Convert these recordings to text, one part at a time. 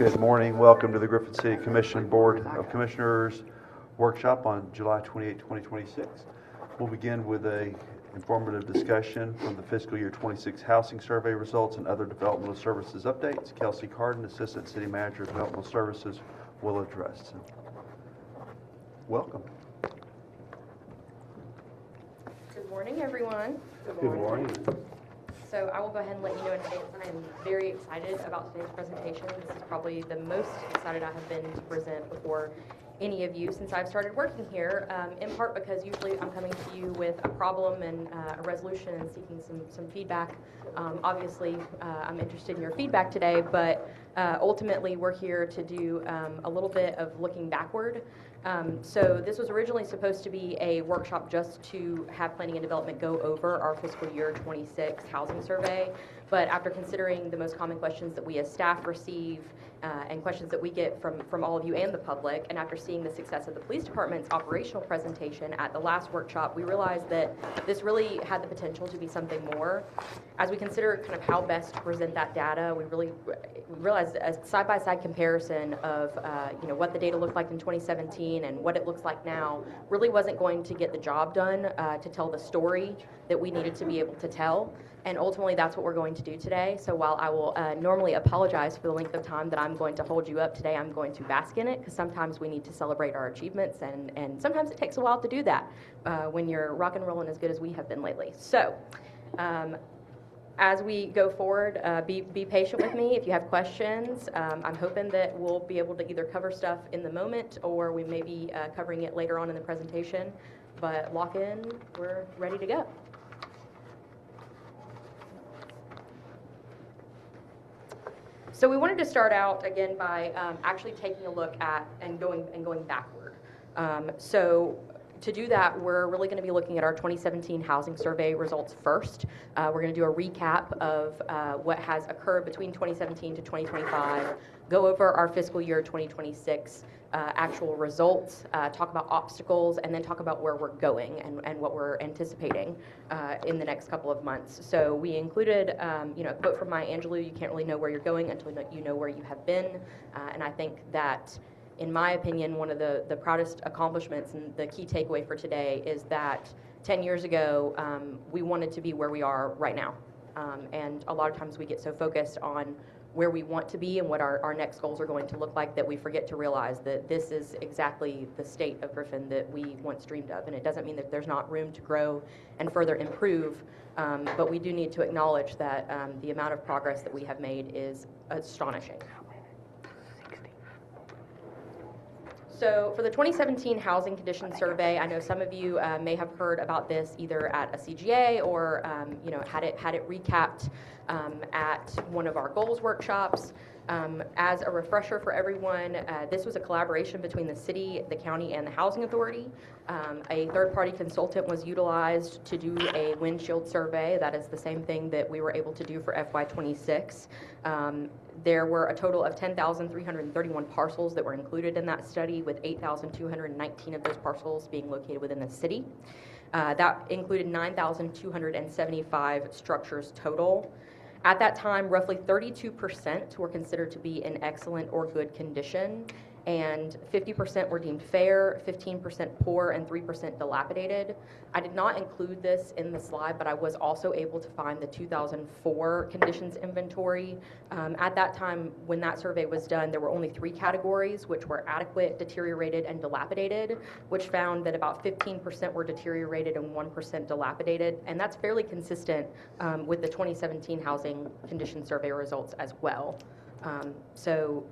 Good morning. Welcome to the Griffin City Commission Board of Commissioners workshop on July 28, 2026. We'll begin with a informative discussion from the fiscal year 26 housing survey results and other developmental services updates. Kelsey Carden, Assistant City Manager of Developmental Services, will address. Welcome. Good morning, everyone. Good morning. So I will go ahead and let you know in advance that I am very excited about today's presentation. This is probably the most excited I have been to present before any of you since I've started working here, in part because usually I'm coming to you with a problem and a resolution and seeking some feedback. Obviously, I'm interested in your feedback today, but ultimately we're here to do a little bit of looking backward. So this was originally supposed to be a workshop just to have planning and development go over our fiscal year 26 housing survey, but after considering the most common questions that we as staff receive and questions that we get from all of you and the public, and after seeing the success of the police department's operational presentation at the last workshop, we realized that this really had the potential to be something more. As we consider kind of how best to present that data, we realized a side-by-side comparison of what the data looked like in 2017 and what it looks like now really wasn't going to get the job done to tell the story that we needed to be able to tell. And ultimately, that's what we're going to do today. So while I will normally apologize for the length of time that I'm going to hold you up today, I'm going to bask in it, because sometimes we need to celebrate our achievements, and sometimes it takes a while to do that when you're rock and rolling as good as we have been lately. So as we go forward, be patient with me. If you have questions, I'm hoping that we'll be able to either cover stuff in the moment or we may be covering it later on in the presentation. But lock in, we're ready to go. So we wanted to start out again by actually taking a look at and going backward. So to do that, we're really going to be looking at our 2017 housing survey results first. We're going to do a recap of what has occurred between 2017 to 2025, go over our fiscal year 2026 actual results, talk about obstacles, and then talk about where we're going and what we're anticipating in the next couple of months. So we included a quote from Maya Angelou: "You can't really know where you're going until you know where you have been." And I think that, in my opinion, one of the proudest accomplishments and the key takeaway for today is that 10 years ago, we wanted to be where we are right now. And a lot of times we get so focused on where we want to be and what our next goals are going to look like that we forget to realize that this is exactly the state of Griffin that we once dreamed of. And it doesn't mean that there's not room to grow and further improve, but we do need to acknowledge that the amount of progress that we have made is astonishing. So for the 2017 Housing Condition Survey, I know some of you may have heard about this either at a CGA or had it recapped at one of our goals workshops. As a refresher for everyone, this was a collaboration between the city, the county, and the housing authority. A third-party consultant was utilized to do a windshield survey. That is the same thing that we were able to do for FY26. There were a total of 10,331 parcels that were included in that study, with 8,219 of those parcels being located within the city. That included 9,275 structures total. At that time, roughly 32% were considered to be in excellent or good condition, and 50% were deemed fair, 15% poor, and 3% dilapidated. I did not include this in the slide, but I was also able to find the 2004 conditions inventory. At that time, when that survey was done, there were only 3 categories, which were adequate, deteriorated, and dilapidated, which found that about 15% were deteriorated and 1% dilapidated, and that's fairly consistent with the 2017 housing condition survey results as well. So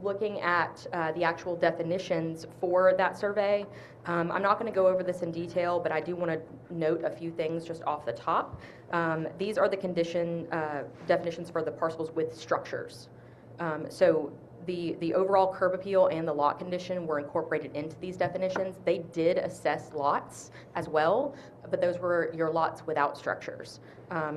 looking at the actual definitions for that survey, I'm not going to go over this in detail, but I do want to note a few things just off the top. These are the condition definitions for the parcels with structures. So the overall curb appeal and the lot condition were incorporated into these definitions. They did assess lots as well, but those were your lots without structures.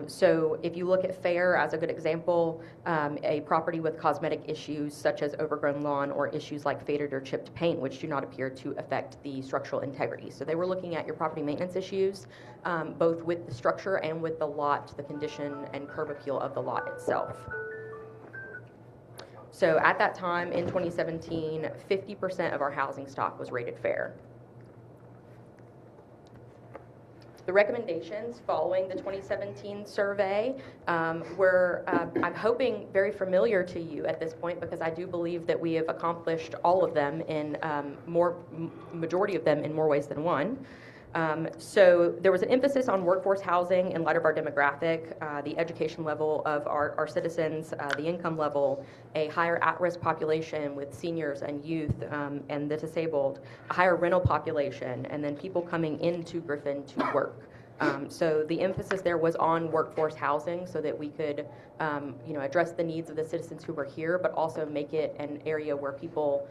So if you look at fair as a good example, a property with cosmetic issues such as overgrown lawn or issues like faded or chipped paint, which do not appear to affect the structural integrity. So they were looking at your property maintenance issues, both with the structure and with the lot, the condition and curb appeal of the lot itself. So at that time, in 2017, 50% of our housing stock was rated fair. The recommendations following the 2017 survey were, I'm hoping, very familiar to you at this point, because I do believe that we have accomplished all of them in majority of them in more ways than one. So there was an emphasis on workforce housing in light of our demographic, the education level of our citizens, the income level, a higher at-risk population with seniors and youth and the disabled, a higher rental population, and then people coming into Griffin to work. So the emphasis there was on workforce housing so that we could address the needs of the citizens who were here, but also make it an area where people,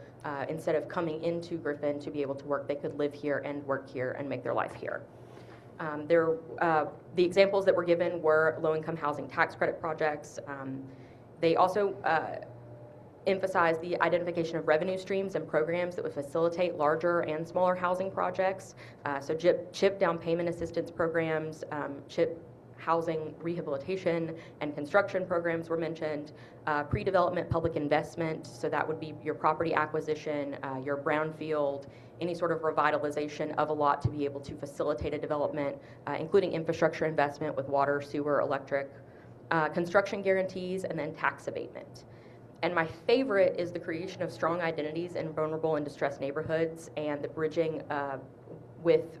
instead of coming into Griffin to be able to work, they could live here and work here and make their life here. The examples that were given were low-income housing tax credit projects. They also emphasize the identification of revenue streams and programs that would facilitate larger and smaller housing projects. So CHIP down payment assistance programs, CHIP housing rehabilitation and construction programs were mentioned, pre-development public investment, so that would be your property acquisition, your brownfield, any sort of revitalization of a lot to be able to facilitate a development, including infrastructure investment with water, sewer, electric, construction guarantees, and then tax abatement. And my favorite is the creation of strong identities in vulnerable and distressed neighborhoods and the bridging with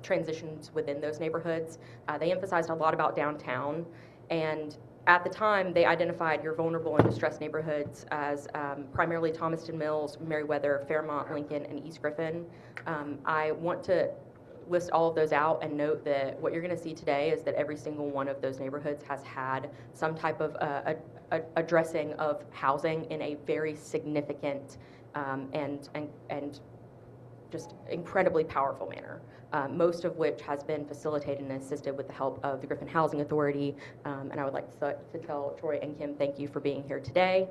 transitions within those neighborhoods. They emphasized a lot about downtown, and at the time they identified your vulnerable and distressed neighborhoods as primarily Thomaston Mills, Meriwether, Fairmont, Lincoln, and East Griffin. I want to list all of those out and note that what you're going to see today is that every single one of those neighborhoods has had some type of addressing of housing in a very significant and just incredibly powerful manner, most of which has been facilitated and assisted with the help of the Griffin Housing Authority. And I would like to tell Troy and Kim thank you for being here today.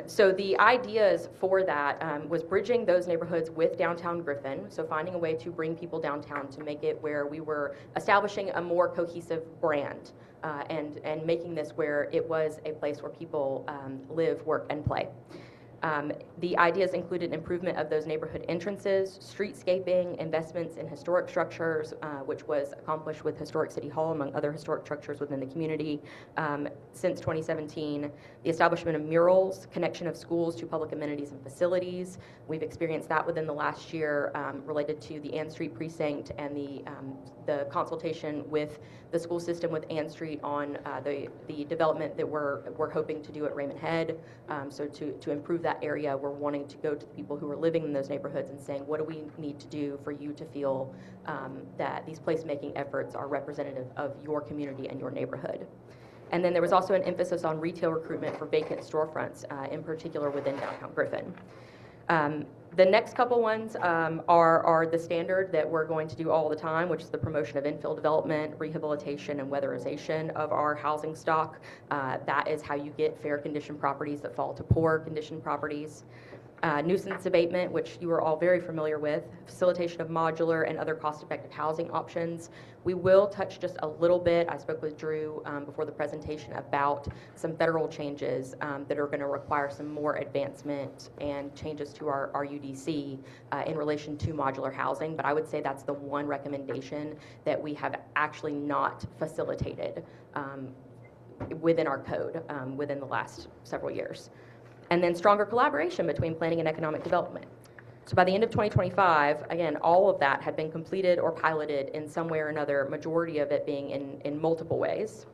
So the ideas for that was bridging those neighborhoods with downtown Griffin, so finding a way to bring people downtown to make it where we were establishing a more cohesive brand and making this where it was a place where people live, work, and play. The ideas included improvement of those neighborhood entrances, streetscaping, investments in historic structures, which was accomplished with Historic City Hall, among other historic structures within the community. Since 2017, the establishment of murals, connection of schools to public amenities and facilities. We've experienced that within the last year related to the Ann Street precinct and the consultation with the school system with Ann Street on the development that we're hoping to do at Raymond Head. So to improve that area, we're wanting to go to the people who are living in those neighborhoods and saying, what do we need to do for you to feel that these placemaking efforts are representative of your community and your neighborhood. And then there was also an emphasis on retail recruitment for vacant storefronts, in particular within downtown Griffin. The next couple ones are the standard that we're going to do all the time, which is the promotion of infill development, rehabilitation, and weatherization of our housing stock. That is how you get fair condition properties that fall to poor condition properties. Nuisance abatement, which you are all very familiar with, facilitation of modular and other cost-effective housing options. We will touch just a little bit. I spoke with Drew before the presentation about some federal changes that are going to require some more advancement and changes to our UDC in relation to modular housing, but I would say that's the one recommendation that we have actually not facilitated within our code within the last several years. And then stronger collaboration between planning and economic development. So by the end of 2025, again, all of that had been completed or piloted in some way or another, majority of it being in multiple ways.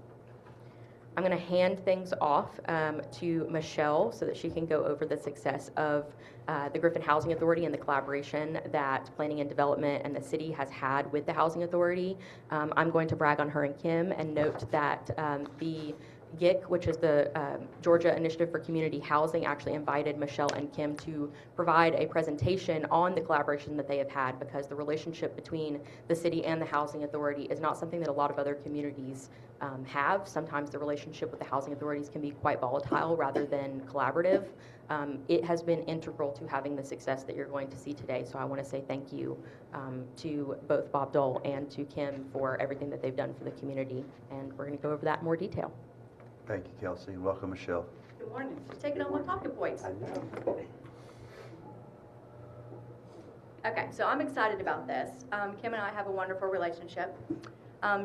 I'm going to hand things off to Michelle so that she can go over the success of the Griffin Housing Authority and the collaboration that planning and development and the city has had with the Housing Authority. I'm going to brag on her and Kim and note that the GIC, which is the Georgia Initiative for Community Housing, actually invited Michelle and Kim to provide a presentation on the collaboration that they have had, because the relationship between the city and the Housing Authority is not something that a lot of other communities have. Sometimes the relationship with the housing authorities can be quite volatile rather than collaborative. It has been integral to having the success that you're going to see today, so I want to say thank you to both Bob Dole and to Kim for everything that they've done for the community, and we're going to go over that in more detail. Thank you, Kelsey. Welcome, Michelle. Good morning. Just taking on my talking points. Okay, so I'm excited about this. Kim and I have a wonderful relationship.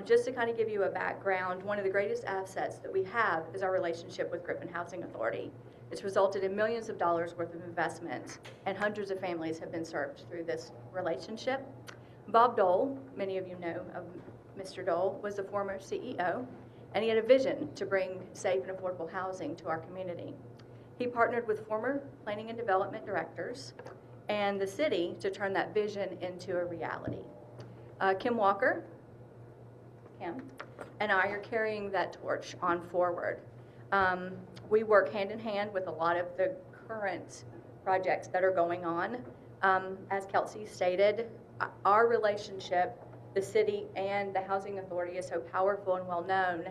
Just to kind of give you a background, one of the greatest assets that we have is our relationship with Griffin Housing Authority. It's resulted in millions of dollars worth of investment, and hundreds of families have been served through this relationship. Bob Dole, many of you know of Mr. Dole, was the former CEO, and he had a vision to bring safe and affordable housing to our community. He partnered with former planning and development directors and the city to turn that vision into a reality. Kim Walker, and I are carrying that torch on forward. We work hand in hand with a lot of the current projects that are going on. As Kelsey stated, our relationship, the city and the Housing Authority, is so powerful and well known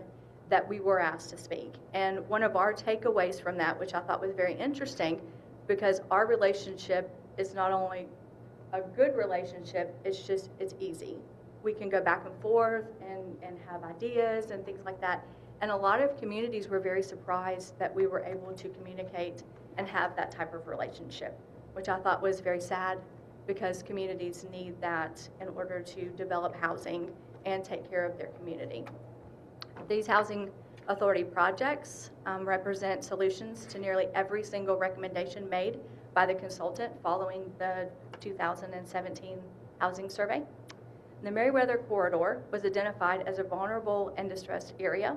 that we were asked to speak. And one of our takeaways from that, which I thought was very interesting, because our relationship is not only a good relationship, it's easy. We can go back and forth and have ideas and things like that. And a lot of communities were very surprised that we were able to communicate and have that type of relationship, which I thought was very sad, because communities need that in order to develop housing and take care of their community. These Housing Authority projects represent solutions to nearly every single recommendation made by the consultant following the 2017 housing survey. The Meriwether Corridor was identified as a vulnerable and distressed area.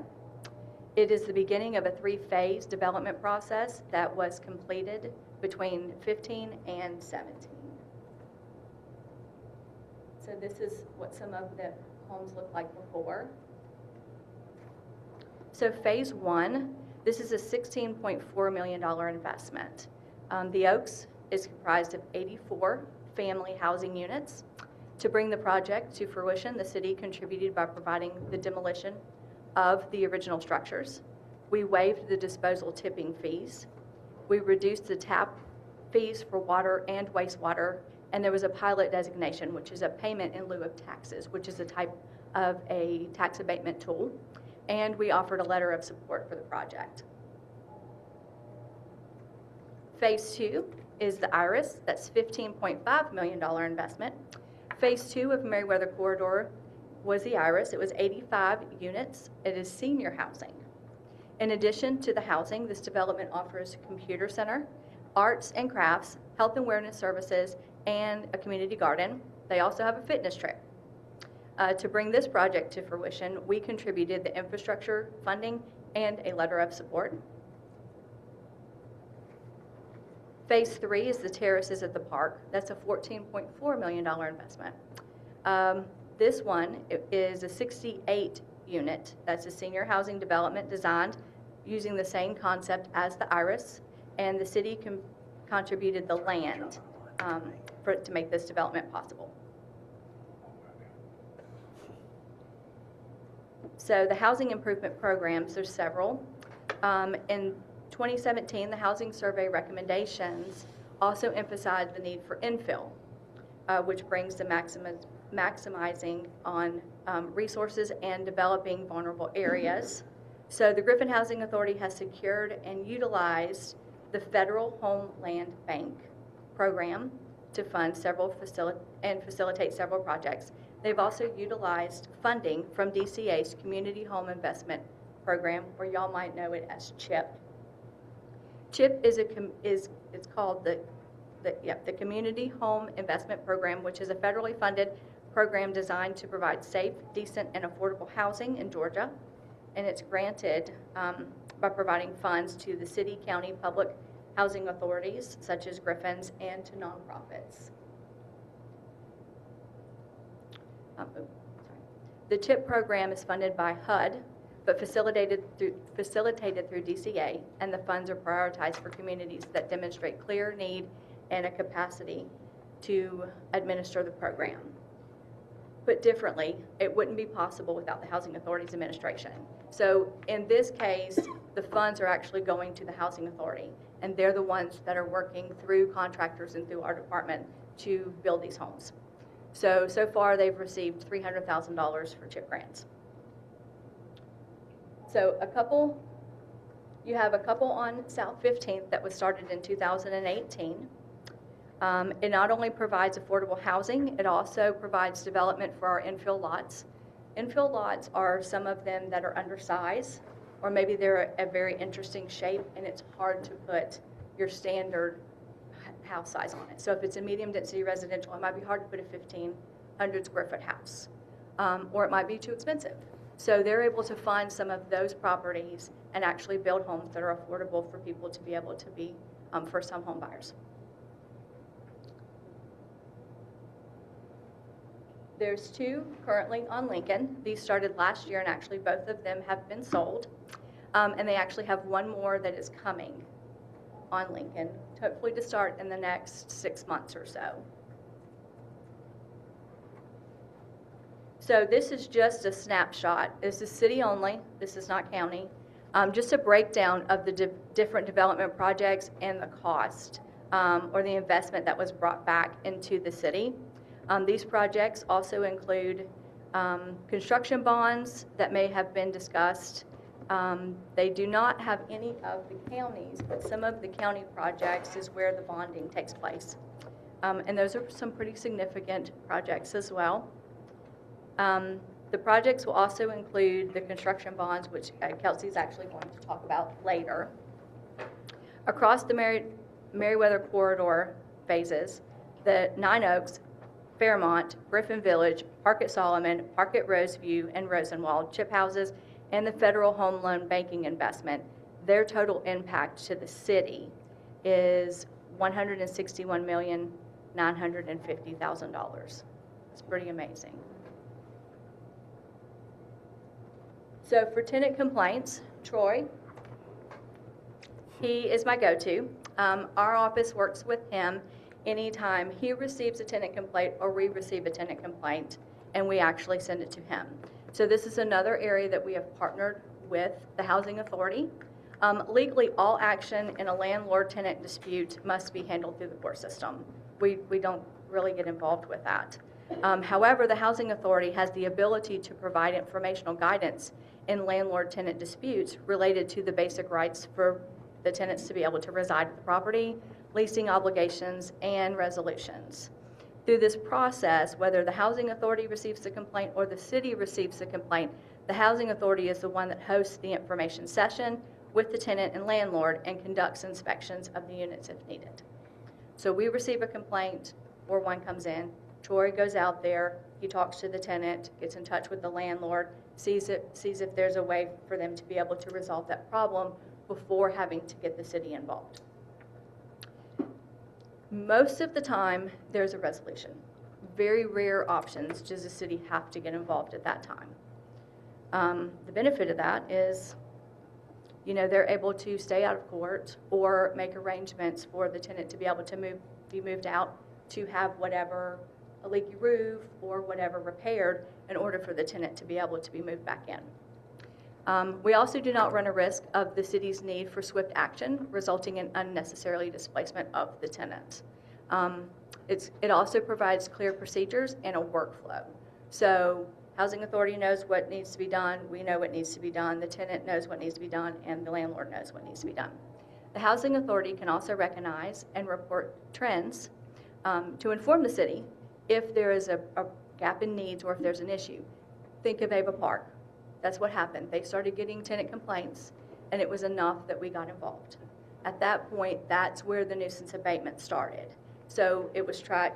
It is the beginning of a 3-phase development process that was completed between 15 and 17. So this is what some of the homes looked like before. So phase 1, this is a $16.4 million investment. The Oaks is comprised of 84 family housing units. To bring the project to fruition, the city contributed by providing the demolition of the original structures. We waived the disposal tipping fees. We reduced the tap fees for water and wastewater, and there was a pilot designation, which is a payment in lieu of taxes, which is a type of a tax abatement tool. And we offered a letter of support for the project. Phase 2 is the Iris. That's $15.5 million investment. Phase 2 of Meriwether Corridor was the Iris. It was 85 units. It is senior housing. In addition to the housing, this development offers a computer center, arts and crafts, health and wellness services, and a community garden. They also have a fitness trail. To bring this project to fruition, we contributed the infrastructure funding and a letter of support. Phase 3 is the terraces at the park. That's a $14.4 million investment. This one is a 68 unit. That's a senior housing development designed using the same concept as the Iris, and the city contributed the land to make this development possible. So the housing improvement programs, there's several. In 2017, the housing survey recommendations also emphasized the need for infill, which brings to maximizing on resources and developing vulnerable areas. So the Griffin Housing Authority has secured and utilized the Federal Home Land Bank program to fund facilitate several projects. They've also utilized funding from DCA's Community Home Investment Program, or y'all might know it as CHIP. CHIP it's called the Community Home Investment Program, which is a federally funded program designed to provide safe, decent, and affordable housing in Georgia, and it's granted by providing funds to the city, county, public housing authorities such as Griffin's and to nonprofits. The CHIP program is funded by HUD, but facilitated through DCA, and the funds are prioritized for communities that demonstrate clear need and a capacity to administer the program. Put differently, it wouldn't be possible without the Housing Authority's administration. So in this case, the funds are actually going to the Housing Authority, and they're the ones that are working through contractors and through our department to build these homes. So far they've received $300,000 for CHIP grants. So a couple You have a couple on South 15th that was started in 2018. It not only provides affordable housing, it also provides development for our infill lots. Infill lots are some of them that are undersized, or maybe they're a very interesting shape and it's hard to put your standard house size on it. So if it's a medium density residential, it might be hard to put a 1,500 square foot house, or it might be too expensive. So they're able to find some of those properties and actually build homes that are affordable for people to be able to be first-time home buyers. There's two currently on Lincoln. These started last year, and actually both of them have been sold. And they actually have one more that is coming on Lincoln, hopefully to start in the next 6 months or so. So this is just a snapshot. This is city only. This is not county. Just a breakdown of the different development projects and the cost or the investment that was brought back into the city. These projects also include construction bonds that may have been discussed. They do not have any of the counties, but some of the county projects is where the bonding takes place. And those are some pretty significant projects as well. The projects will also include the construction bonds, which Kelsey's actually going to talk about later. Across the Meriwether corridor phases, the Nine Oaks, Fairmont, Griffin Village, Park at Solomon, Park at Roseview, and Rosenwald, chip houses, and the federal home loan banking investment, their total impact to the city is $161,950,000. It's pretty amazing. So for tenant complaints, Troy, he is my go-to. Our office works with him anytime he receives a tenant complaint or we receive a tenant complaint, and we actually send it to him. So this is another area that we have partnered with the Housing Authority. Legally, all action in a landlord-tenant dispute must be handled through the court system. We don't really get involved with that. However, the Housing Authority has the ability to provide informational guidance in landlord-tenant disputes related to the basic rights for the tenants to be able to reside in the property, leasing obligations, and resolutions. Through this process, whether the Housing Authority receives the complaint or the city receives the complaint, the Housing Authority is the one that hosts the information session with the tenant and landlord and conducts inspections of the units if needed. So we receive a complaint or one comes in, Troy goes out there, he talks to the tenant, gets in touch with the landlord, sees if there's a way for them to be able to resolve that problem before having to get the city involved. Most of the time, there's a resolution. Very rare options does the city have to get involved at that time. The benefit of that is, they're able to stay out of court or make arrangements for the tenant to be able to be moved out to have whatever, a leaky roof or whatever repaired in order for the tenant to be able to be moved back in. We also do not run a risk of the city's need for swift action, resulting in unnecessarily displacement of the tenant. It also provides clear procedures and a workflow. So Housing Authority knows what needs to be done, we know what needs to be done, the tenant knows what needs to be done, and the landlord knows what needs to be done. The Housing Authority can also recognize and report trends to inform the city if there is a gap in needs or if there's an issue. Think of Ava Park. That's what happened. They started getting tenant complaints, and it was enough that we got involved. At that point, that's where the nuisance abatement started. So it was Troy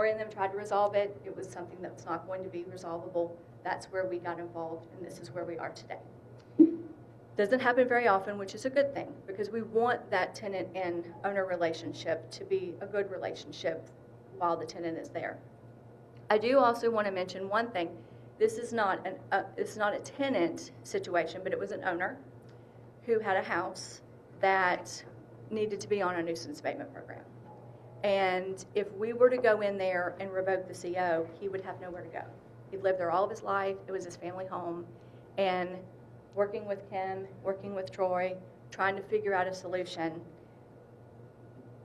and them tried to resolve it. It was something that's not going to be resolvable. That's where we got involved, and this is where we are today. Doesn't happen very often, which is a good thing, because we want that tenant and owner relationship to be a good relationship while the tenant is there. I do also want to mention one thing. This is not a tenant situation, but it was an owner who had a house that needed to be on a nuisance abatement program. And if we were to go in there and revoke the CO, he would have nowhere to go. He'd lived there all of his life. It was his family home. And working with Kim, working with Troy, trying to figure out a solution,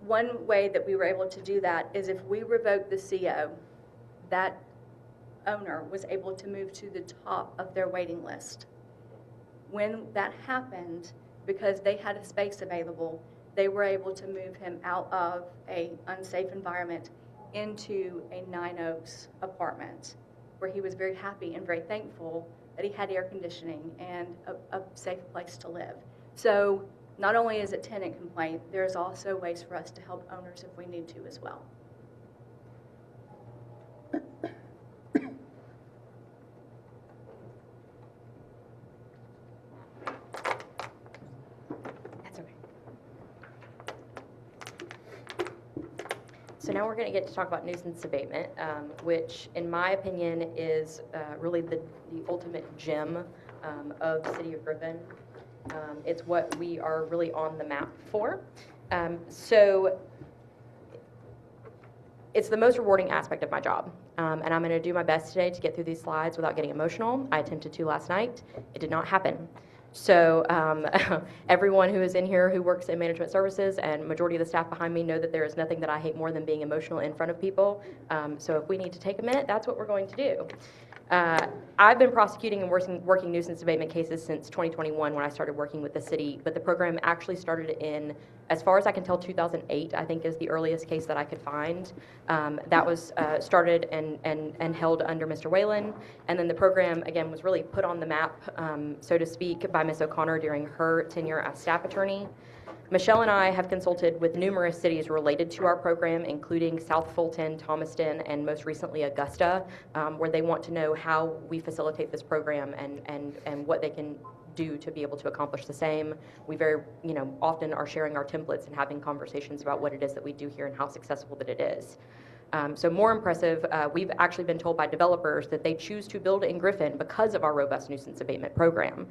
one way that we were able to do that is if we revoked the CO, that owner was able to move to the top of their waiting list. When that happened, because they had a space available, they were able to move him out of a unsafe environment into a Nine Oaks apartment, where he was very happy and very thankful that he had air conditioning and a safe place to live. So not only is it tenant complaint, there's also ways for us to help owners if we need to as well. That's okay. So now we're going to get to talk about nuisance abatement, which in my opinion is really the ultimate gem of the city of Griffin. It's what we are really on the map for. So it's the most rewarding aspect of my job. And I'm going to do my best today to get through these slides without getting emotional. I attempted to last night. It did not happen. So everyone who is in here who works in management services and majority of the staff behind me know that there is nothing that I hate more than being emotional in front of people. So if we need to take a minute, that's what we're going to do. I've been prosecuting and working nuisance abatement cases since 2021 when I started working with the city, but the program actually started in, as far as I can tell, 2008, I think is the earliest case that I could find. That was started and held under Mr. Whalen, and then the program, again, was really put on the map, so to speak, by Ms. O'Connor during her tenure as staff attorney. Michelle and I have consulted with numerous cities related to our program, including South Fulton, Thomaston, and most recently Augusta, where they want to know how we facilitate this program and what they can do to be able to accomplish the same. We very, often are sharing our templates and having conversations about what it is that we do here and how successful that it is. So more impressive, we've actually been told by developers that they choose to build in Griffin because of our robust nuisance abatement program.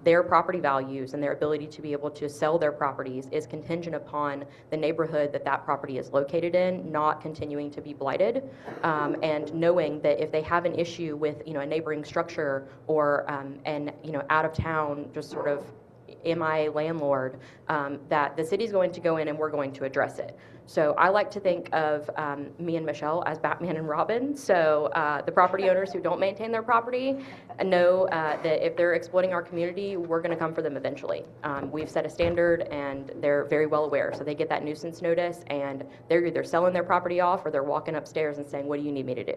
Their property values and their ability to be able to sell their properties is contingent upon the neighborhood that property is located in, not continuing to be blighted, and knowing that if they have an issue with, a neighboring structure or out of town, just sort of MIA landlord, that the city's going to go in and we're going to address it. So I like to think of me and Michelle as Batman and Robin. So the property owners who don't maintain their property know that if they're exploiting our community, we're going to come for them eventually. We've set a standard and they're very well aware. So they get that nuisance notice and they're either selling their property off or they're walking upstairs and saying, what do you need me to do?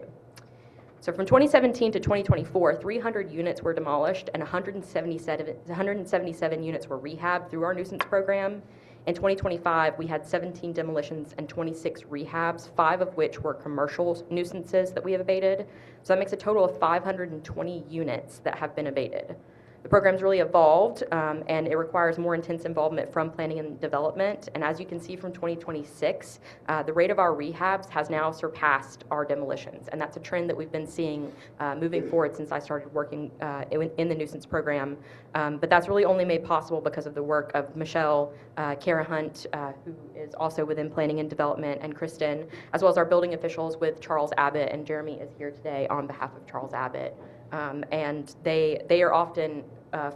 So from 2017 to 2024, 300 units were demolished and 177 units were rehabbed through our nuisance program. In 2025, we had 17 demolitions and 26 rehabs, 5 of which were commercial nuisances that we have abated. So that makes a total of 520 units that have been abated. The program's really evolved, and it requires more intense involvement from planning and development. And as you can see from 2026, the rate of our rehabs has now surpassed our demolitions. And that's a trend that we've been seeing moving forward since I started working in the nuisance program. But that's really only made possible because of the work of Michelle, Kara Hunt, who is also within planning and development, and Kristen, as well as our building officials with Charles Abbott, and Jeremy is here today on behalf of Charles Abbott. And they are often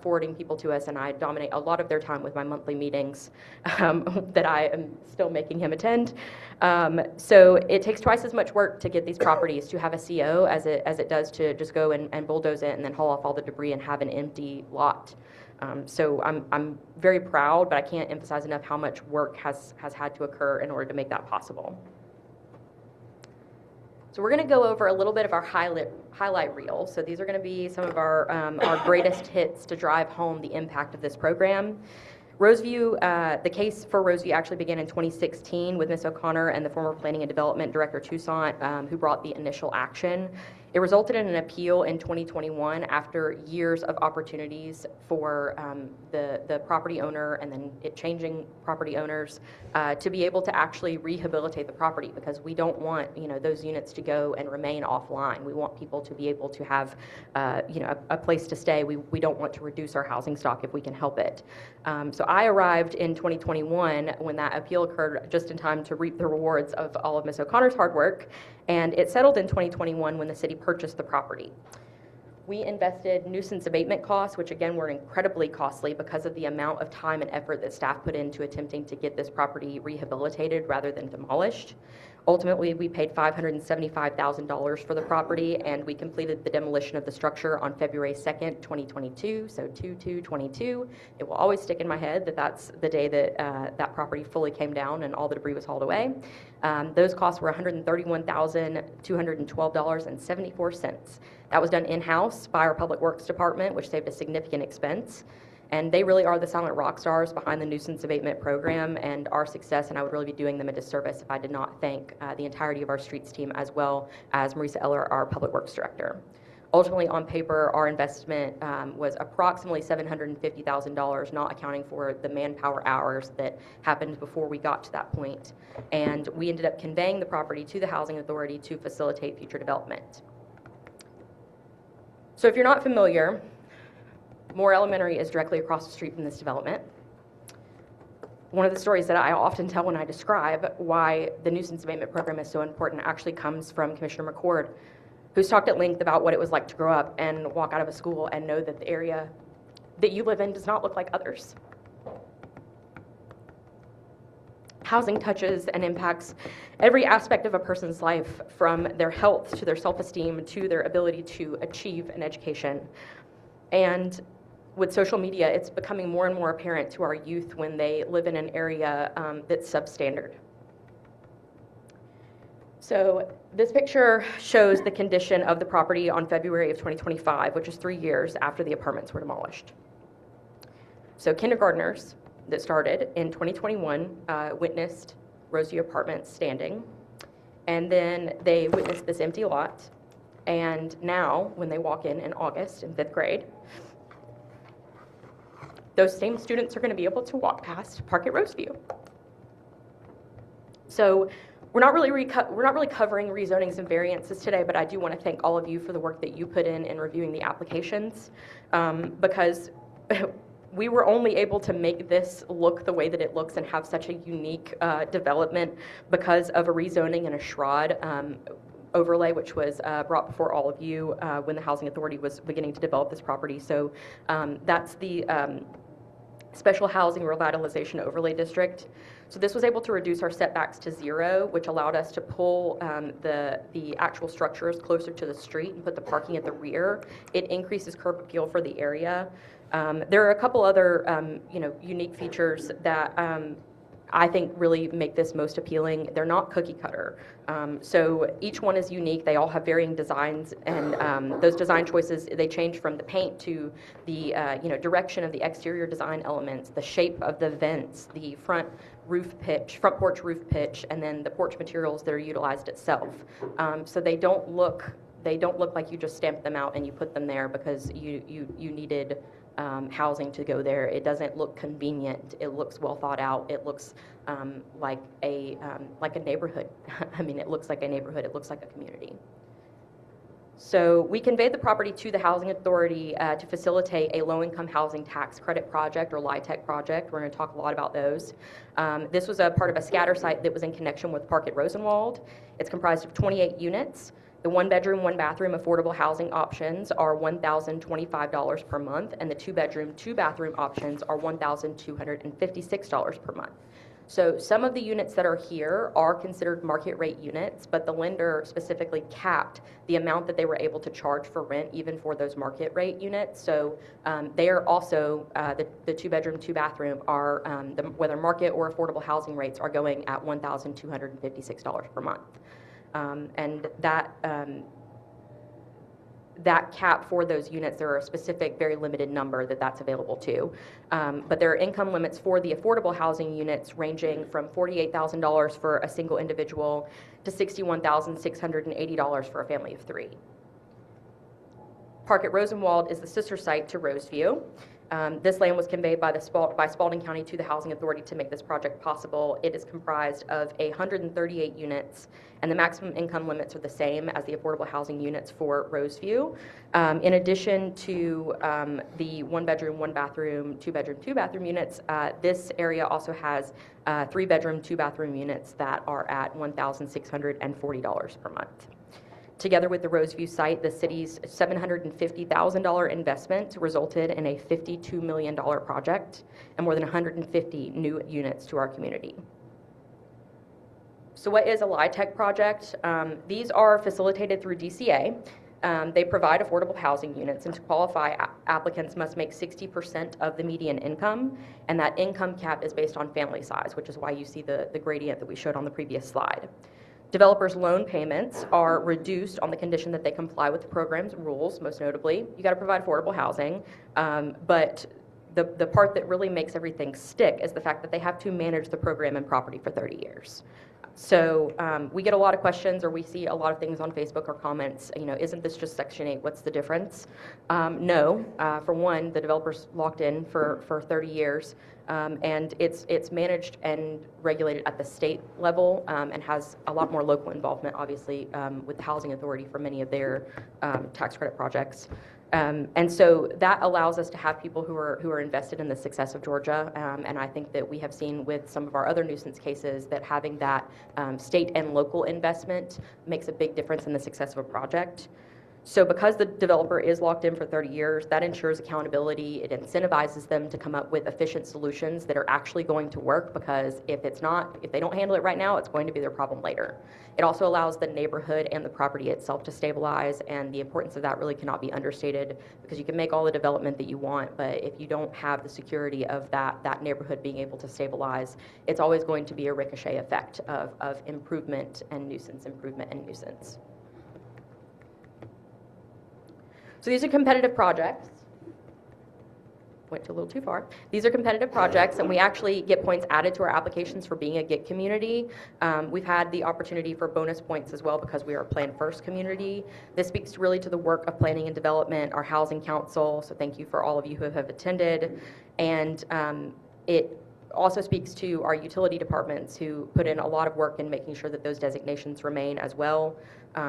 forwarding people to us, and I dominate a lot of their time with my monthly meetings that I am still making him attend. So it takes twice as much work to get these properties to have a CO as it does to just go and bulldoze it and then haul off all the debris and have an empty lot. So I'm very proud, but I can't emphasize enough how much work has had to occur in order to make that possible. So we're going to go over a little bit of our highlight reel. So these are going to be some of our greatest hits to drive home the impact of this program. Roseview, the case for Roseview actually began in 2016 with Ms. O'Connor and the former Planning and Development Director Toussaint, who brought the initial action. It resulted in an appeal in 2021 after years of opportunities for the property owner and then it changing property owners to be able to actually rehabilitate the property, because we don't want those units to go and remain offline. We want people to be able to have a place to stay. We don't want to reduce our housing stock if we can help it. So I arrived in 2021 when that appeal occurred, just in time to reap the rewards of all of Ms. O'Connor's hard work, and it settled in 2021 when the city purchased the property. We invested nuisance abatement costs, which again were incredibly costly because of the amount of time and effort that staff put into attempting to get this property rehabilitated rather than demolished. Ultimately, we paid $575,000 for the property, and we completed the demolition of the structure on February 2nd, 2022, so 2/2/22. It will always stick in my head that that's the day that that property fully came down and all the debris was hauled away. Those costs were $131,212.74. That was done in-house by our Public Works Department, which saved a significant expense. And they really are the silent rock stars behind the nuisance abatement program and our success, and I would really be doing them a disservice if I did not thank the entirety of our streets team, as well as Marisa Eller, our Public Works Director. Ultimately, on paper, our investment was approximately $750,000, not accounting for the manpower hours that happened before we got to that point. And we ended up conveying the property to the Housing Authority to facilitate future development. So if you're not familiar, Moore Elementary is directly across the street from this development. One of the stories that I often tell when I describe why the nuisance abatement program is so important actually comes from Commissioner McCord, who's talked at length about what it was like to grow up and walk out of a school and know that the area that you live in does not look like others. Housing touches and impacts every aspect of a person's life, from their health to their self-esteem to their ability to achieve an education. And with social media, it's becoming more and more apparent to our youth when they live in an area that's substandard. So this picture shows the condition of the property on February of 2025, which is 3 years after the apartments were demolished. So kindergartners that started in 2021 witnessed Roseview Apartments standing, and then they witnessed this empty lot. And now, when they walk in August in 5th grade, those same students are going to be able to walk past Park at Roseview. So we're not really covering rezonings and variances today, but I do want to thank all of you for the work that you put in reviewing the applications, because we were only able to make this look the way that it looks and have such a unique development because of a rezoning and a SHROD overlay, which was brought before all of you when the Housing Authority was beginning to develop this property. So that's the Special Housing Revitalization Overlay District. So this was able to reduce our setbacks to 0, which allowed us to pull the actual structures closer to the street and put the parking at the rear. It increases curb appeal for the area. There are a couple other unique features that I think really make this most appealing. They're not cookie cutter. So each one is unique. They all have varying designs, and those design choices, they change from the paint to the direction of the exterior design elements, the shape of the vents, the front porch roof pitch, and then the porch materials that are utilized itself. So they don't look like you just stamped them out and you put them there because you needed housing to go there. It doesn't look convenient. It looks well thought out. It looks like a neighborhood. I mean, it looks like a neighborhood. It looks like a community. So we conveyed the property to the Housing Authority to facilitate a low-income housing tax credit project, or LIHTC project. We're going to talk a lot about those. This was a part of a scatter site that was in connection with Park at Rosenwald. It's comprised of 28 units. The 1-bedroom, 1-bathroom affordable housing options are $1,025 per month, and the 2-bedroom, 2-bathroom options are $1,256 per month. So some of the units that are here are considered market rate units, but the lender specifically capped the amount that they were able to charge for rent, even for those market rate units. So they are also, the 2-bedroom, 2-bathroom are, whether market or affordable housing rates are going at $1,256 per month. And that cap for those units, there are a specific, very limited number that's available to. But there are income limits for the affordable housing units ranging from $48,000 for a single individual to $61,680 for a family of 3. Park at Rosenwald is the sister site to Roseview. This land was conveyed by Spalding County to the Housing Authority to make this project possible. It is comprised of 138 units, and the maximum income limits are the same as the affordable housing units for Roseview. In addition to the 1-bedroom, 1-bathroom, 2-bedroom, 2-bathroom units, this area also has 3-bedroom, 2-bathroom units that are at $1,640 per month. Together with the Roseview site, the city's $750,000 investment resulted in a $52 million project and more than 150 new units to our community. So what is a LIHTC project? These are facilitated through DCA. They provide affordable housing units, and to qualify, applicants must make 60% of the median income, and that income cap is based on family size, which is why you see the gradient that we showed on the previous slide. Developers' loan payments are reduced on the condition that they comply with the program's rules. Most notably, you got to provide affordable housing, but the part that really makes everything stick is the fact that they have to manage the program and property for 30 years. So we get a lot of questions, or we see a lot of things on Facebook or comments, isn't this just Section 8? What's the difference? No. For one, the developer's locked in for 30 years, and it's managed and regulated at the state level, and has a lot more local involvement, obviously, with the Housing Authority for many of their tax credit projects. And so that allows us to have people who are invested in the success of Georgia, and I think that we have seen with some of our other nuisance cases that having that state and local investment makes a big difference in the success of a project. So because the developer is locked in for 30 years, that ensures accountability. It incentivizes them to come up with efficient solutions that are actually going to work, because if they don't handle it right now, it's going to be their problem later. It also allows the neighborhood and the property itself to stabilize, and the importance of that really cannot be understated, because you can make all the development that you want, but if you don't have the security of that neighborhood being able to stabilize, it's always going to be a ricochet effect of improvement and nuisance, improvement and nuisance. So these are competitive projects. Went a little too far. These are competitive projects, and we actually get points added to our applications for being a GET community. We've had the opportunity for bonus points as well because we are a Plan First community. This speaks really to the work of planning and development, our housing council, so thank you for all of you who have attended. And it also speaks to our utility departments who put in a lot of work in making sure that those designations remain as well.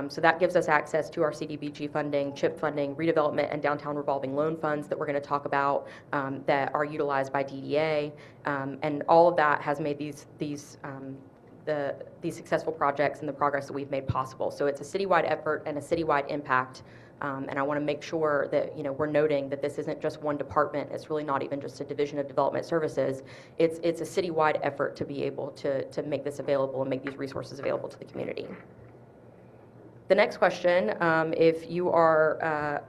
So that gives us access to our CDBG funding, CHIP funding, redevelopment, and downtown revolving loan funds that we're going to talk about that are utilized by DDA. And all of that has made these successful projects and the progress that we've made possible. So it's a citywide effort and a citywide impact. And I want to make sure that we're noting that this isn't just one department. It's really not even just a division of development services. It's a citywide effort to be able to make this available and make these resources available to the community. The next question, if you are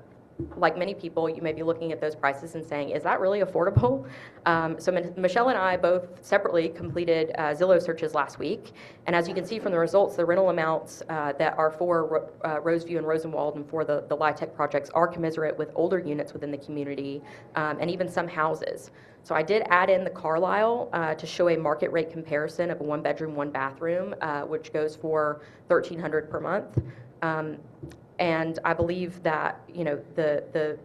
like many people, you may be looking at those prices and saying, is that really affordable? So Michelle and I both separately completed Zillow searches last week. And as you can see from the results, the rental amounts that are for Roseview and Rosenwald and for the LIHTC projects are commensurate with older units within the community, and even some houses. So I did add in the Carlisle to show a market rate comparison of a 1-bedroom, 1-bathroom, which goes for $1,300 per month. And I believe that the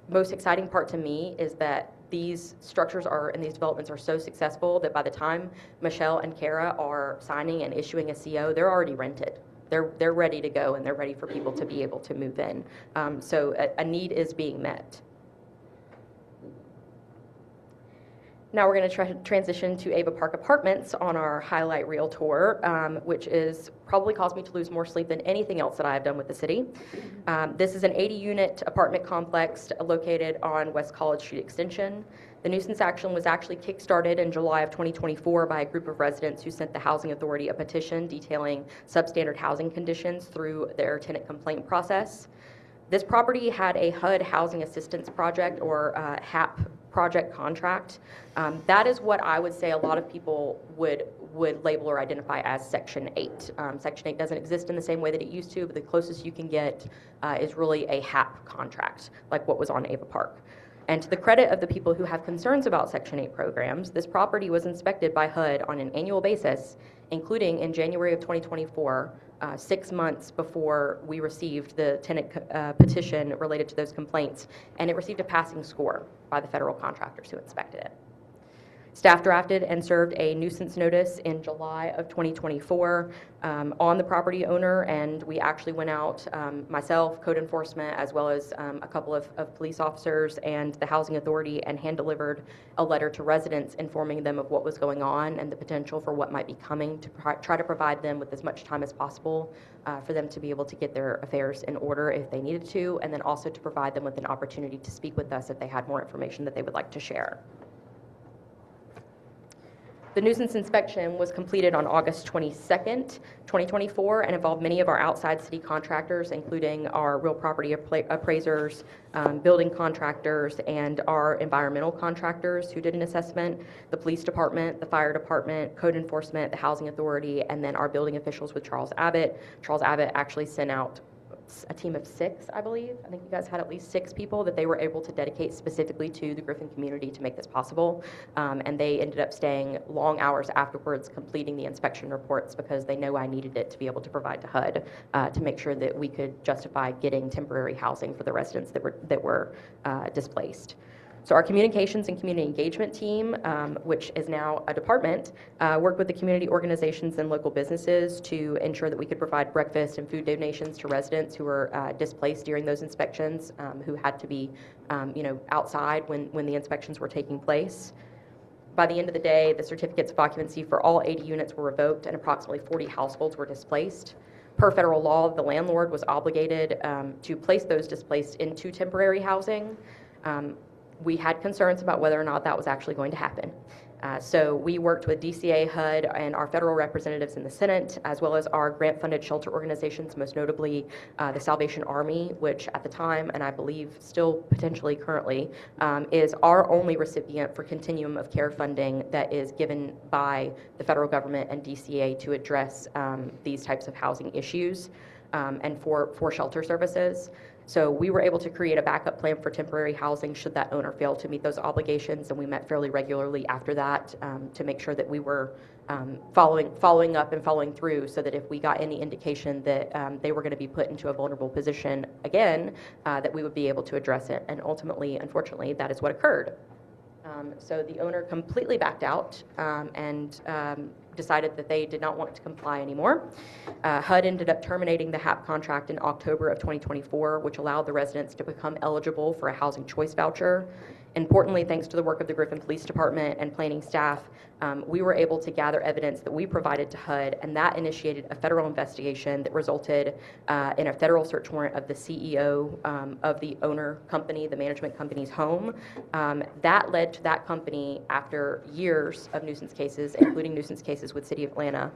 most exciting part to me is that these structures and these developments are so successful that by the time Michelle and Kara are signing and issuing a CO, they're already rented. They're ready to go, and they're ready for people to be able to move in. So a need is being met. Now we're going to transition to Ava Park Apartments on our highlight reel tour, which is probably caused me to lose more sleep than anything else that I have done with the city. This is an 80-unit apartment complex located on West College Street Extension. The nuisance action was actually kick-started in July of 2024 by a group of residents who sent the Housing Authority a petition detailing substandard housing conditions through their tenant complaint process. This property had a HUD Housing Assistance Project, or HAP project contract. That is what I would say a lot of people would label or identify as Section 8. Section 8 doesn't exist in the same way that it used to, but the closest you can get is really a HAP contract, like what was on Ava Park. And to the credit of the people who have concerns about Section 8 programs, this property was inspected by HUD on an annual basis, including in January of 2024, 6 months before we received the tenant petition related to those complaints, and it received a passing score by the federal contractors who inspected it. Staff drafted and served a nuisance notice in July of 2024 on the property owner, and we actually went out, myself, code enforcement, as well as a couple of police officers and the Housing Authority, and hand-delivered a letter to residents informing them of what was going on and the potential for what might be coming, to try to provide them with as much time as possible for them to be able to get their affairs in order if they needed to, and then also to provide them with an opportunity to speak with us if they had more information that they would like to share. The nuisance inspection was completed on August 22nd, 2024, and involved many of our outside city contractors, including our real property appraisers, building contractors, and our environmental contractors who did an assessment, the police department, the fire department, code enforcement, the housing authority, and then our building officials with Charles Abbott. Charles Abbott actually sent out a team of 6, I believe. I think you guys had at least 6 people that they were able to dedicate specifically to the Griffin community to make this possible. And they ended up staying long hours afterwards completing the inspection reports because they know I needed it to be able to provide to HUD to make sure that we could justify getting temporary housing for the residents that were displaced. So our communications and community engagement team, which is now a department, worked with the community organizations and local businesses to ensure that we could provide breakfast and food donations to residents who were displaced during those inspections, who had to be, outside when the inspections were taking place. By the end of the day, the certificates of occupancy for all 80 units were revoked and approximately 40 households were displaced. Per federal law, the landlord was obligated to place those displaced into temporary housing. We had concerns about whether or not that was actually going to happen. So we worked with DCA, HUD, and our federal representatives in the Senate, as well as our grant-funded shelter organizations, most notably the Salvation Army, which at the time, and I believe still potentially currently, is our only recipient for continuum of care funding that is given by the federal government and DCA to address these types of housing issues and for shelter services. So we were able to create a backup plan for temporary housing should that owner fail to meet those obligations, and we met fairly regularly after that to make sure that we were following up and following through so that if we got any indication that they were going to be put into a vulnerable position again, that we would be able to address it. And ultimately, unfortunately, that is what occurred. So the owner completely backed out and decided that they did not want to comply anymore. HUD ended up terminating the HAP contract in October of 2024, which allowed the residents to become eligible for a housing choice voucher. Importantly, thanks to the work of the Griffin Police Department and planning staff, we were able to gather evidence that we provided to HUD, and that initiated a federal investigation that resulted in a federal search warrant of the CEO of the owner company, the management company's home. That led to that company, after years of nuisance cases, including nuisance cases with City of Atlanta,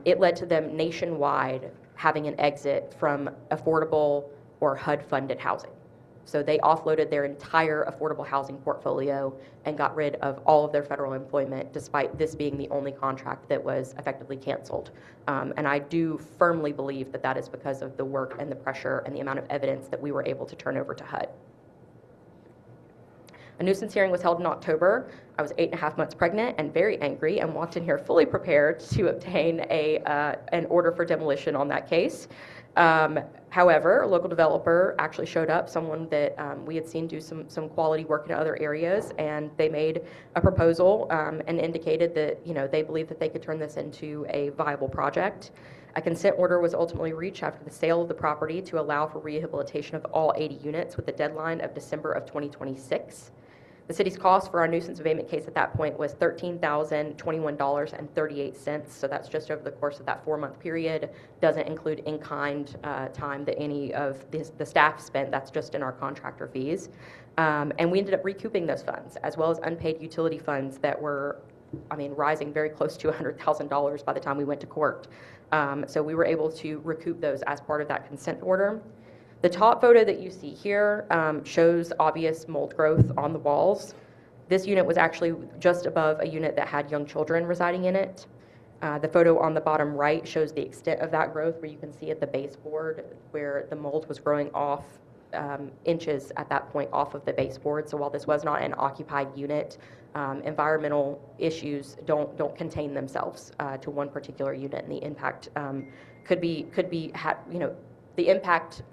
it led to them nationwide having an exit from affordable or HUD-funded housing. So they offloaded their entire affordable housing portfolio and got rid of all of their federal employment, despite this being the only contract that was effectively canceled. And I do firmly believe that that is because of the work and the pressure and the amount of evidence that we were able to turn over to HUD. A nuisance hearing was held in October. I was 8.5 months pregnant and very angry and walked in here fully prepared to obtain an order for demolition on that case. However, a local developer actually showed up, someone that we had seen do some quality work in other areas, and they made a proposal and indicated that they believed that they could turn this into a viable project. A consent order was ultimately reached after the sale of the property to allow for rehabilitation of all 80 units with a deadline of December of 2026. The city's cost for our nuisance abatement case at that point was $13,021.38. So that's just over the course of that 4-month period. Doesn't include in-kind time that any of the staff spent. That's just in our contractor fees. And we ended up recouping those funds, as well as unpaid utility funds that were, rising very close to $100,000 by the time we went to court. So we were able to recoup those as part of that consent order. The top photo that you see here shows obvious mold growth on the walls. This unit was actually just above a unit that had young children residing in it. The photo on the bottom right shows the extent of that growth, where you can see at the baseboard where the mold was growing off inches at that point off of the baseboard. So while this was not an occupied unit, environmental issues don't contain themselves to one particular unit, and the impact the impact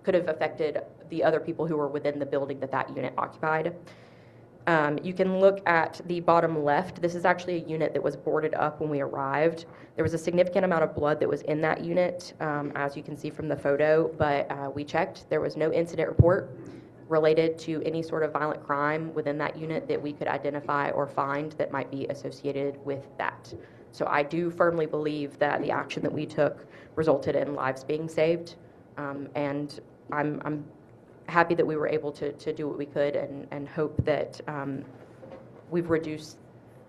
could have affected the other people who were within the building that unit occupied. You can look at the bottom left. This is actually a unit that was boarded up when we arrived. There was a significant amount of blood that was in that unit, as you can see from the photo, but we checked. There was no incident report related to any sort of violent crime within that unit that we could identify or find that might be associated with that. So I do firmly believe that the action that we took resulted in lives being saved, and I'm happy that we were able to do what we could and hope that we've reduced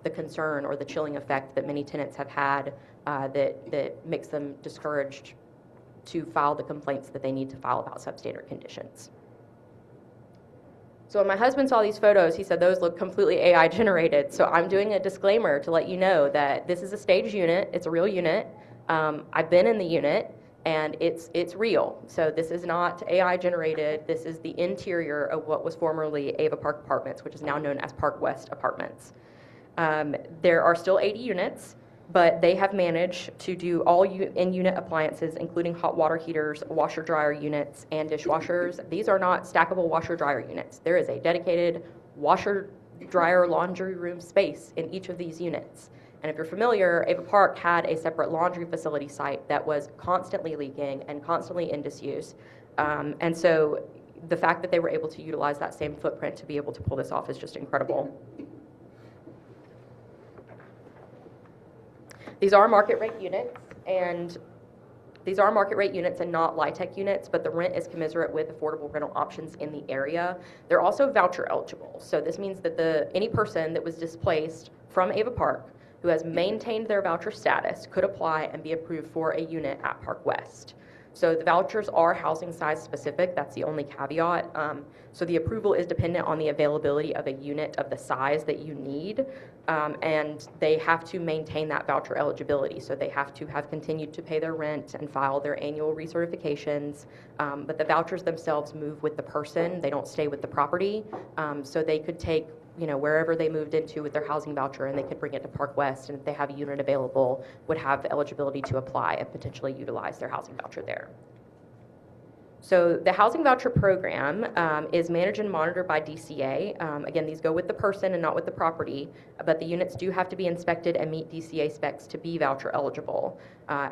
the concern or the chilling effect that many tenants have had that makes them discouraged to file the complaints that they need to file about substandard conditions. So when my husband saw these photos, he said those look completely AI generated. So I'm doing a disclaimer to let you know that this is a staged unit. It's a real unit. I've been in the unit, and it's real. So this is not AI generated. This is the interior of what was formerly Ava Park Apartments, which is now known as Park West Apartments. There are still 80 units, but they have managed to do all in-unit appliances, including hot water heaters, washer-dryer units, and dishwashers. These are not stackable washer-dryer units. There is a dedicated washer-dryer laundry room space in each of these units. And if you're familiar, Ava Park had a separate laundry facility site that was constantly leaking and constantly in disuse. And so the fact that they were able to utilize that same footprint to be able to pull this off is just incredible. These are market rate units, and not LIHTC units, but the rent is commensurate with affordable rental options in the area. They're also voucher eligible. So this means that any person that was displaced from Ava Park who has maintained their voucher status could apply and be approved for a unit at Park West. So the vouchers are housing size specific. That's the only caveat. So the approval is dependent on the availability of a unit of the size that you need, and they have to maintain that voucher eligibility. So they have to have continued to pay their rent and file their annual recertifications, but the vouchers themselves move with the person. They don't stay with the property. So they could take wherever they moved into with their housing voucher, and they could bring it to Park West, and if they have a unit available, would have the eligibility to apply and potentially utilize their housing voucher there. So the housing voucher program is managed and monitored by DCA. Again, these go with the person and not with the property, but the units do have to be inspected and meet DCA specs to be voucher eligible.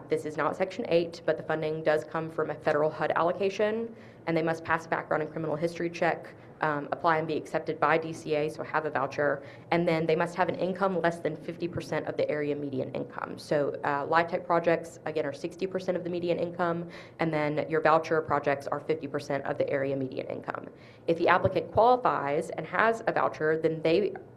This is not Section 8, but the funding does come from a federal HUD allocation, and they must pass a background and criminal history check, apply and be accepted by DCA, so have a voucher, and then they must have an income less than 50% of the area median income. So LIHTC projects, again, are 60% of the median income, and then your voucher projects are 50% of the area median income. If the applicant qualifies and has a voucher, then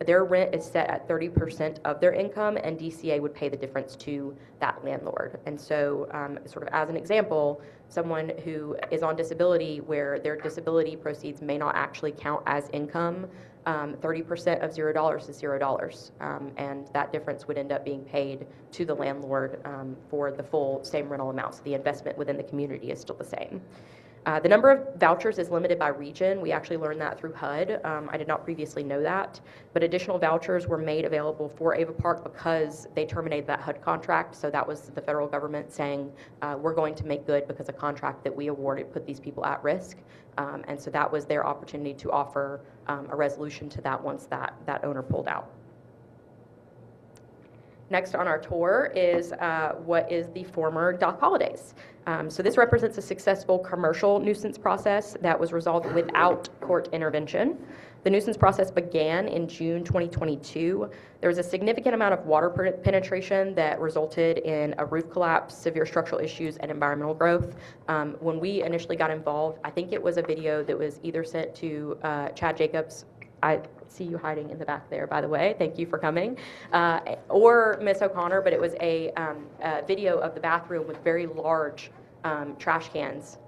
their rent is set at 30% of their income, and DCA would pay the difference to that landlord. And so sort of as an example, someone who is on disability where their disability proceeds may not actually count as income, 30% of $0 is $0, and that difference would end up being paid to the landlord for the full same rental amount. So the investment within the community is still the same. The number of vouchers is limited by region. We actually learned that through HUD. I did not previously know that, but additional vouchers were made available for Ava Park because they terminated that HUD contract. So that was the federal government saying, we're going to make good because a contract that we awarded put these people at risk. And so that was their opportunity to offer a resolution to that once that owner pulled out. Next on our tour is what is the former Dock Holidays. So this represents a successful commercial nuisance process that was resolved without court intervention. The nuisance process began in June 2022. There was a significant amount of water penetration that resulted in a roof collapse, severe structural issues, and environmental growth. When we initially got involved, I think it was a video that was either sent to Chad Jacobs. I see you hiding in the back there, by the way. Thank you for coming. Or Miss O'Connor, but it was a video of the bathroom with very large trash cans,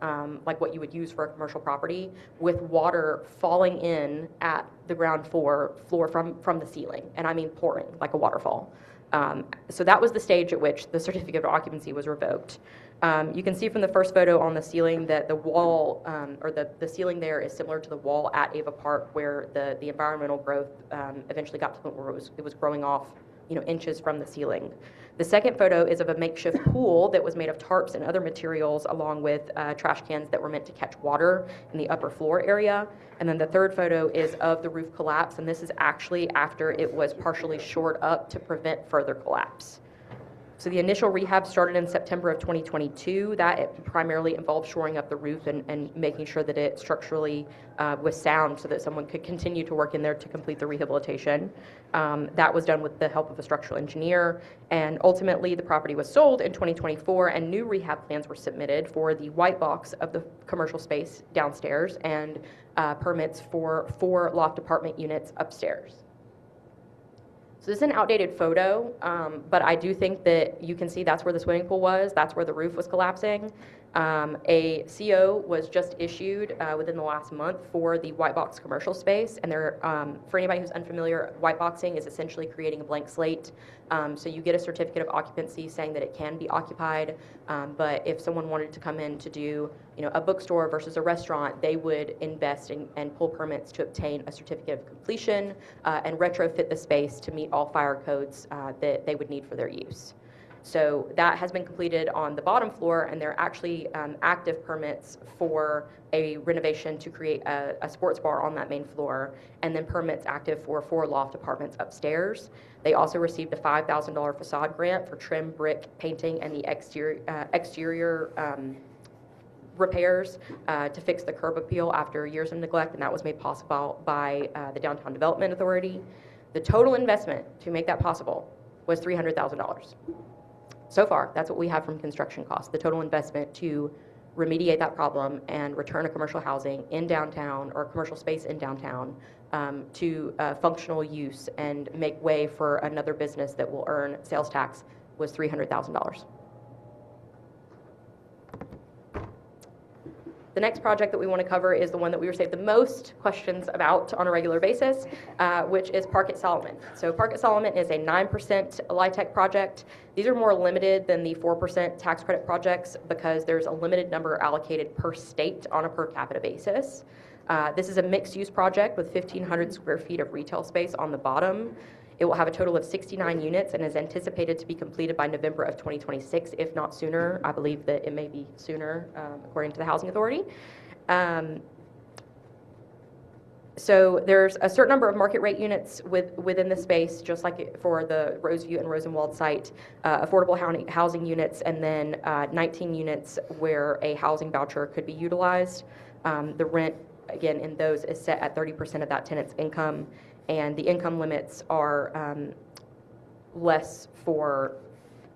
like what you would use for a commercial property, with water falling in at the ground floor from the ceiling, and I mean pouring like a waterfall. So that was the stage at which the certificate of occupancy was revoked. You can see from the first photo on the ceiling that the wall, or the ceiling there is similar to the wall at Ava Park, where the environmental growth eventually got to the point where it was growing off, inches from the ceiling. The second photo is of a makeshift pool that was made of tarps and other materials, along with trash cans that were meant to catch water in the upper floor area. And then the third photo is of the roof collapse, and this is actually after it was partially shored up to prevent further collapse. So the initial rehab started in September of 2022. That primarily involved shoring up the roof and making sure that it structurally was sound so that someone could continue to work in there to complete the rehabilitation. That was done with the help of a structural engineer, and ultimately the property was sold in 2024, and new rehab plans were submitted for the white box of the commercial space downstairs and permits for 4 loft apartment units upstairs. So this is an outdated photo, but I do think that you can see that's where the swimming pool was, that's where the roof was collapsing. A CO was just issued within the last month for the white box commercial space, and for anybody who's unfamiliar, white boxing is essentially creating a blank slate. So you get a certificate of occupancy saying that it can be occupied, but if someone wanted to come in to do, a bookstore versus a restaurant, they would invest and pull permits to obtain a certificate of completion and retrofit the space to meet all fire codes that they would need for their use. So that has been completed on the bottom floor, and there are actually active permits for a renovation to create a sports bar on that main floor, and then permits active for 4 loft apartments upstairs. They also received a $5,000 facade grant for trim, brick, painting, and the exterior repairs to fix the curb appeal after years of neglect, and that was made possible by the Downtown Development Authority. The total investment to make that possible was $300,000. So far, that's what we have from construction costs. The total investment to remediate that problem and return a commercial housing in downtown or commercial space in downtown to functional use and make way for another business that will earn sales tax was $300,000. The next project that we want to cover is the one that we receive the most questions about on a regular basis, which is Park at Solomon. So Park at Solomon is a 9% LIHTC project. These are more limited than the 4% tax credit projects because there's a limited number allocated per state on a per capita basis. This is a mixed-use project with 1,500 square feet of retail space on the bottom. It will have a total of 69 units and is anticipated to be completed by November of 2026, if not sooner. I believe that it may be sooner, according to the Housing Authority. So there's a certain number of market rate units within the space, just like for the Roseview and Rosenwald site, affordable housing units, and then 19 units where a housing voucher could be utilized. The rent, again, in those is set at 30% of that tenant's income, and the income limits are less for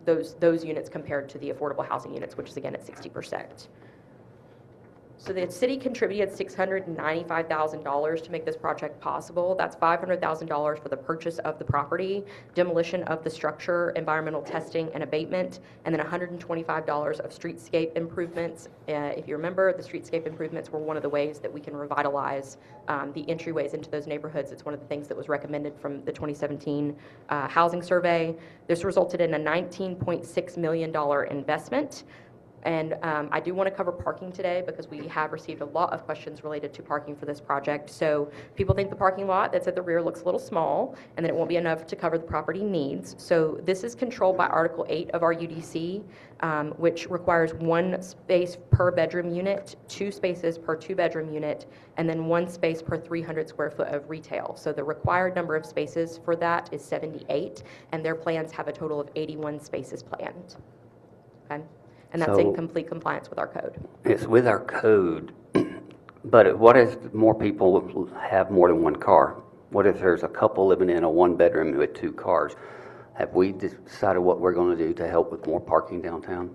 those units compared to the affordable housing units, which is again at 60%. So the city contributed $695,000 to make this project possible. That's $500,000 for the purchase of the property, demolition of the structure, environmental testing and abatement, and then $125 of streetscape improvements. If you remember, the streetscape improvements were one of the ways that we can revitalize the entryways into those neighborhoods. It's one of the things that was recommended from the 2017 housing survey. This resulted in a $19.6 million investment. And I do want to cover parking today because we have received a lot of questions related to parking for this project. So people think the parking lot that's at the rear looks a little small and that it won't be enough to cover the property needs. So this is controlled by Article 8 of our UDC, which requires 1 space per bedroom unit, 2 spaces per 2-bedroom unit, and then 1 space per 300 square foot of retail. So the required number of spaces for that is 78, and their plans have a total of 81 spaces planned. Okay? And that's in complete compliance with our code. It's with our code, but what if more people have more than 1 car? What if there's a couple living in a 1-bedroom with 2 cars? Have we decided what we're going to do to help with more parking downtown?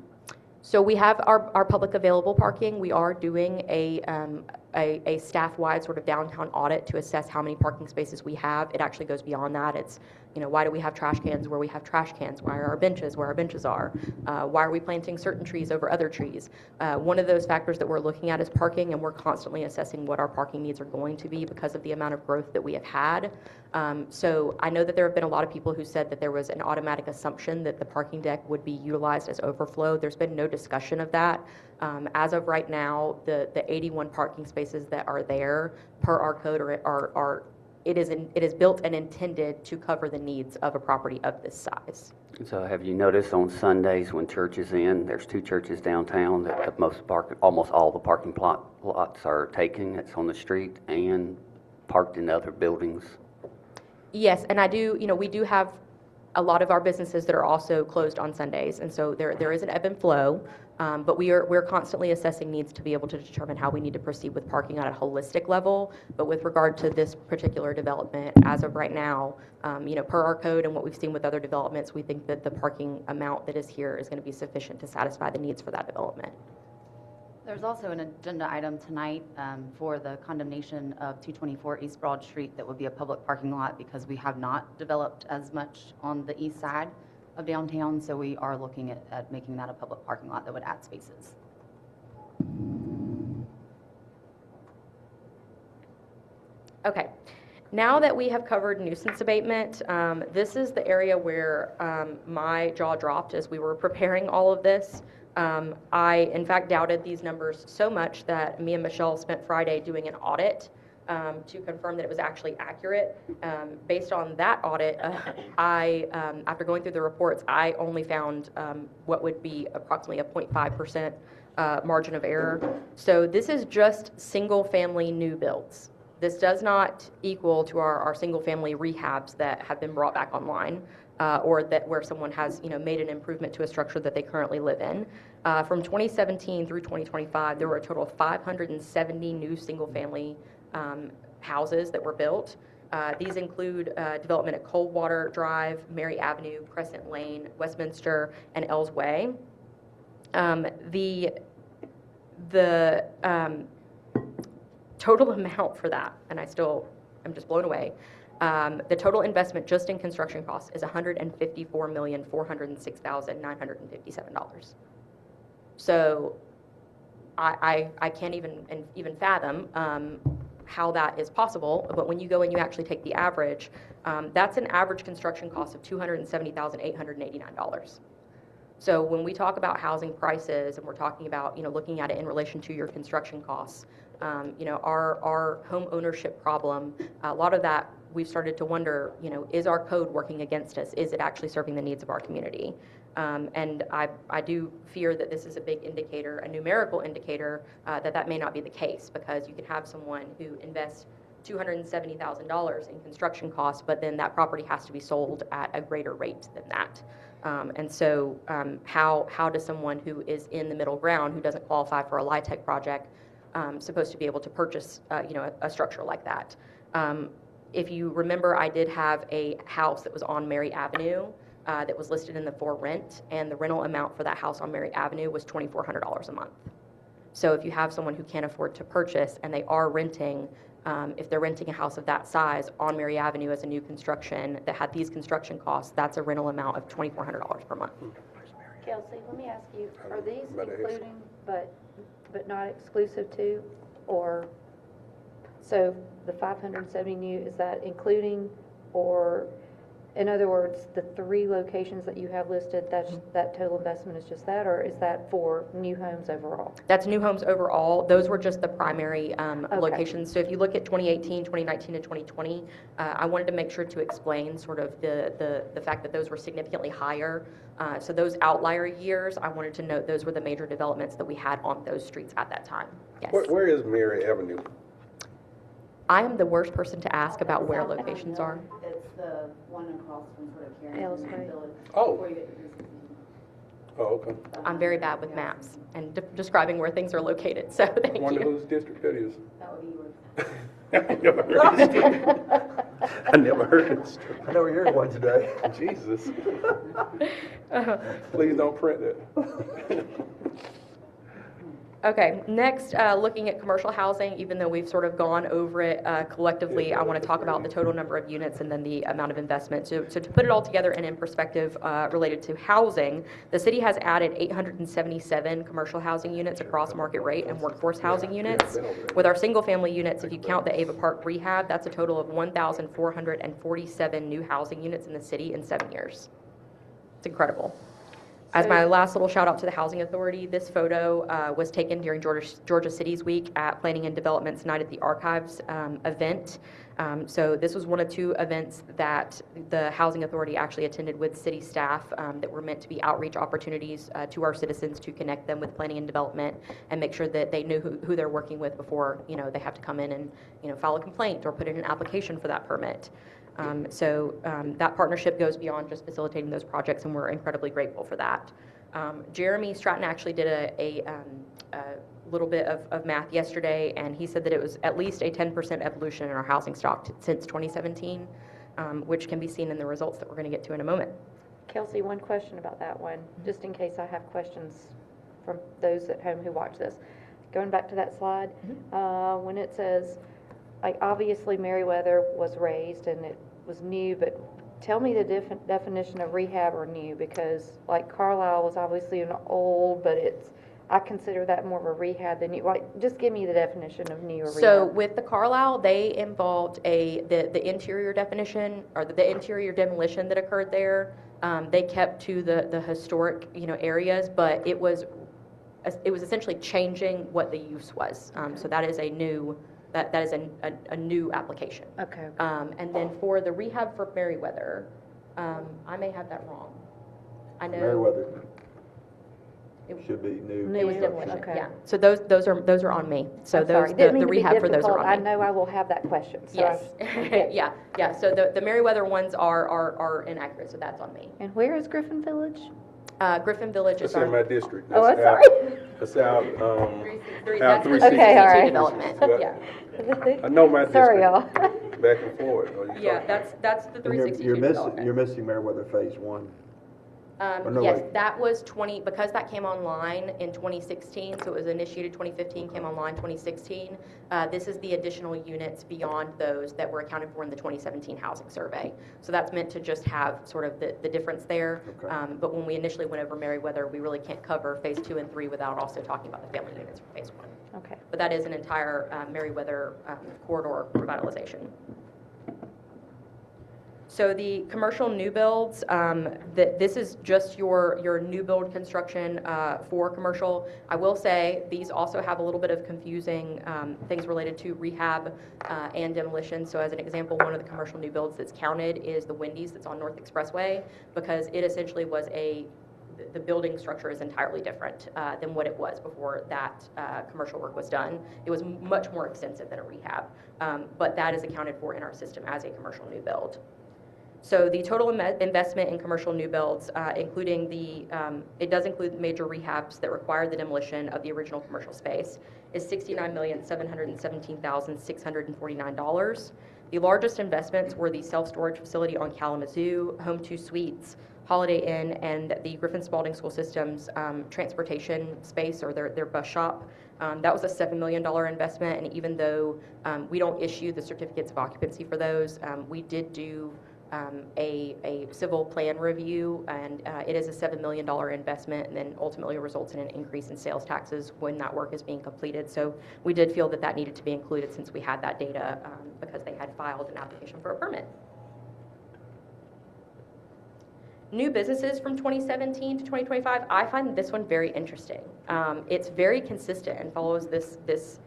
So we have our public available parking. We are doing a staff-wide sort of downtown audit to assess how many parking spaces we have. It actually goes beyond that. It's, why do we have trash cans where we have trash cans? Why are our benches where our benches are? Why are we planting certain trees over other trees? One of those factors that we're looking at is parking, and we're constantly assessing what our parking needs are going to be because of the amount of growth that we have had. So I know that there have been a lot of people who said that there was an automatic assumption that the parking deck would be utilized as overflow. There's been no discussion of that. As of right now, the 81 parking spaces that are there per our code it is built and intended to cover the needs of a property of this size. So have you noticed on Sundays when church is in, there's 2 churches downtown that almost all the parking lots are taken. It's on the street and parked in other buildings. Yes, and we do have a lot of our businesses that are also closed on Sundays, and so there is an ebb and flow, but we're constantly assessing needs to be able to determine how we need to proceed with parking on a holistic level. But with regard to this particular development, as of right now, per our code and what we've seen with other developments, we think that the parking amount that is here is going to be sufficient to satisfy the needs for that development. There's also an agenda item tonight for the condemnation of 224 East Broad Street that would be a public parking lot because we have not developed as much on the east side of downtown, so we are looking at making that a public parking lot that would add spaces. Okay, now that we have covered nuisance abatement, this is the area where my jaw dropped as we were preparing all of this. I, in fact, doubted these numbers so much that me and Michelle spent Friday doing an audit to confirm that it was actually accurate. Based on that audit, after going through the reports, I only found what would be approximately a 0.5% margin of error. So this is just single-family new builds. This does not equal to our single-family rehabs that have been brought back online, or that where someone has made an improvement to a structure that they currently live in. From 2017 through 2025, there were a total of 570 new single-family houses that were built. These include development at Coldwater Drive, Mary Avenue, Crescent Lane, Westminster, and Ells Way. The total amount for that, and I'm just blown away. The total investment just in construction costs is $154,406,957. So I can't even fathom how that is possible. But when you go and you actually take the average, that's an average construction cost of $270,889. So when we talk about housing prices and we're talking about looking at it in relation to your construction costs, our home ownership problem, a lot of that we've started to wonder, is our code working against us? Is it actually serving the needs of our community? And I do fear that this is a big indicator, a numerical indicator, that may not be the case, because you can have someone who invests $270,000 in construction costs, but then that property has to be sold at a greater rate than that. And so how does someone who is in the middle ground, who doesn't qualify for a LIHTC project, supposed to be able to purchase a structure like that? If you remember, I did have a house that was on Mary Avenue that was listed in the for rent, and the rental amount for that house on Mary Avenue was $2,400 a month. So if you have someone who can't afford to purchase and they are renting, if they're renting a house of that size on Mary Avenue as a new construction that had these construction costs, that's a rental amount of $2,400 per month. Kelsey, let me ask you, are these including but not exclusive to, or, so the 570 new, is that including, or, in other words, the 3 locations that you have listed, that total investment is just that, or is that for new homes overall? That's new homes overall. Those were just the primary locations. So if you look at 2018, 2019, and 2020, I wanted to make sure to explain sort of the fact that those were significantly higher. So those outlier years, I wanted to note those were the major developments that we had on those streets at that time. Yes. Where is Mary Avenue? I am the worst person to ask about where locations are. It's the one across from sort of Karen Ellis Way. Village. Oh. Before you get to Griffin. Oh, okay. I'm very bad with maps and describing where things are located, so thank Wonder you. whose district that is. That would be yours. I never heard this story. I never heard this story. I know where you're going today. Jesus. Please don't print it. Okay, next, looking at commercial housing, even though we've sort of gone over it collectively, I want to talk about the total number of units and then the amount of investment. So to put it all together and in perspective related to housing, the city has added 877 commercial housing units across market rate and workforce housing units. With our single-family units, if you count the Ava Park rehab, that's a total of 1,447 new housing units in the city in 7 years. It's incredible. As my last little shout out to the Housing Authority, this photo was taken during Georgia Cities Week at Planning and Development's Night at the Archives event. So this was one of 2 events that the Housing Authority actually attended with city staff that were meant to be outreach opportunities to our citizens to connect them with planning and development and make sure that they knew who they're working with before they have to come in and file a complaint or put in an application for that permit. So that partnership goes beyond just facilitating those projects, and we're incredibly grateful for that. Jeremy Stratton actually did a little bit of math yesterday, and he said that it was at least a 10% evolution in our housing stock since 2017, which can be seen in the results that we're going to get to in a moment. Kelsey, one question about that one, just in case I have questions from those at home who watch this. going back to that slide, when it says, like, obviously Meriwether was raised and it was new, but tell me the definition of rehab or new, because like Carlisle was obviously an old, but I consider that more of a rehab than new. Like, just give me the definition of new or rehab. So with the Carlisle, they involved the interior definition, or the interior demolition that occurred there. They kept to the historic, areas, but it was essentially changing what the use was. So that is a new, that is a new application. Okay. And then for the rehab for Meriwether, I may have that wrong. I know. Meriwether It- should be new. It was New, demolition, okay. yeah. So those are on me. So I'm sorry. those, Didn't the mean to be rehab for those difficult. are I on me. know I will have that question. So Yes, okay. yeah. So the Meriwether ones are inaccurate, so that's on me. And where is Griffin Village? Griffin Village is That's in our. my district. Oh, I'm That's sorry. out- That's out, That's the 362. Okay, all 362 right. development, yeah. I know my district. Sorry, y'all. Back and forth. Yeah, that's the And 362 you're development. missing Meriwether Phase 1. Or no, Yes, wait. that was because that came online in 2016, so it was initiated 2015, came online 2016. This is the additional units beyond those that were accounted for in the 2017 housing survey. So that's meant to just have sort of the difference there. Okay. But when we initially went over Meriwether, we really can't cover Phase 2 and 3 without also talking about the family units for Phase 1. Okay. But that is an entire Meriwether corridor revitalization. So the commercial new builds, this is just your new build construction for commercial. I will say these also have a little bit of confusing things related to rehab and demolition. So as an example, one of the commercial new builds that's counted is the Wendy's that's on North Expressway, because it essentially was the building structure is entirely different than what it was before that commercial work was done. It was much more extensive than a rehab, but that is accounted for in our system as a commercial new build. So the total investment in commercial new builds, including it does include major rehabs that require the demolition of the original commercial space, is $69,717,649. The largest investments were the self-storage facility on Kalamazoo, Home 2 Suites, Holiday Inn, and the Griffin Spalding School System's transportation space, or their bus shop. That was a $7 million investment, and even though we don't issue the certificates of occupancy for those, we did do a civil plan review, and it is a $7 million investment, and then ultimately results in an increase in sales taxes when that work is being completed. So we did feel that needed to be included since we had that data because they had filed an application for a permit. New businesses from 2017 to 2025, I find this one very interesting. It's very consistent and follows this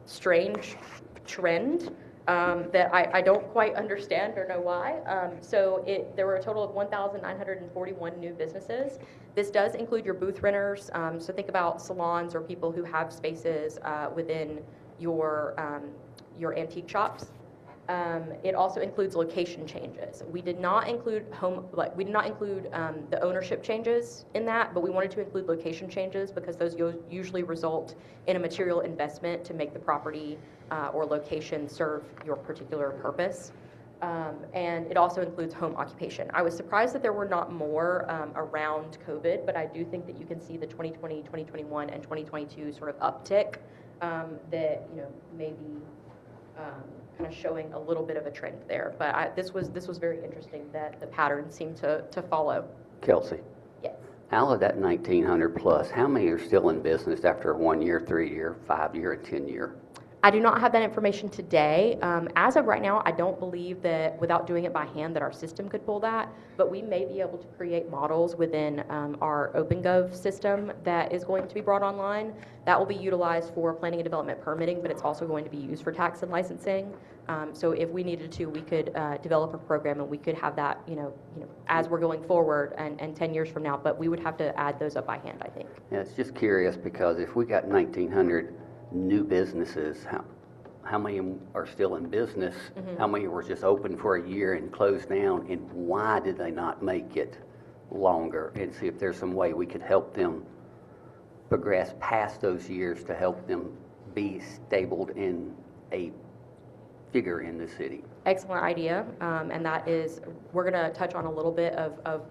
strange trend that I don't quite understand or know why. So there were a total of 1,941 new businesses. This does include your booth renters. So think about salons or people who have spaces within your antique shops. It also includes location changes. We did not include the ownership changes in that, but we wanted to include location changes because those usually result in a material investment to make the property or location serve your particular purpose. And it also includes home occupation. I was surprised that there were not more around COVID, but I do think that you can see the 2020, 2021, and 2022 sort of uptick that maybe kind of showing a little bit of a trend there. But this was very interesting that the pattern seemed to follow. Kelsey, Yes. out of that 1,900 plus, how many are still in business after a 1 year, 3 year, 5 year, and 10 year? I do not have that information today. As of right now, I don't believe that without doing it by hand that our system could pull that, but we may be able to create models within our OpenGov system that is going to be brought online. That will be utilized for planning and development permitting, but it's also going to be used for tax and licensing. So if we needed to, we could develop a program and we could have that, as we're going forward and 10 years from now, but we would have to add those up by hand, I think. Yeah, it's just curious because if we got 1,900 new businesses, how many are still in business? Mm-hmm. How many were just open for a year and closed down? And why did they not make it longer? And see if there's some way we could help them progress past those years to help them be stabled in a figure in the city. Excellent idea, and that is, we're going to touch on a little bit of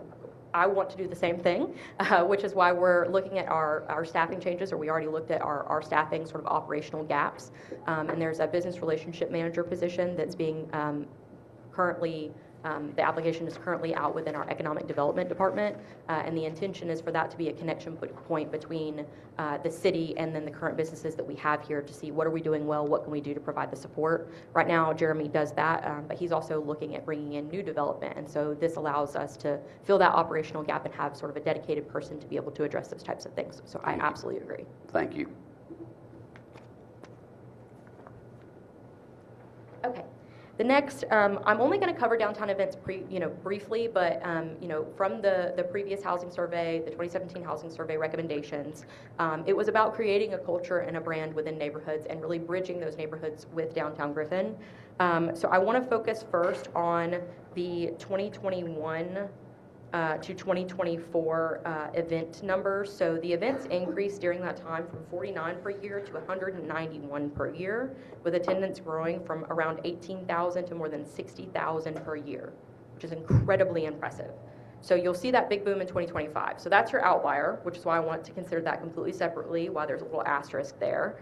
I want to do the same thing, which is why we're looking at our staffing changes, or we already looked at our staffing sort of operational gaps. And there's a business relationship manager position that's being currently, the application is currently out within our economic development department, and the intention is for that to be a connection point between the city and then the current businesses that we have here to see what are we doing well, what can we do to provide the support. Right now, Jeremy does that, but he's also looking at bringing in new development, and so this allows us to fill that operational gap and have sort of a dedicated person to be able to address those types of things. So I absolutely agree. Thank you. Okay. The next, I'm only going to cover downtown events briefly, but from the previous housing survey, the 2017 housing survey recommendations, it was about creating a culture and a brand within neighborhoods and really bridging those neighborhoods with downtown Griffin. So I want to focus first on the 2021 to 2024 event numbers. So the events increased during that time from 49 per year to 191 per year, with attendance growing from around 18,000 to more than 60,000 per year, which is incredibly impressive. So you'll see that big boom in 2025. So that's your outlier, which is why I want to consider that completely separately, why there's a little asterisk there.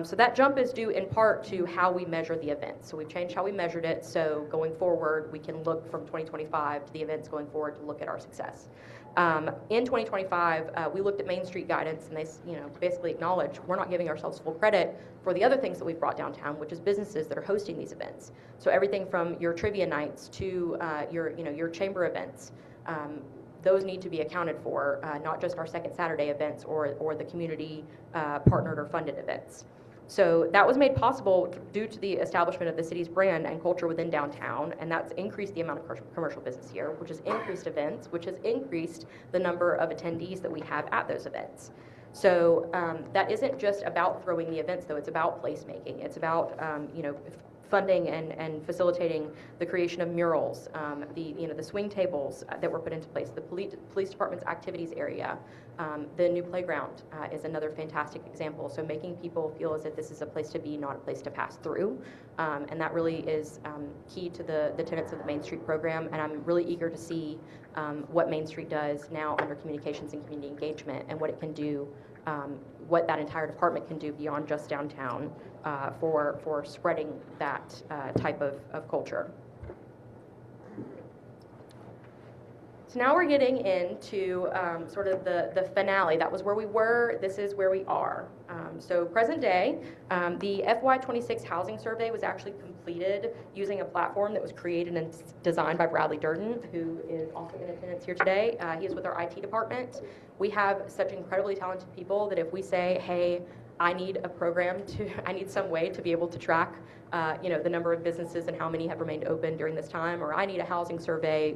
So that jump is due in part to how we measure the events. So we've changed how we measured it, so going forward, we can look from 2025 to the events going forward to look at our success. In 2025, we looked at Main Street guidance, and they basically acknowledged we're not giving ourselves full credit for the other things that we've brought downtown, which is businesses that are hosting these events. So everything from your trivia nights to your chamber events, those need to be accounted for, not just our second Saturday events or the community partnered or funded events. So that was made possible due to the establishment of the city's brand and culture within downtown, and that's increased the amount of commercial business here, which has increased events, which has increased the number of attendees that we have at those events. So that isn't just about throwing the events, though. It's about placemaking. It's about funding and facilitating the creation of murals, the swing tables that were put into place, the police department's activities area, the new playground is another fantastic example. So making people feel as if this is a place to be, not a place to pass through, and that really is key to the tenets of the Main Street program. And I'm really eager to see what Main Street does now under communications and community engagement, and what it can do, what that entire department can do beyond just downtown for spreading that type of culture. So now we're getting into sort of the finale. That was where we were. This is where we are. So present day, the FY26 housing survey was actually completed using a platform that was created and designed by Bradley Durden, who is also in attendance here today. He is with our IT department. We have such incredibly talented people that if we say, hey, I need a program I need some way to be able to track, the number of businesses and how many have remained open during this time, or I need a housing survey,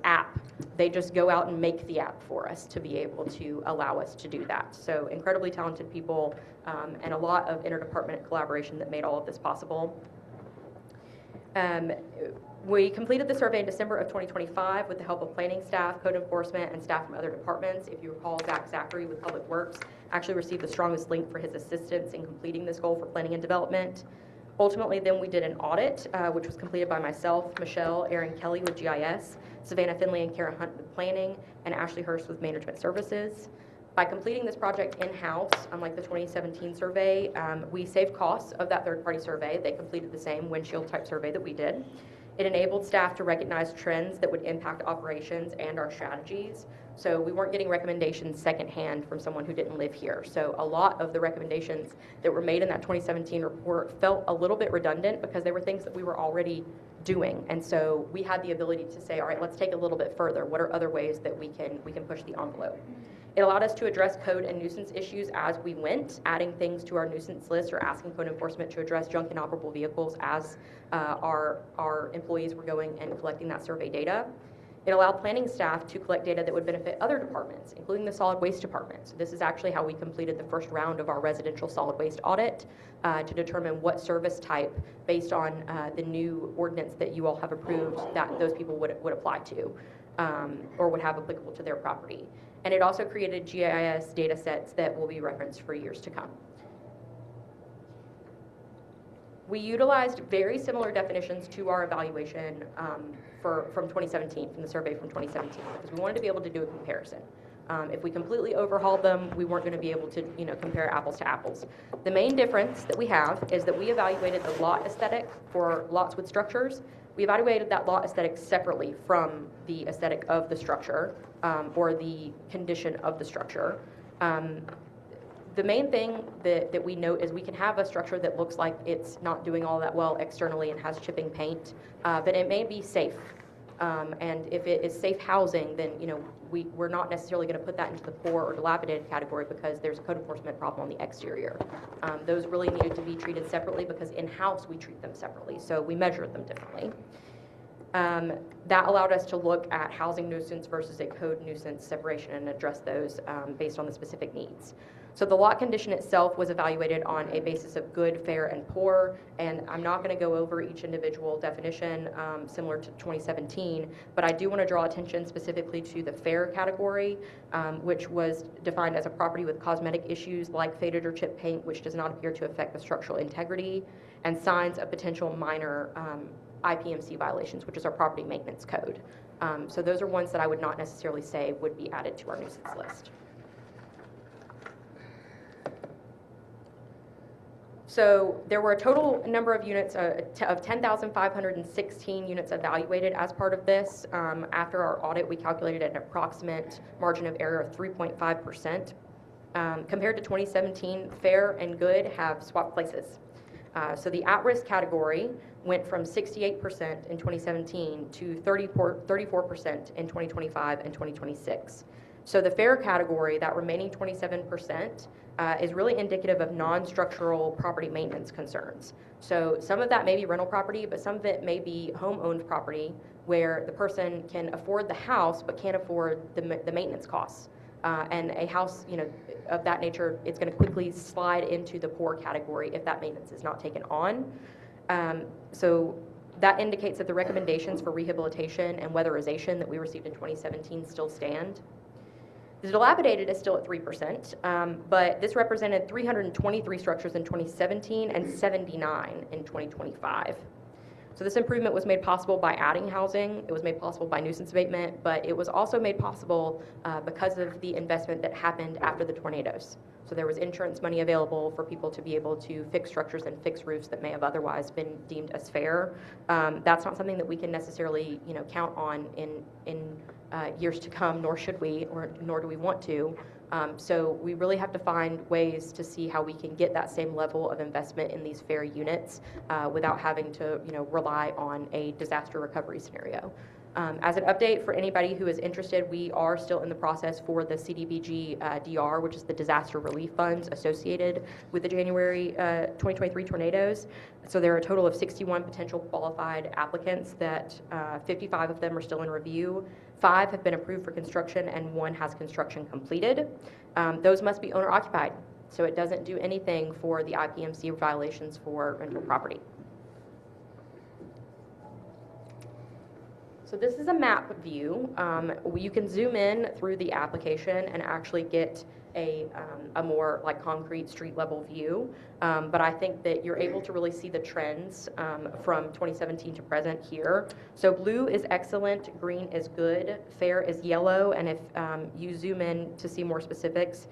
app. They just go out and make the app for us to be able to allow us to do that. So incredibly talented people, and a lot of interdepartmental collaboration that made all of this possible. We completed the survey in December of 2025 with the help of planning staff, code enforcement, and staff from other departments. If you recall, Zachary with Public Works actually received the strongest link for his assistance in completing this goal for planning and development. Ultimately, then we did an audit, which was completed by myself, Michelle, Aaron Kelly with GIS, Savannah Finley and Kara Hunt with planning, and Ashley Hurst with management services. By completing this project in-house, unlike the 2017 survey, we saved costs of that third-party survey. They completed the same windshield-type survey that we did. It enabled staff to recognize trends that would impact operations and our strategies. So we weren't getting recommendations secondhand from someone who didn't live here. So a lot of the recommendations that were made in that 2017 report felt a little bit redundant because they were things that we were already doing. And so we had the ability to say, all right, let's take a little bit further. What are other ways that we can push the envelope? It allowed us to address code and nuisance issues as we went, adding things to our nuisance list or asking code enforcement to address junk inoperable vehicles as our employees were going and collecting that survey data. It allowed planning staff to collect data that would benefit other departments, including the solid waste department. So this is actually how we completed the first round of our residential solid waste audit to determine what service type, based on the new ordinance that you all have approved, that those people would apply to or would have applicable to their property. And it also created GIS data sets that will be referenced for years to come. We utilized very similar definitions to our evaluation from 2017, from the survey from 2017, because we wanted to be able to do a comparison. If we completely overhauled them, we weren't going to be able to, compare apples to apples. The main difference that we have is that we evaluated the lot aesthetic for lots with structures. We evaluated that lot aesthetic separately from the aesthetic of the structure or the condition of the structure. The main thing that we note is we can have a structure that looks like it's not doing all that well externally and has chipping paint, but it may be safe. And if it is safe housing, then we're not necessarily going to put that into the poor or dilapidated category because there's a code enforcement problem on the exterior. Those really needed to be treated separately because in-house we treat them separately, so we measure them differently. That allowed us to look at housing nuisance versus a code nuisance separation and address those based on the specific needs. So the lot condition itself was evaluated on a basis of good, fair, and poor, and I'm not going to go over each individual definition similar to 2017, but I do want to draw attention specifically to the fair category, which was defined as a property with cosmetic issues like faded or chipped paint, which does not appear to affect the structural integrity, and signs of potential minor IPMC violations, which is our property maintenance code. So those are ones that I would not necessarily say would be added to our nuisance list. So there were a total number of units of 10,516 units evaluated as part of this. After our audit, we calculated an approximate margin of error of 3.5%. Compared to 2017, fair and good have swapped places. So the at-risk category went from 68% in 2017 to 34% in 2025 and 2026. So the fair category, that remaining 27%, is really indicative of non-structural property maintenance concerns. So some of that may be rental property, but some of it may be home-owned property where the person can afford the house but can't afford the maintenance costs. And a house, of that nature, it's going to quickly slide into the poor category if that maintenance is not taken on. So that indicates that the recommendations for rehabilitation and weatherization that we received in 2017 still stand. The dilapidated is still at 3%, but this represented 323 structures in 2017 and 79 in 2025. So this improvement was made possible by adding housing, it was made possible by nuisance abatement, but it was also made possible because of the investment that happened after the tornadoes. So there was insurance money available for people to be able to fix structures and fix roofs that may have otherwise been deemed as fair. That's not something that we can necessarily, count on in years to come, nor should we, nor do we want to. So we really have to find ways to see how we can get that same level of investment in these fair units without having to, rely on a disaster recovery scenario. As an update for anybody who is interested, we are still in the process for the CDBG DR, which is the disaster relief funds associated with the January 2023 tornadoes. So there are a total of 61 potential qualified applicants that 55 of them are still in review. 5 have been approved for construction and 1 has construction completed. Those must be owner occupied, so it doesn't do anything for the IPMC violations for rental property. So this is a map view. You can zoom in through the application and actually get a more like concrete street level view. But I think that you're able to really see the trends from 2017 to present here. So blue is excellent, green is good, fair is yellow, and if you zoom in to see more specifics,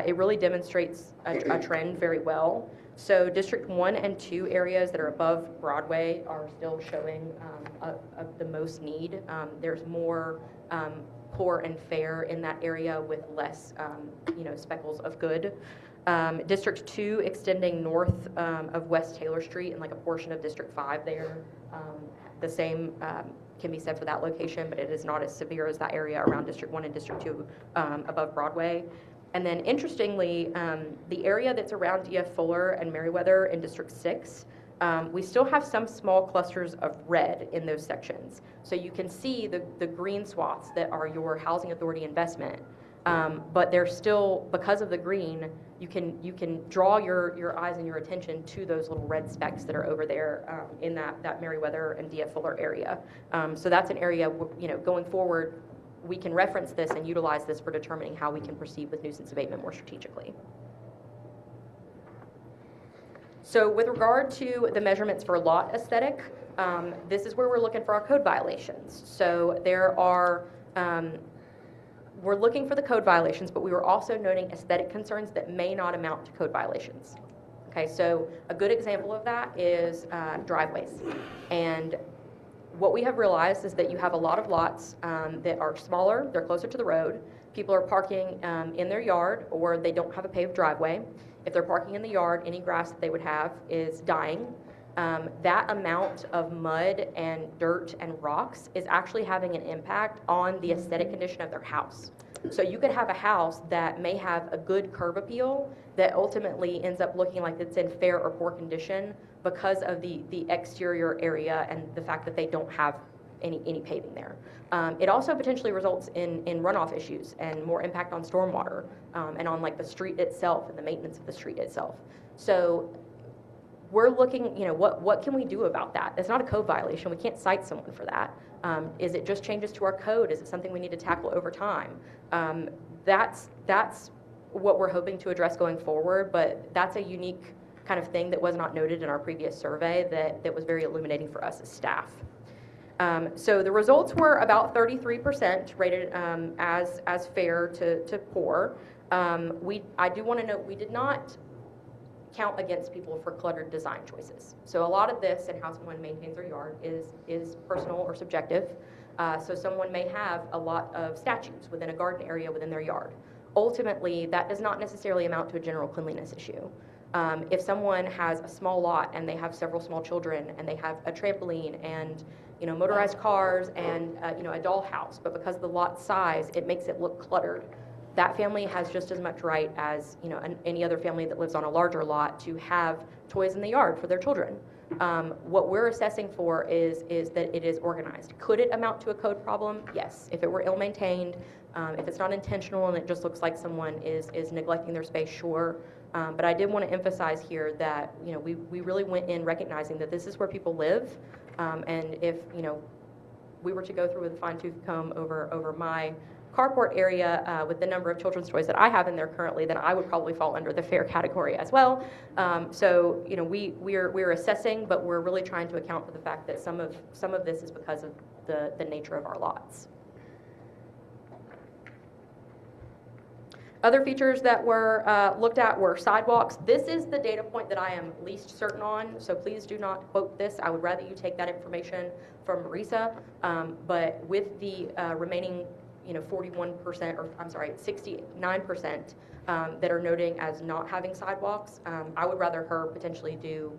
it really demonstrates a trend very well. So District 1 and 2 areas that are above Broadway are still showing of the most need. There's more poor and fair in that area with less, speckles of good. District 2 extending north of West Taylor Street and like a portion of District 5 there. The same can be said for that location, but it is not as severe as that area around District 1 and District 2 above Broadway. And then interestingly, the area that's around D.F. Fuller and Merriweather in District 6, we still have some small clusters of red in those sections. So you can see the green swaths that are your housing authority investment. But they're still, because of the green, you can draw your eyes and your attention to those little red specks that are over there in that Merriweather and D.F. Fuller area. So that's an area, going forward, we can reference this and utilize this for determining how we can proceed with nuisance abatement more strategically. So with regard to the measurements for lot aesthetic, this is where we're looking for our code violations. So there are, we're looking for the code violations, but we were also noting aesthetic concerns that may not amount to code violations. Okay, so a good example of that is driveways. And what we have realized is that you have a lot of lots that are smaller, they're closer to the road, people are parking in their yard, or they don't have a paved driveway. If they're parking in the yard, any grass that they would have is dying. That amount of mud and dirt and rocks is actually having an impact on the aesthetic condition of their house. So you could have a house that may have a good curb appeal that ultimately ends up looking like it's in fair or poor condition because of the exterior area and the fact that they don't have any paving there. It also potentially results in runoff issues and more impact on stormwater and on like the street itself and the maintenance of the street itself. So we're looking, you know, what can we do about that? It's not a code violation. We can't cite someone for that. Is it just changes to our code? Is it something we need to tackle over time? That's what we're hoping to address going forward, but that's a unique kind of thing that was not noted in our previous survey that was very illuminating for us as staff. So the results were about 33% rated as fair to poor. I do want to note we did not count against people for cluttered design choices. So a lot of this and how someone maintains their yard is personal or subjective. So someone may have a lot of statues within a garden area within their yard. Ultimately, that does not necessarily amount to a general cleanliness issue. If someone has a small lot and they have several small children and they have a trampoline and motorized cars and a dollhouse, but because of the lot size, it makes it look cluttered. That family has just as much right as any other family that lives on a larger lot to have toys in the yard for their children. What we're assessing for is that it is organized. Could it amount to a code problem? Yes. If it were ill-maintained, if it's not intentional and it just looks like someone is neglecting their space, sure. But I did want to emphasize here that we really went in recognizing that this is where people live, and if we were to go through with a fine-tooth comb over my carport area with the number of children's toys that I have in there currently, then I would probably fall under the fair category as well. So we're assessing, but we're really trying to account for the fact that some of this is because of the nature of our lots. Other features that were looked at were sidewalks. This is the data point that I am least certain on, so please do not quote this. I would rather you take that information from Marisa. But with the remaining 41%, or I'm sorry, 69% that are noting as not having sidewalks, I would rather her potentially do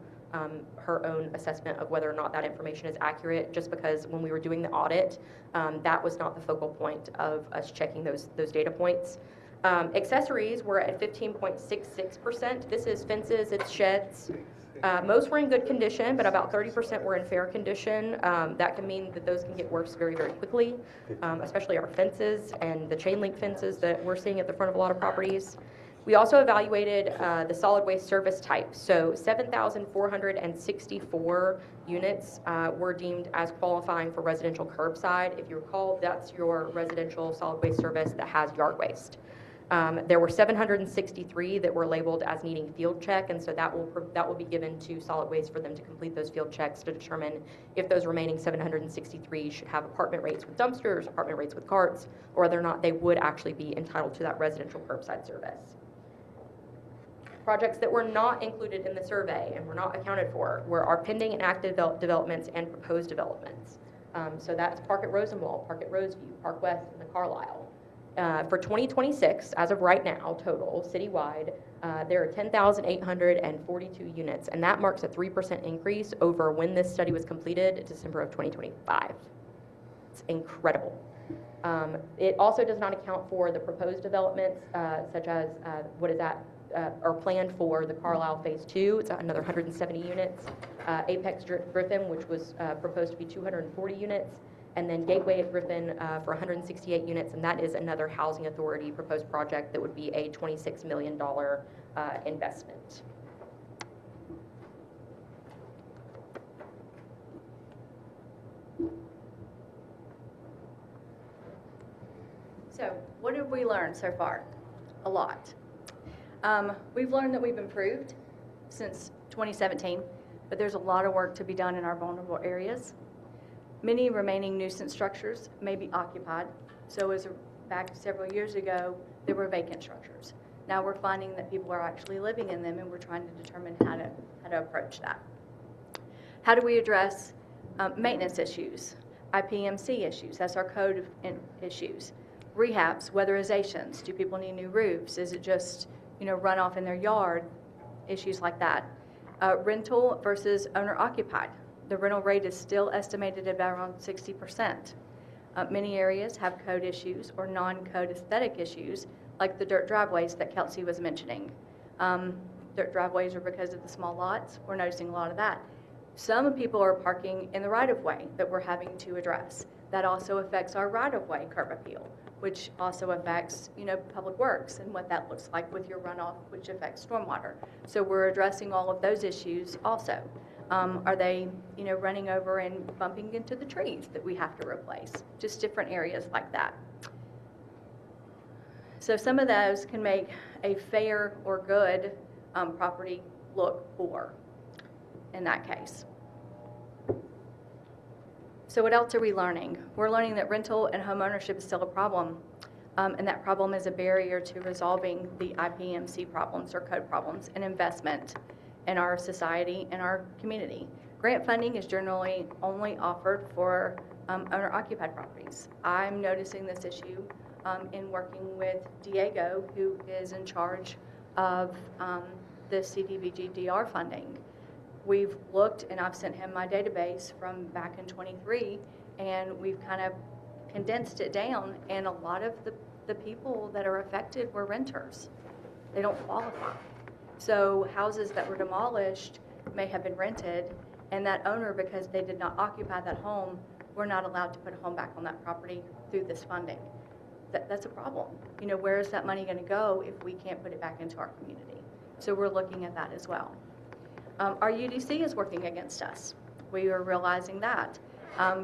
her own assessment of whether or not that information is accurate, just because when we were doing the audit, that was not the focal point of us checking those data points. Accessories were at 15.66%. This is fences, it's sheds. Most were in good condition, but about 30% were in fair condition. That can mean that those can get worse very, very quickly, especially our fences and the chain link fences that we're seeing at the front of a lot of properties. We also evaluated the solid waste service type. So 7,464 units were deemed as qualifying for residential curbside. If you recall, that's your residential solid waste service that has yard waste. There were 763 that were labeled as needing field check, and so that will be given to solid waste for them to complete those field checks to determine if those remaining 763 should have apartment rates with dumpsters, apartment rates with carts, or whether or not they would actually be entitled to that residential curbside service. Projects that were not included in the survey and were not accounted for were our pending and active developments and proposed developments. So that's Park at Rosenwald, Park at Roseview, Park West, and the Carlisle. For 2026, as of right now, total, citywide, there are 10,842 units, and that marks a 3% increase over when this study was completed, December of 2025. It's incredible. It also does not account for the proposed developments, such as what is that, or planned for the Carlisle Phase 2. It's another 170 units. Apex Griffin, which was proposed to be 240 units. And then Gateway at Griffin for 168 units, and that is another housing authority proposed project that would be a $26 million investment. So what have we learned so far? A lot. We've learned that we've improved since 2017, but there's a lot of work to be done in our vulnerable areas. Many remaining nuisance structures may be occupied. So back several years ago, there were vacant structures. Now we're finding that people are actually living in them, and we're trying to determine how to approach that. How do we address maintenance issues, IPMC issues? That's our code issues. Rehabs, weatherizations. Do people need new roofs? Is it just runoff in their yard? Issues like that. Rental versus owner occupied. The rental rate is still estimated at around 60%. Many areas have code issues or non-code aesthetic issues, like the dirt driveways that Kelsey was mentioning. Dirt driveways are because of the small lots. We're noticing a lot of that. Some people are parking in the right-of-way that we're having to address. That also affects our right-of-way curb appeal, which also affects, public works and what that looks like with your runoff, which affects stormwater. So we're addressing all of those issues also. Are they, running over and bumping into the trees that we have to replace? Just different areas like that. So some of those can make a fair or good property look poor in that case. So what else are we learning? We're learning that rental and home ownership is still a problem, and that problem is a barrier to resolving the IPMC problems or code problems and investment in our society and our community. Grant funding is generally only offered for owner-occupied properties. I'm noticing this issue in working with Diego, who is in charge of the CDBG-DR funding. We've looked, and I've sent him my database from back in 23, and we've kind of condensed it down, and a lot of the people that are affected were renters. They don't qualify. So houses that were demolished may have been rented, and that owner, because they did not occupy that home, were not allowed to put a home back on that property through this funding. That's a problem. Where is that money going to go if we can't put it back into our community? So we're looking at that as well. Our UDC is working against us. We are realizing that.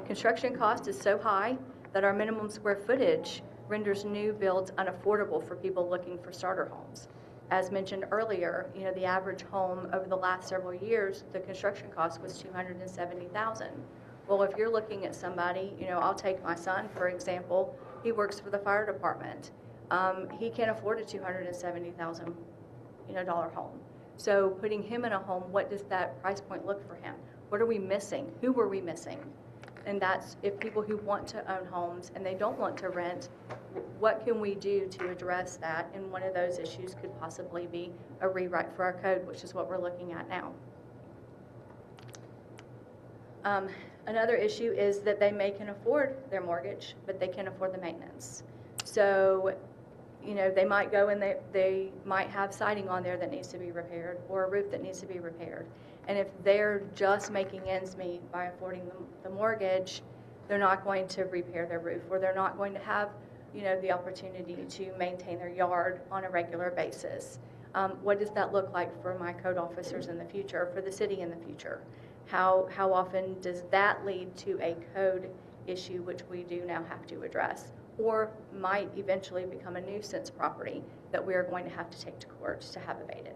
Construction cost is so high that our minimum square footage renders new builds unaffordable for people looking for starter homes. As mentioned earlier, the average home over the last several years, the construction cost was $270,000. Well, if you're looking at somebody, I'll take my son, for example. He works for the fire department. He can't afford a $270,000 home. So putting him in a home, what does that price point look for him? What are we missing? Who are we missing? And that's if people who want to own homes and they don't want to rent, what can we do to address that? And one of those issues could possibly be a rewrite for our code, which is what we're looking at now. Another issue is that they can afford their mortgage, but they can't afford the maintenance. So, they might go and they might have siding on there that needs to be repaired or a roof that needs to be repaired. And if they're just making ends meet by affording them the mortgage, they're not going to repair their roof, or they're not going to have, the opportunity to maintain their yard on a regular basis. What does that look like for my code officers in the future, for the city in the future? How often does that lead to a code issue, which we do now have to address, or might eventually become a nuisance property that we are going to have to take to court to have abated?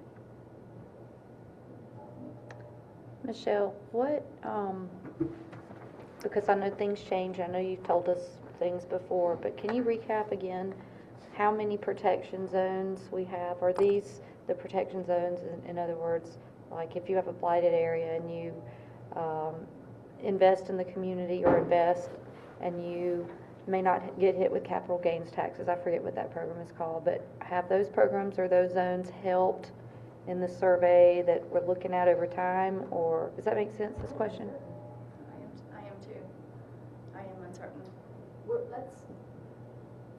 Michelle, what, because I know things change, I know you've told us things before, but can you recap again how many protection zones we have? Are these the protection zones, in other words, like if you have a blighted area and you invest in the community or invest and you may not get hit with capital gains taxes, I forget what that program is called, but have those programs or those zones helped in the survey that we're looking at over time, or does that make sense, this question? I am too. I am uncertain.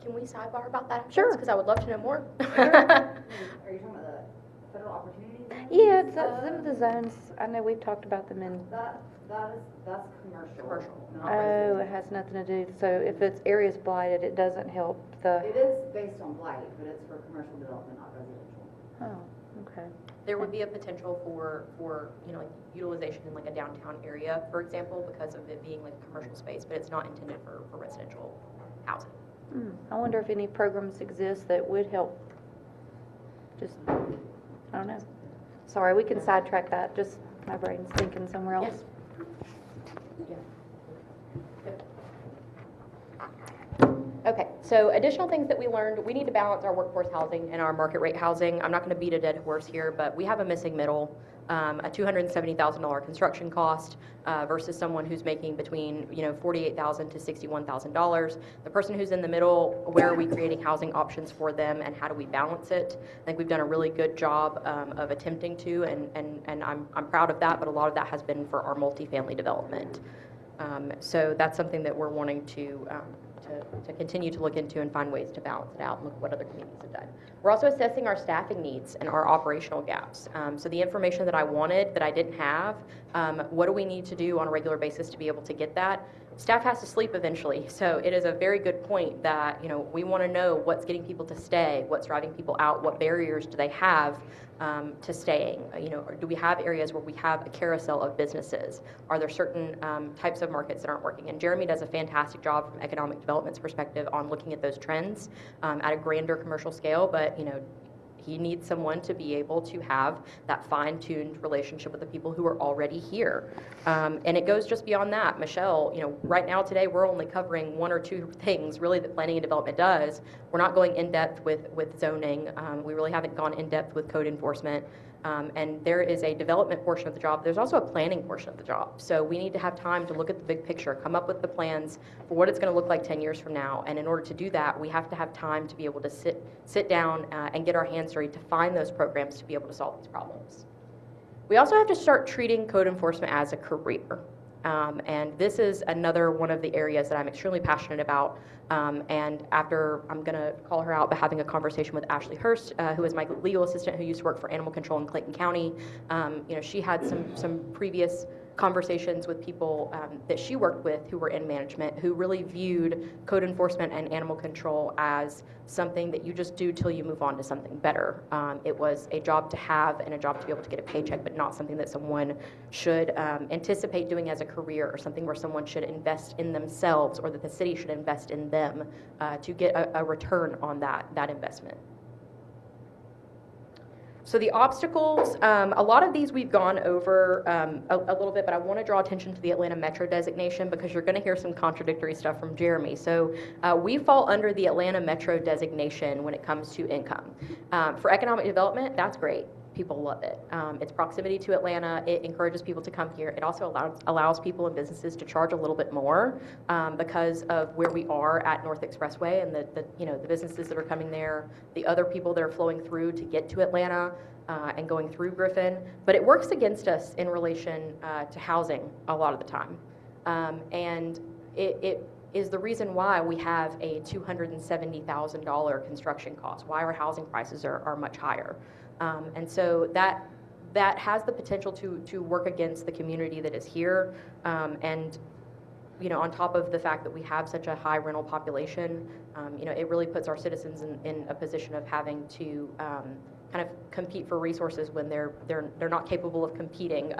Can we sidebar about that? Sure. Because I would love to know more. Are you talking about the federal opportunity zones? Yeah, some of the zones, I know we've talked about them in. That's commercial. Not Oh, it residential. has nothing to do, so if it's areas blighted, it doesn't help the, It is based on blight, but it's for commercial development, not residential. oh, okay. There would be a potential for like utilization in like a downtown area, for example, because of it being like a commercial space, but it's not intended for residential housing. I wonder if any programs exist that would help, just, I don't know. Sorry, we can sidetrack that, just my brain's thinking somewhere else. Okay, so additional things that we learned, we need to balance our workforce housing and our market rate housing. I'm not going to beat a dead horse here, but we have a missing middle, a $270,000 construction cost versus someone who's making between $48,000 to $61,000. The person who's in the middle, where are we creating housing options for them, and how do we balance it? I think we've done a really good job of attempting to, and I'm proud of that. But a lot of that has been for our multifamily development. So that's something that we're wanting to continue to look into and find ways to balance it out and look at what other communities have done. We're also assessing our staffing needs and our operational gaps. So the information that I wanted that I didn't have, what do we need to do on a regular basis to be able to get that? Staff has to sleep eventually, so it is a very good point that we want to know what's getting people to stay, what's driving people out, what barriers do they have to staying. Or do we have areas where we have a carousel of businesses? Are there certain types of markets that aren't working? And Jeremy does a fantastic job from economic development's perspective on looking at those trends at a grander commercial scale, but he needs someone to be able to have that fine-tuned relationship with the people who are already here. And it goes just beyond that. Michelle, right now today we're only covering one or two things really that planning and development does. We're not going in depth with zoning. We really haven't gone in depth with code enforcement. And there is a development portion of the job. There's also a planning portion of the job. So we need to have time to look at the big picture, come up with the plans for what it's going to look like 10 years from now. And in order to do that, we have to have time to be able to sit down and get our hands dirty to find those programs to be able to solve these problems. We also have to start treating code enforcement as a career. And this is another one of the areas that I'm extremely passionate about. And after, I'm going to call her out, but having a conversation with Ashley Hurst, who is my legal assistant who used to work for animal control in Clayton County. She had some previous conversations with people that she worked with who were in management who really viewed code enforcement and animal control as something that you just do till you move on to something better. It was a job to have and a job to be able to get a paycheck, but not something that someone should anticipate doing as a career, or something where someone should invest in themselves, or that the city should invest in them to get a return on that investment. So the obstacles, a lot of these we've gone over a little bit, but I want to draw attention to the Atlanta Metro designation because you're going to hear some contradictory stuff from Jeremy. So we fall under the Atlanta Metro designation when it comes to income. For economic development, that's great. People love it. Its proximity to Atlanta, it encourages people to come here. It also allows people and businesses to charge a little bit more because of where we are at North Expressway and the businesses that are coming there, the other people that are flowing through to get to Atlanta and going through Griffin. But it works against us in relation to housing a lot of the time. And it is the reason why we have a $270,000 construction cost, why our housing prices are much higher. And so that has the potential to work against the community that is here. And on top of the fact that we have such a high rental population, it really puts our citizens in a position of having to kind of compete for resources when they're not capable of competing.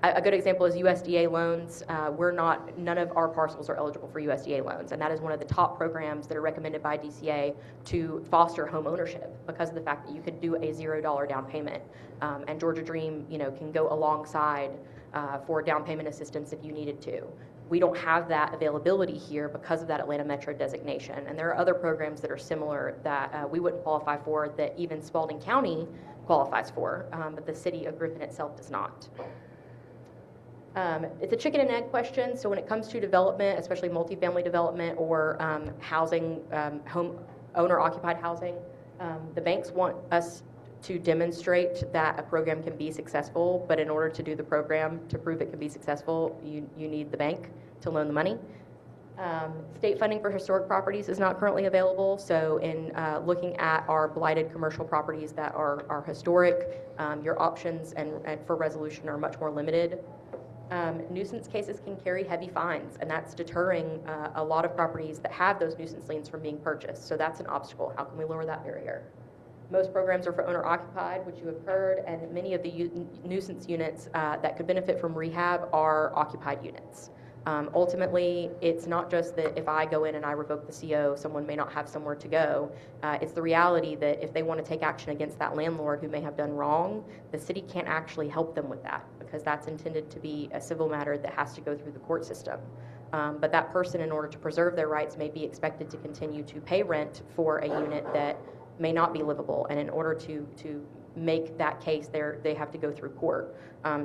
A good example is USDA loans. None of our parcels are eligible for USDA loans, and that is one of the top programs that are recommended by DCA to foster home ownership because of the fact that you could do a $0 down payment, and Georgia Dream, can go alongside for down payment assistance if you needed to. We don't have that availability here because of that Atlanta Metro designation. And there are other programs that are similar that we wouldn't qualify for, that even Spalding County qualifies for, but the city of Griffin itself does not. It's a chicken and egg question. So when it comes to development, especially multifamily development or housing, home owner-occupied housing, the banks want us to demonstrate that a program can be successful, but in order to do the program, to prove it can be successful, you need the bank to loan the money. State funding for historic properties is not currently available, so in looking at our blighted commercial properties that are historic, your options and for resolution are much more limited. Nuisance cases can carry heavy fines, and that's deterring a lot of properties that have those nuisance liens from being purchased, so that's an obstacle. How can we lower that barrier? Most programs are for owner-occupied, which you have heard, and many of the nuisance units that could benefit from rehab are occupied units. Ultimately, it's not just that if I go in and I revoke the CO, someone may not have somewhere to go. It's the reality that if they want to take action against that landlord who may have done wrong, the city can't actually help them with that because that's intended to be a civil matter that has to go through the court system. But that person, in order to preserve their rights, may be expected to continue to pay rent for a unit that may not be livable. And in order to make that case, they have to go through court.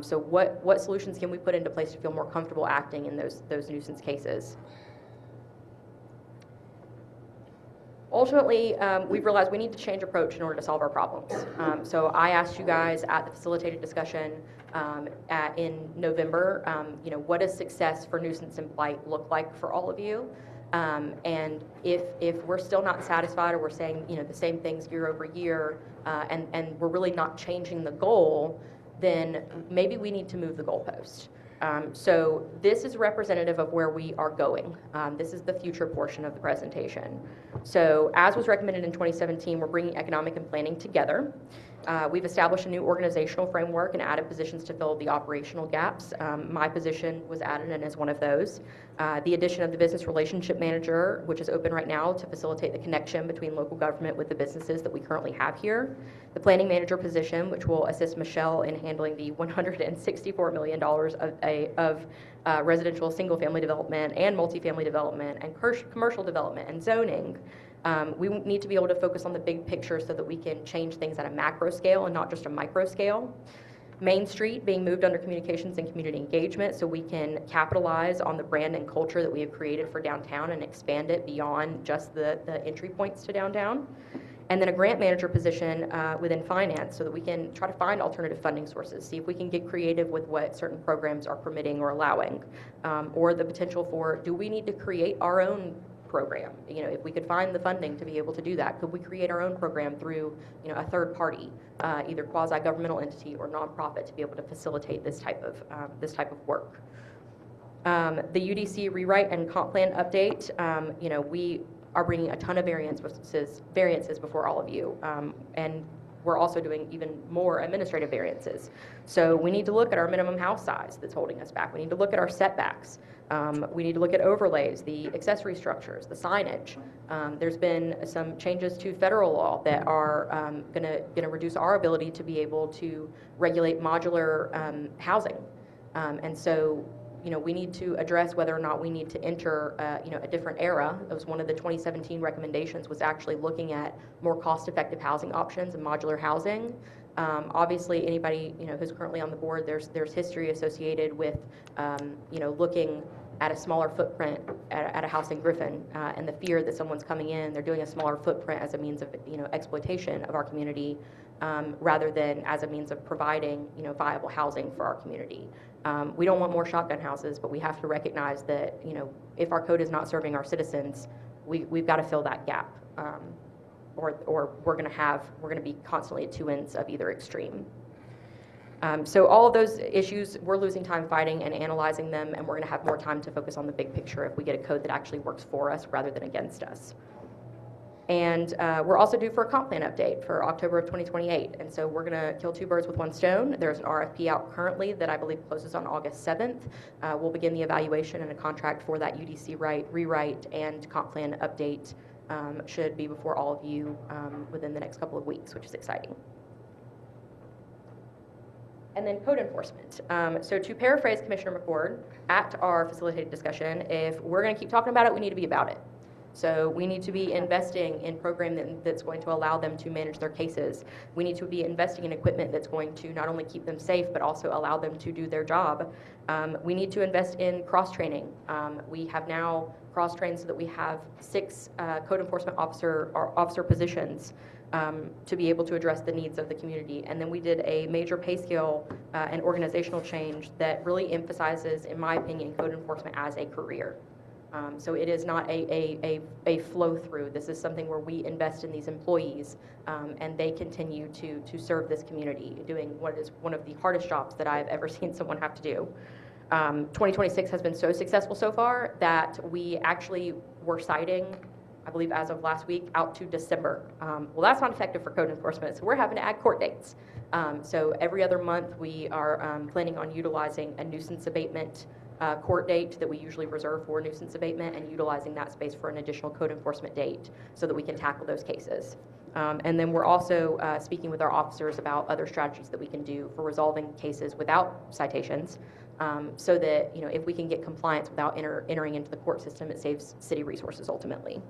So what solutions can we put into place to feel more comfortable acting in those nuisance cases? Ultimately, we've realized we need to change approach in order to solve our problems. So I asked you guys at the facilitated discussion in November, what does success for nuisance and blight look like for all of you? And if we're still not satisfied or we're saying the same things year over year, and we're really not changing the goal, then maybe we need to move the goalpost. So this is representative of where we are going. This is the future portion of the presentation. So as was recommended in 2017, we're bringing economic and planning together. We've established a new organizational framework and added positions to fill the operational gaps. My position was added in as one of those. The addition of the business relationship manager, which is open right now to facilitate the connection between local government with the businesses that we currently have here. The planning manager position, which will assist Michelle in handling the $164 million of residential single-family development and multifamily development and commercial development and zoning. We need to be able to focus on the big picture so that we can change things at a macro scale and not just a micro scale. Main Street being moved under communications and community engagement so we can capitalize on the brand and culture that we have created for downtown and expand it beyond just the entry points to downtown. And then a grant manager position within finance so that we can try to find alternative funding sources, see if we can get creative with what certain programs are permitting or allowing, or the potential for, do we need to create our own program? If we could find the funding to be able to do that, could we create our own program through a third party, either quasi-governmental entity or nonprofit, to be able to facilitate this type of work? The UDC rewrite and comp plan update, we are bringing a ton of variances before all of you, and we're also doing even more administrative variances. So we need to look at our minimum house size that's holding us back. We need to look at our setbacks. We need to look at overlays, the accessory structures, the signage. There's been some changes to federal law that are gonna reduce our ability to be able to regulate modular housing. And so we need to address whether or not we need to enter, a different era. That was one of the 2017 recommendations, was actually looking at more cost-effective housing options and modular housing. Obviously, anybody who's currently on the board, there's history associated with looking at a smaller footprint at a house in Griffin, and the fear that someone's coming in, they're doing a smaller footprint as a means of exploitation of our community, rather than as a means of providing viable housing for our community. We don't want more shotgun houses, but we have to recognize that if our code is not serving our citizens, we've got to fill that gap, or we're going to be constantly at two ends of either extreme. So all of those issues, we're losing time fighting and analyzing them, and we're going to have more time to focus on the big picture if we get a code that actually works for us rather than against us. And we're also due for a comp plan update for October of 2028. And so we're going to kill two birds with one stone. There's an RFP out currently that I believe closes on August 7th. We'll begin the evaluation and a contract for that UDC rewrite and comp plan update should be before all of you within the next couple of weeks, which is exciting. And then code enforcement. So to paraphrase Commissioner McCord at our facilitated discussion, if we're going to keep talking about it, we need to be about it. So we need to be investing in program that's going to allow them to manage their cases. We need to be investing in equipment that's going to not only keep them safe, but also allow them to do their job. We need to invest in cross-training. We have now cross-trained so that we have 6 code enforcement officer positions to be able to address the needs of the community. And then we did a major pay scale and organizational change that really emphasizes, in my opinion, code enforcement as a career. So it is not a flow through. This is something where we invest in these employees, and they continue to serve this community, doing what is one of the hardest jobs that I've ever seen someone have to do. 2026 has been so successful so far that we actually were citing, I believe as of last week, out to December. Well, that's not effective for code enforcement, so we're having to add court dates. So every other month we are planning on utilizing a nuisance abatement court date that we usually reserve for nuisance abatement and utilizing that space for an additional code enforcement date so that we can tackle those cases. And then we're also speaking with our officers about other strategies that we can do for resolving cases without citations, so that, you know, if we can get compliance without entering into the court system, it saves city resources ultimately.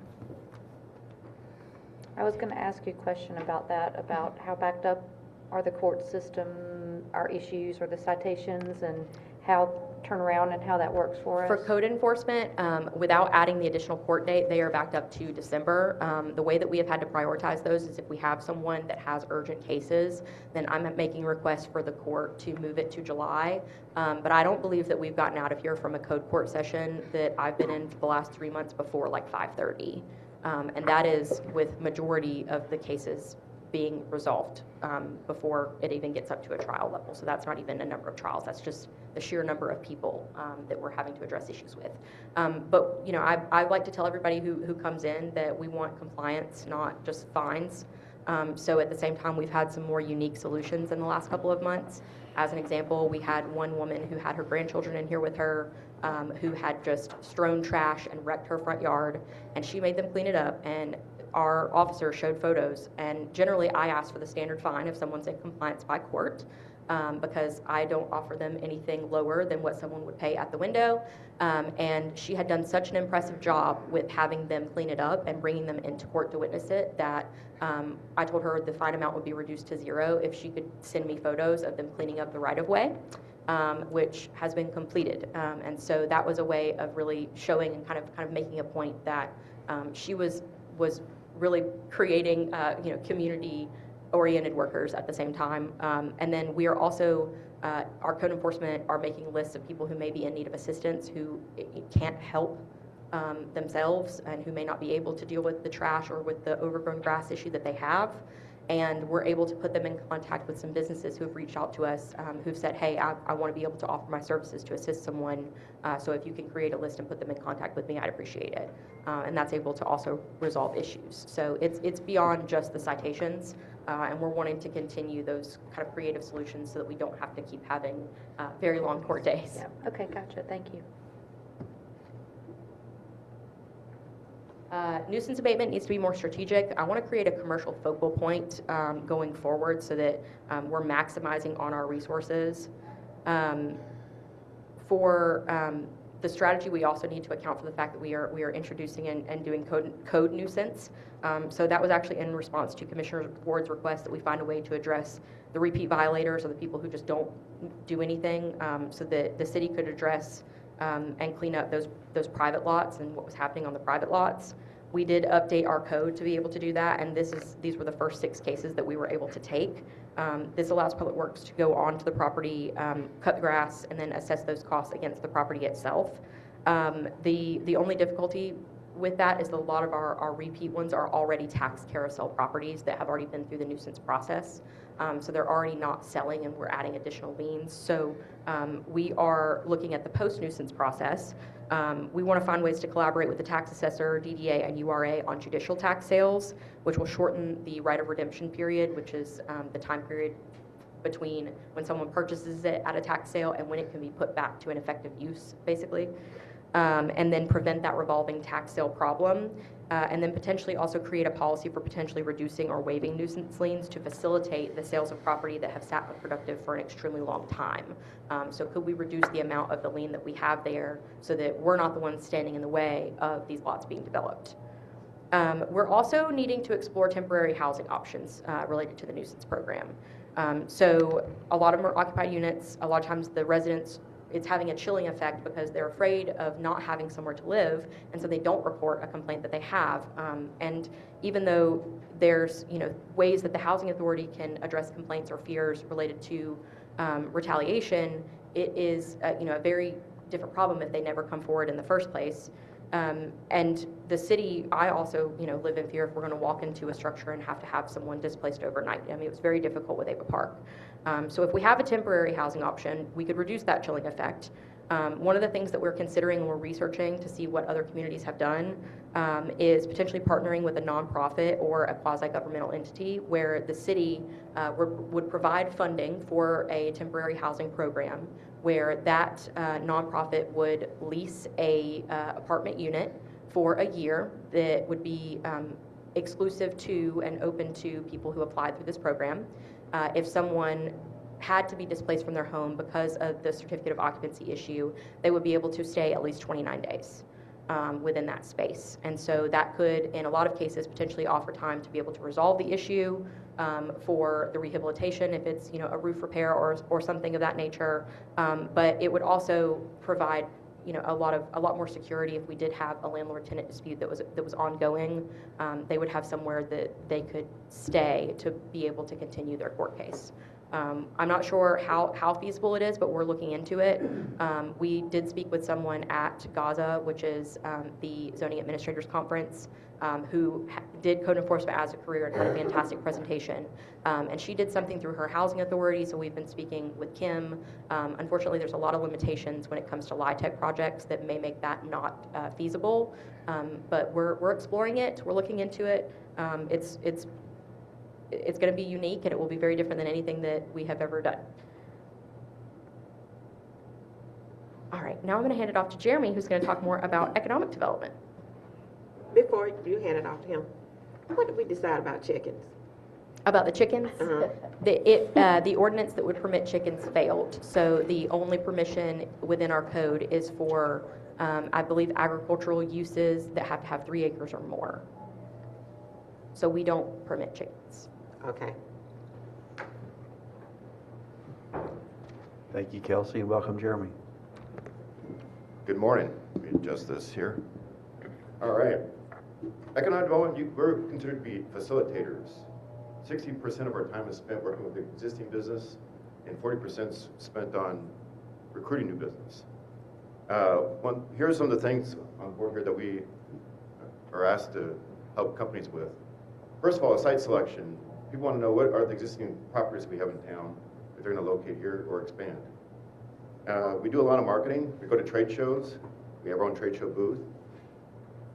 I was going to ask you a question about that, about how backed up are the court system, our issues or the citations, and how turnaround and how that works for us? For code enforcement, without adding the additional court date, they are backed up to December. The way that we have had to prioritize those is if we have someone that has urgent cases, then I'm making requests for the court to move it to July. But I don't believe that we've gotten out of here from a code court session that I've been in for the last 3 months before like 5:30. And that is with majority of the cases being resolved before it even gets up to a trial level. So that's not even a number of trials. That's just the sheer number of people that we're having to address issues with. But, you know, I like to tell everybody who comes in that we want compliance, not just fines. So at the same time, we've had some more unique solutions in the last couple of months. As an example, we had one woman who had her grandchildren in here with her, who had just strewn trash and wrecked her front yard, and she made them clean it up, and our officer showed photos. And generally I ask for the standard fine if someone's in compliance by court, because I don't offer them anything lower than what someone would pay at the window. And she had done such an impressive job with having them clean it up and bringing them into court to witness it that I told her the fine amount would be reduced to 0 if she could send me photos of them cleaning up the right-of-way, which has been completed. And so that was a way of really showing and kind of making a point that she was really creating community-oriented workers at the same time. And then we are also, our code enforcement are making lists of people who may be in need of assistance, who can't help themselves and who may not be able to deal with the trash or with the overgrown grass issue that they have. And we're able to put them in contact with some businesses who have reached out to us, who've said, hey, I want to be able to offer my services to assist someone, so if you can create a list and put them in contact with me, I'd appreciate it. And that's able to also resolve issues. So it's beyond just the citations, and we're wanting to continue those kind of creative solutions so that we don't have to keep having very long court days. Yeah. Okay, gotcha. Thank you. Nuisance abatement needs to be more strategic. I want to create a commercial focal point going forward so that we're maximizing on our resources. For the strategy, we also need to account for the fact that we are introducing and doing code nuisance. So that was actually in response to Commissioner Ward's request that we find a way to address the repeat violators or the people who just don't do anything, so that the city could address and clean up those private lots and what was happening on the private lots. We did update our code to be able to do that, and these were the first 6 cases that we were able to take. This allows Public Works to go onto the property, cut the grass, and then assess those costs against the property itself. The only difficulty with that is that a lot of our repeat ones are already tax carousel properties that have already been through the nuisance process. So they're already not selling, and we're adding additional liens. So we are looking at the post-nuisance process. We want to find ways to collaborate with the tax assessor, DDA, and URA on judicial tax sales, which will shorten the right of redemption period, which is the time period between when someone purchases it at a tax sale and when it can be put back to an effective use, basically. And then prevent that revolving tax sale problem. And then potentially also create a policy for potentially reducing or waiving nuisance liens to facilitate the sales of property that have sat unproductive for an extremely long time. So could we reduce the amount of the lien that we have there so that we're not the ones standing in the way of these lots being developed? We're also needing to explore temporary housing options related to the nuisance program. So a lot of them are occupied units. A lot of times the residents, it's having a chilling effect because they're afraid of not having somewhere to live, and so they don't report a complaint that they have. And even though there's ways that the housing authority can address complaints or fears related to retaliation, it is a very different problem if they never come forward in the first place. And the city, I also live in fear if we're going to walk into a structure and have to have someone displaced overnight. I mean, it was very difficult with Ava Park. So if we have a temporary housing option, we could reduce that chilling effect. One of the things that we're considering and we're researching to see what other communities have done is potentially partnering with a nonprofit or a quasi-governmental entity where the city would provide funding for a temporary housing program where that nonprofit would lease a apartment unit for a year that would be exclusive to and open to people who applied through this program. If someone had to be displaced from their home because of the certificate of occupancy issue, they would be able to stay at least 29 days within that space. And so that could, in a lot of cases, potentially offer time to be able to resolve the issue for the rehabilitation, if it's, you know, a roof repair or something of that nature. But it would also provide, you know, a lot more security if we did have a landlord-tenant dispute that was ongoing. They would have somewhere that they could stay to be able to continue their court case. I'm not sure how feasible it is, but we're looking into it. We did speak with someone at Gaza, which is the Zoning Administrators Conference, who did code enforcement as a career and had a fantastic presentation. And she did something through her housing authority, so we've been speaking with Kim. Unfortunately, there's a lot of limitations when it comes to LIHTC projects that may make that not feasible. But we're exploring it, we're looking into it. It's going to be unique, and it will be very different than anything that we have ever done. All right, now I'm going to hand it off to Jeremy, who's going to talk more about economic development. Before you hand it off to him, what did we decide about chickens? About the chickens, the ordinance that would permit chickens failed. So the only permission within our code is for, I believe, agricultural uses that have to have 3 acres or more. So we don't permit chickens. Okay. Thank you, Kelsey, and welcome, Jeremy. Good morning. Let me adjust this here. All right. Economic development, we're considered to be facilitators. 60% of our time is spent working with the existing business, and 40% spent on recruiting new business. Here are some of the things on board here that we are asked to help companies with. First of all, site selection. People want to know what are the existing properties we have in town, if they're going to locate here or expand. We do a lot of marketing. We go to trade shows. We have our own trade show booth.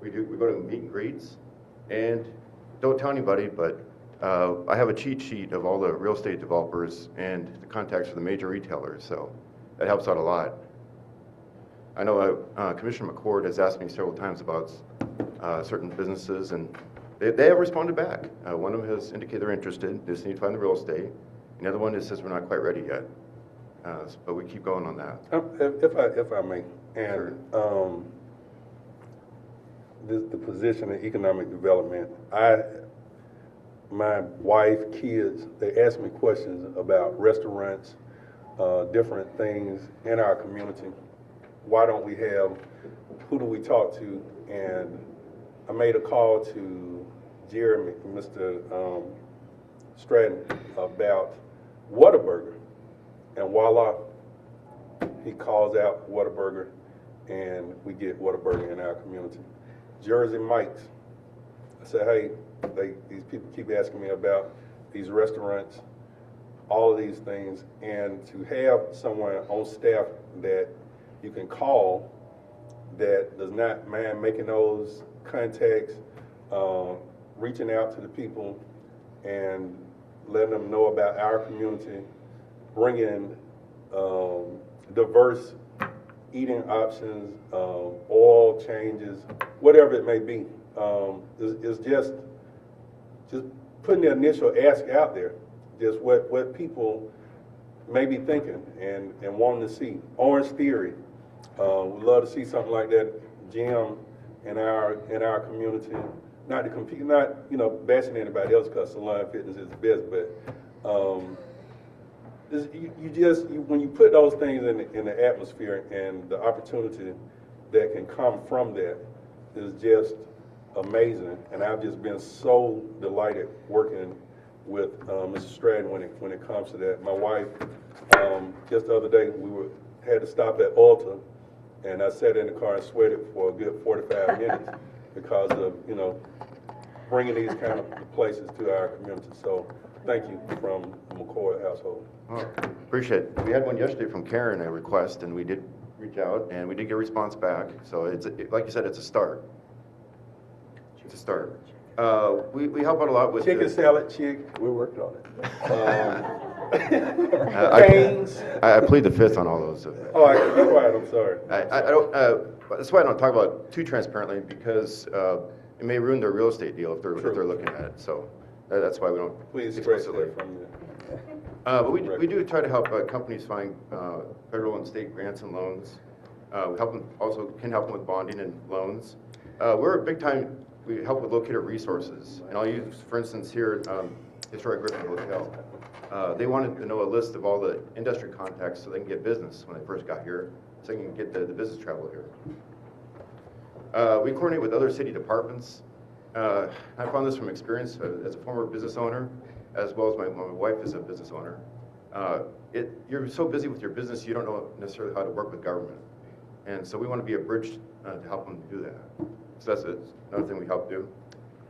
We go to meet and greets. And don't tell anybody, but I have a cheat sheet of all the real estate developers and the contacts for the major retailers, so that helps out a lot. I know Commissioner McCord has asked me several times about certain businesses, and they have responded back. One of them has indicated they're interested, they just need to find the real estate. The other one just says we're not quite ready yet. But we keep going on that. If I may, and Sure. The position in economic development, my wife, kids, they ask me questions about restaurants, different things in our community. Why don't we have, who do we talk to? And I made a call to Jeremy, Mr. Stratton, about Whataburger. And voila, he calls out Whataburger, and we get Whataburger in our community. Jersey Mike's. I said, hey, these people keep asking me about these restaurants, all of these things, and to have someone on staff that you can call that does not mind making those contacts, reaching out to the people and letting them know about our community, bringing diverse eating options, oil changes, whatever it may be. It's just putting the initial ask out there, just what people may be thinking and wanting to see. Orange Theory, we'd love to see something like that, gym in our community. Not to compete, not bashing anybody else because salon fitness is the best, but when you put those things in the atmosphere and the opportunity that can come from that is just amazing. And I've just been so delighted working with Mr. Stratton when it comes to that. My wife, just the other day, had to stop at Ulta, and I sat in the car and sweated for a good 45 minutes because of bringing these kind of places to our community. So thank you from the McCoy household. Oh, appreciate it. We had one yesterday from Karen, a request, and we did reach out, and we did get a response back. So like you said, it's a start. It's a start. We help out a lot with Chicken salad chick, we're working on it. I plead the fifth on all those. All right, all right, I'm sorry. I don't, that's why I don't talk about it too transparently, because it may ruin their real estate deal if they're looking at it, so that's why we don't. Please scratch explicitly. that from you. But we do try to help companies find federal and state grants and loans. We help them, also can help them with bonding and loans. We're a big time, we help with locator resources. And I'll use, for instance, here, Historic Griffin Hotel. They wanted to know a list of all the industry contacts so they can get business when they first got here, so they can get the business travel here. We coordinate with other city departments. I found this from experience as a former business owner, as well as my wife is a business owner. You're so busy with your business, you don't know necessarily how to work with government. And so we want to be a bridge to help them do that. So that's another thing we help do.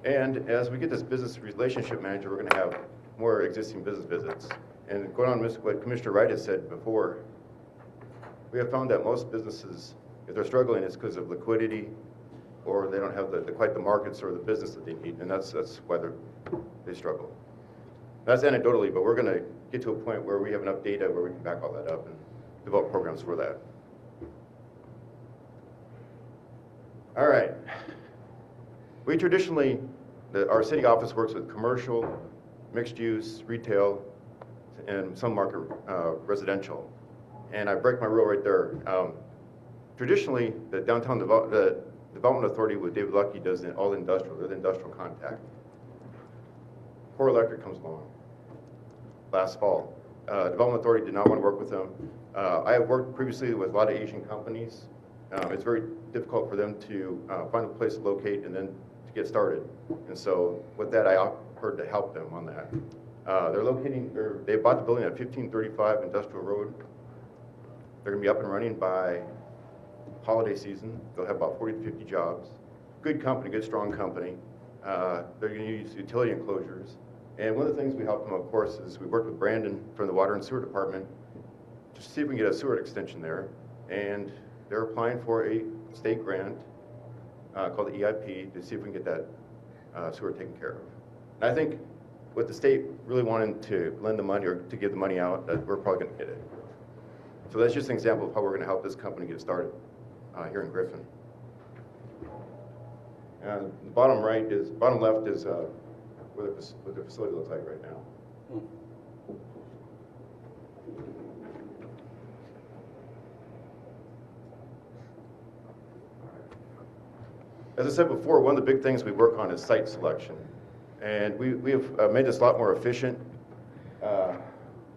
And as we get this business relationship manager, we're going to have more existing business visits. And going on with what Commissioner Wright has said before, we have found that most businesses, if they're struggling, it's because of liquidity, or they don't have quite the markets or the business that they need, and that's why they struggle. That's anecdotally, but we're going to get to a point where we have enough data where we can back all that up and develop programs for that. All right. We traditionally, our city office works with commercial, mixed use, retail, and some market residential. And I break my rule right there. Traditionally, the Development Authority with David Lucky does all industrial. They're the industrial contact. Core Electric comes along last fall. Development Authority did not want to work with them. I have worked previously with a lot of Asian companies. It's very difficult for them to find a place to locate and then to get started. And so with that, I offered to help them on that. They bought the building at 1535 Industrial Road. They're going to be up and running by holiday season. They'll have about 40 to 50 jobs. Good company, good strong company. They're going to use utility enclosures. And one of the things we help them, of course, is we worked with Brandon from the Water and Sewer Department to see if we can get a sewer extension there. And they're applying for a state grant called the EIP to see if we can get that sewer taken care of. And I think with the state really wanting to lend the money or to give the money out, that we're probably going to get it. So that's just an example of how we're going to help this company get started here in Griffin. And the bottom left is what the facility looks like right now. As I said before, one of the big things we work on is site selection. And we have made this a lot more efficient.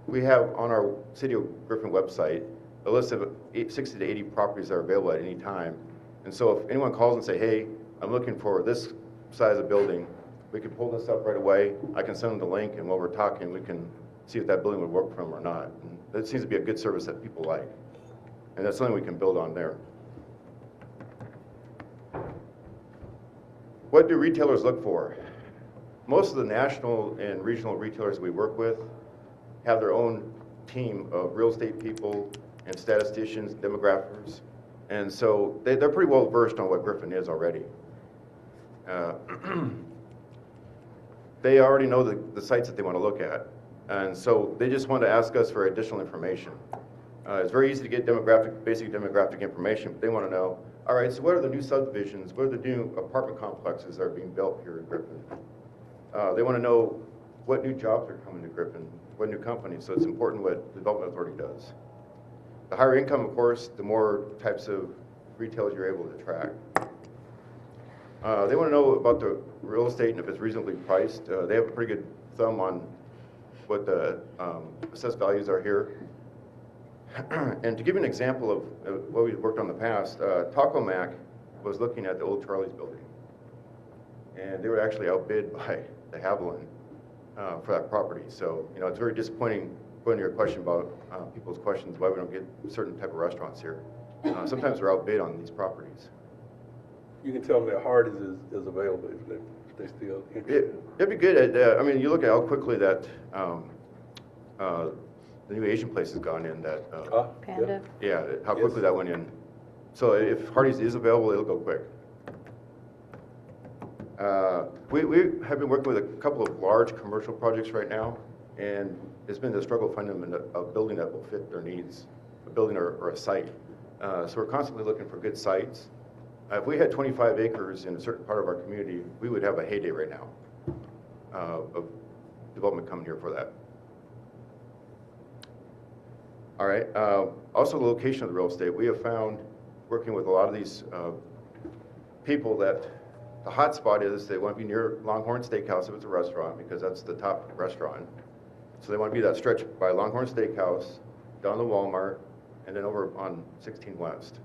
We have on our City of Griffin website a list of 60 to 80 properties that are available at any time. And so if anyone calls and say, hey, I'm looking for this size of building, we can pull this up right away. I can send them the link, and while we're talking, we can see if that building would work for them or not. And that seems to be a good service that people like. And that's something we can build on there. What do retailers look for? Most of the national and regional retailers we work with have their own team of real estate people and statisticians, demographers, and so they're pretty well versed on what Griffin is already. They already know the sites that they want to look at, and so they just want to ask us for additional information. It's very easy to get basic demographic information, but they want to know, all right, so what are the new subdivisions, what are the new apartment complexes that are being built here in Griffin? They want to know what new jobs are coming to Griffin, what new companies, so it's important what the Development Authority does. The higher income, of course, the more types of retailers you're able to attract. They want to know about the real estate and if it's reasonably priced. They have a pretty good thumb on what the assessed values are here. And to give you an example of what we've worked on in the past, Taco Mac was looking at the old Charlie's building. And they were actually outbid by the Haviland for that property. So, you know, it's very disappointing going to your question about people's questions, why we don't get certain type of restaurants here. Sometimes they're outbid on these properties. You can tell them that Hardee's is available if they still interested. It'd be good. I mean, you look at how quickly that the new Asian place has gone in. That Panda. Yeah, how quickly that went in. So if Hardee's is available, it'll go quick. We have been working with a couple of large commercial projects right now. And it's been a struggle finding them a building that will fit their needs, a building or a site. So we're constantly looking for good sites. If we had 25 acres in a certain part of our community, we would have a heyday right now of development coming here for that. All right. Also, the location of the real estate. We have found, working with a lot of these people, that the hot spot is they want to be near Longhorn Steakhouse if it's a restaurant, because that's the top restaurant. So they want to be that stretch by Longhorn Steakhouse, down to Walmart, and then over on 16 West.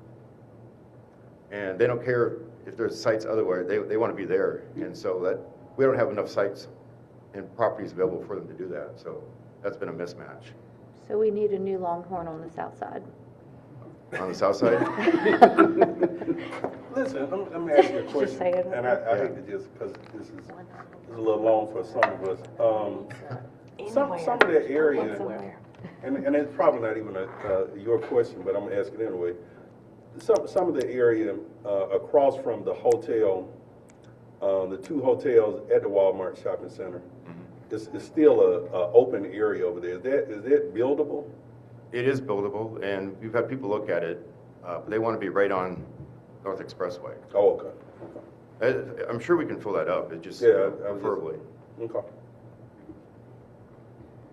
And they don't care if there's sites otherwise, they want to be there. And so that we don't have enough sites and properties available for them to do that. So that's been a mismatch. So we need a new Longhorn on the south side. On the south side? Listen, let me ask you a Just question, say it. and I hate to just, because this is a little long for some of us. Some of the area, Somewhere. and it's probably not even your question, but I'm gonna ask it anyway. Some of the area across from the hotel, the two hotels at the Walmart shopping center, it's still a open area over there. Is that buildable? It is buildable, and we've had people look at it, but they want to be right on North Expressway. Oh, okay. I'm sure we can fill that up, it just, Yeah, preferably. Okay.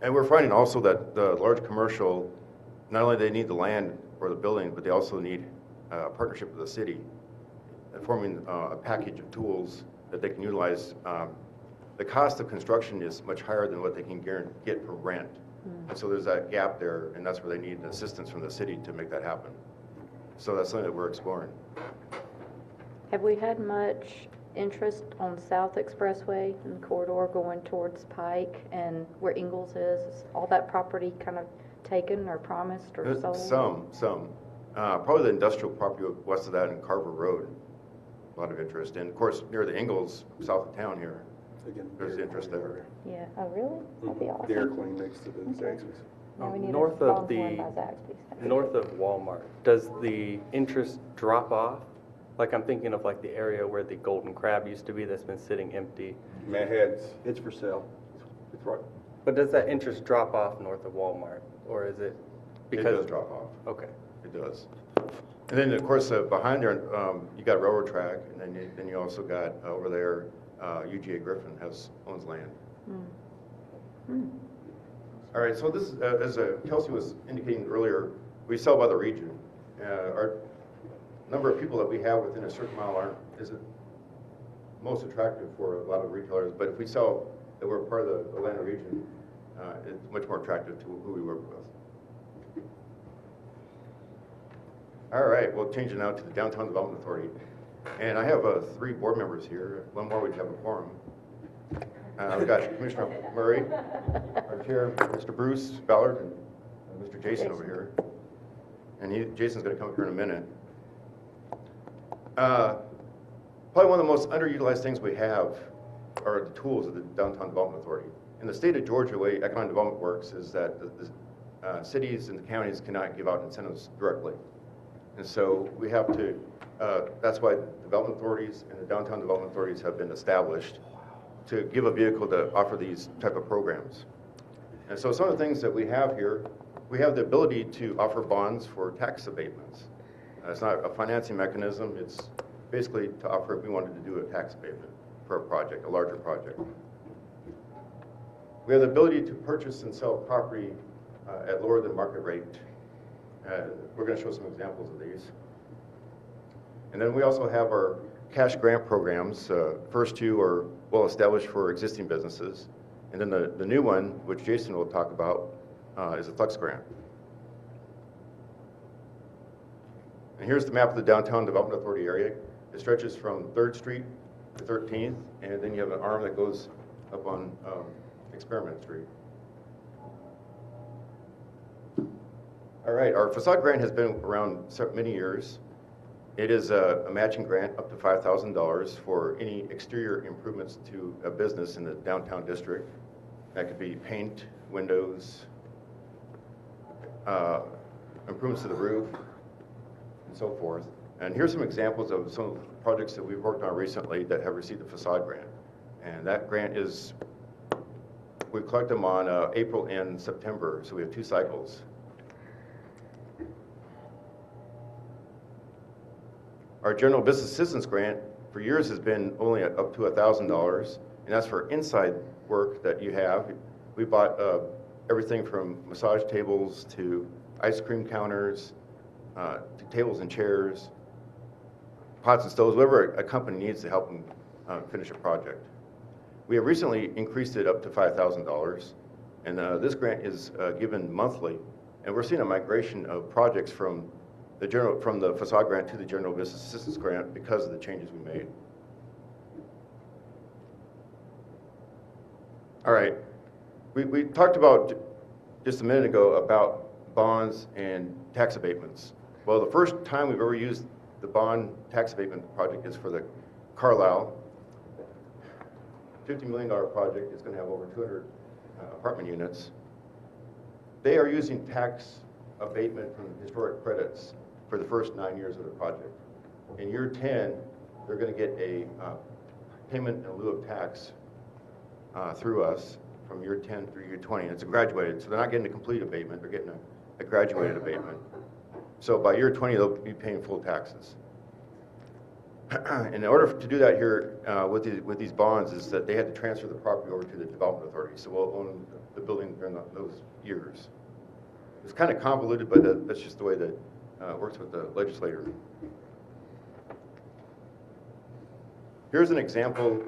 And we're finding also that the large commercial, not only they need the land or the building, but they also need a partnership with the city, forming a package of tools that they can utilize. The cost of construction is much higher than what they can get for rent. And so there's that gap there, and that's where they need assistance from the city to make that happen. So that's something that we're exploring. Have we had much interest on South Expressway and the corridor going towards Pike and where Ingalls is? Is all that property kind of taken or promised or sold? Some. Probably the industrial property west of that in Carver Road, a lot of interest. And of course, near the Ingalls, south of town here, there's interest there. Yeah, oh, really? That'd be awesome. Dairy Queen next to the Zaxby's. Now we need a North of Longhorn the- by Zaxby's. North of Walmart, does the interest drop off? Like I'm thinking of like the area where the Golden Crab used to be that's been sitting empty. Manhattan's. It's for sale. It's right. But does that interest drop off north of Walmart? Or is it because? It does drop off. Okay. It does. And then, of course, behind there, you got railroad track, and then you also got over there, UGA Griffin owns land. All right, so this, as Kelsey was indicating earlier, we sell by the region. Our number of people that we have within a certain mile isn't most attractive for a lot of retailers, but if we sell that we're part of the Atlanta region, it's much more attractive to who we work with. All right, we'll change it now to the Downtown Development Authority. And I have 3 board members here. One more, we'd have a quorum. We've got Commissioner Murray, our chair, Mr. Bruce Ballard, and Mr. Jason over here. And Jason's going to come up here in a minute. Probably one of the most underutilized things we have are the tools of the Downtown Development Authority. In the state of Georgia, the way economic development works is that the cities and the counties cannot give out incentives directly. And so we have to, that's why development authorities and the downtown development authorities have been established to give a vehicle to offer these type of programs. And so some of the things that we have here, we have the ability to offer bonds for tax abatements. It's not a financing mechanism, it's basically to offer if we wanted to do a tax abatement for a project, a larger project. We have the ability to purchase and sell property at lower than market rate. We're going to show some examples of these. And then we also have our cash grant programs. First 2 are well established for existing businesses. And then the new one, which Jason will talk about, is a Flex Grant. And here's the map of the Downtown Development Authority area. It stretches from 3rd Street to 13th, and then you have an arm that goes up on Experiment Street. All right, our facade grant has been around many years. It is a matching grant up to $5,000 for any exterior improvements to a business in the downtown district. That could be paint, windows, improvements to the roof, and so forth. And here's some examples of some of the projects that we've worked on recently that have received the facade grant. And that grant is we collect them on April and September, so we have 2 cycles. Our general business assistance grant for years has been only up to $1,000, and that's for inside work that you have. We bought everything from massage tables to ice cream counters, to tables and chairs, pots and stoves, whatever a company needs to help them finish a project. We have recently increased it up to $5,000, and this grant is given monthly, and we're seeing a migration of projects from the facade grant to the general business assistance grant because of the changes we made. All right, we talked about just a minute ago about bonds and tax abatements. Well, the first time we've ever used the bond tax abatement project is for the Carlisle $50 million project. It's going to have over 200 apartment units. They are using tax abatement from historic credits for the first 9 years of the project. In year 10, they're going to get a payment in lieu of tax through us from year 10 through year 20. And it's a graduated, so they're not getting a complete abatement, they're getting a graduated abatement. So by year 20, they'll be paying full taxes. In order to do that here with these bonds is that they had to transfer the property over to the development authority, so we'll own the building during those years. It's kind of convoluted, but that's just the way that it works with the legislator. Here's an example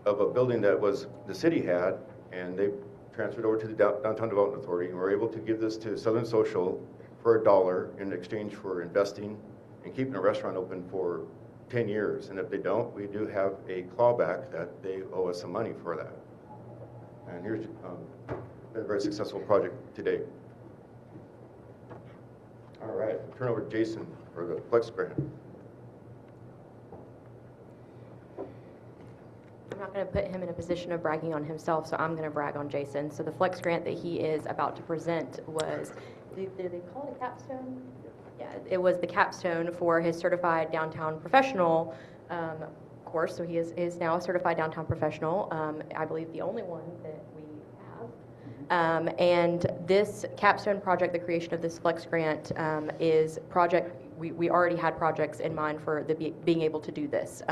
of a building that the city had, and they transferred over to the Downtown Development Authority, and we're able to give this to Southern Social for $1 in exchange for investing and keeping a restaurant open for 10 years. And if they don't, we do have a clawback that they owe us some money for that. And here's been a very successful project to date. All right, turn over to Jason for the Flex grant. I'm not going to put him in a position of bragging on himself, so I'm going to brag on Jason. So the Flex grant that he is about to present was, do they call it a capstone? Yeah, it was the capstone for his certified downtown professional course. So he is now a certified downtown professional. I believe the only one that we have. And this capstone project, the creation of this Flex grant, is project. We already had projects in mind for being able to do this.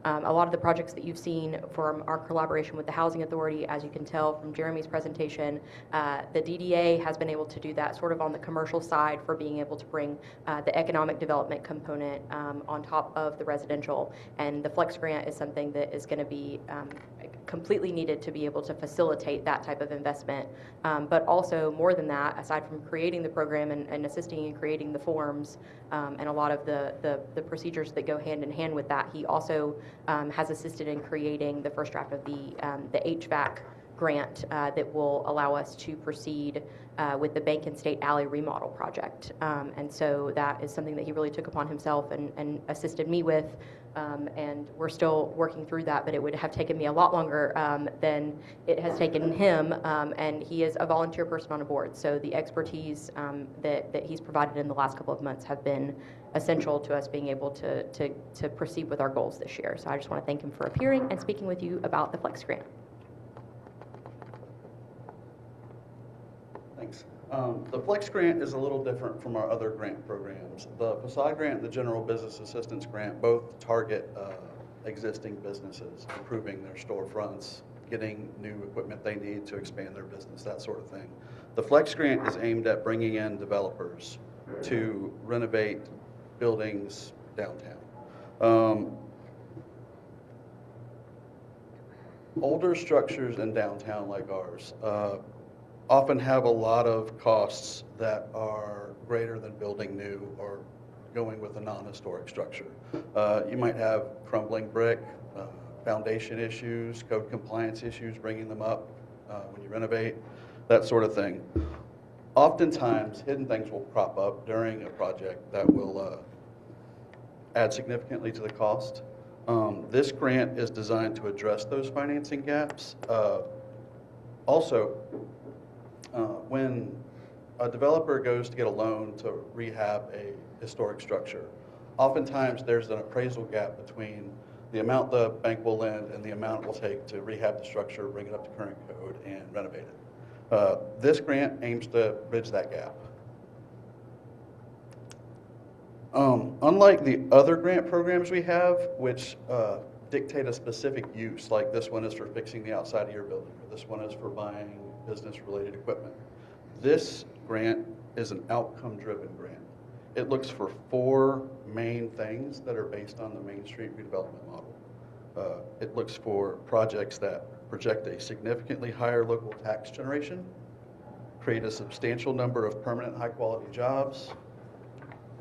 A lot of the projects that you've seen from our collaboration with the Housing Authority, as you can tell from Jeremy's presentation, the DDA has been able to do that sort of on the commercial side for being able to bring the economic development component on top of the residential. And the Flex grant is something that is going to be completely needed to be able to facilitate that type of investment. But also more than that, aside from creating the program and assisting in creating the forms and a lot of the procedures that go hand in hand with that, he also has assisted in creating the first draft of the HVAC grant that will allow us to proceed with the Bank and State Alley remodel project. And so that is something that he really took upon himself and assisted me with. And we're still working through that, but it would have taken me a lot longer than it has taken him. And he is a volunteer person on a board, so the expertise that he's provided in the last couple of months have been essential to us being able to proceed with our goals this year. So I just want to thank him for appearing and speaking with you about the Flex grant. Thanks. The Flex grant is a little different from our other grant programs. The facade grant and the general business assistance grant both target existing businesses, improving their storefronts, getting new equipment they need to expand their business, that sort of thing. The Flex grant is aimed at bringing in developers to renovate buildings downtown. Older structures in downtown like ours often have a lot of costs that are greater than building new or going with a non-historic structure. You might have crumbling brick, foundation issues, code compliance issues, bringing them up when you renovate, that sort of thing. Oftentimes, hidden things will crop up during a project that will add significantly to the cost. This grant is designed to address those financing gaps. Also, when a developer goes to get a loan to rehab a historic structure, oftentimes there's an appraisal gap between the amount the bank will lend and the amount it will take to rehab the structure, bring it up to current code, and renovate it. This grant aims to bridge that gap. Unlike the other grant programs we have, which dictate a specific use, like this one is for fixing the outside of your building, or this one is for buying business-related equipment, this grant is an outcome-driven grant. It looks for 4 main things that are based on the Main Street redevelopment model. It looks for projects that project a significantly higher local tax generation, create a substantial number of permanent high-quality jobs,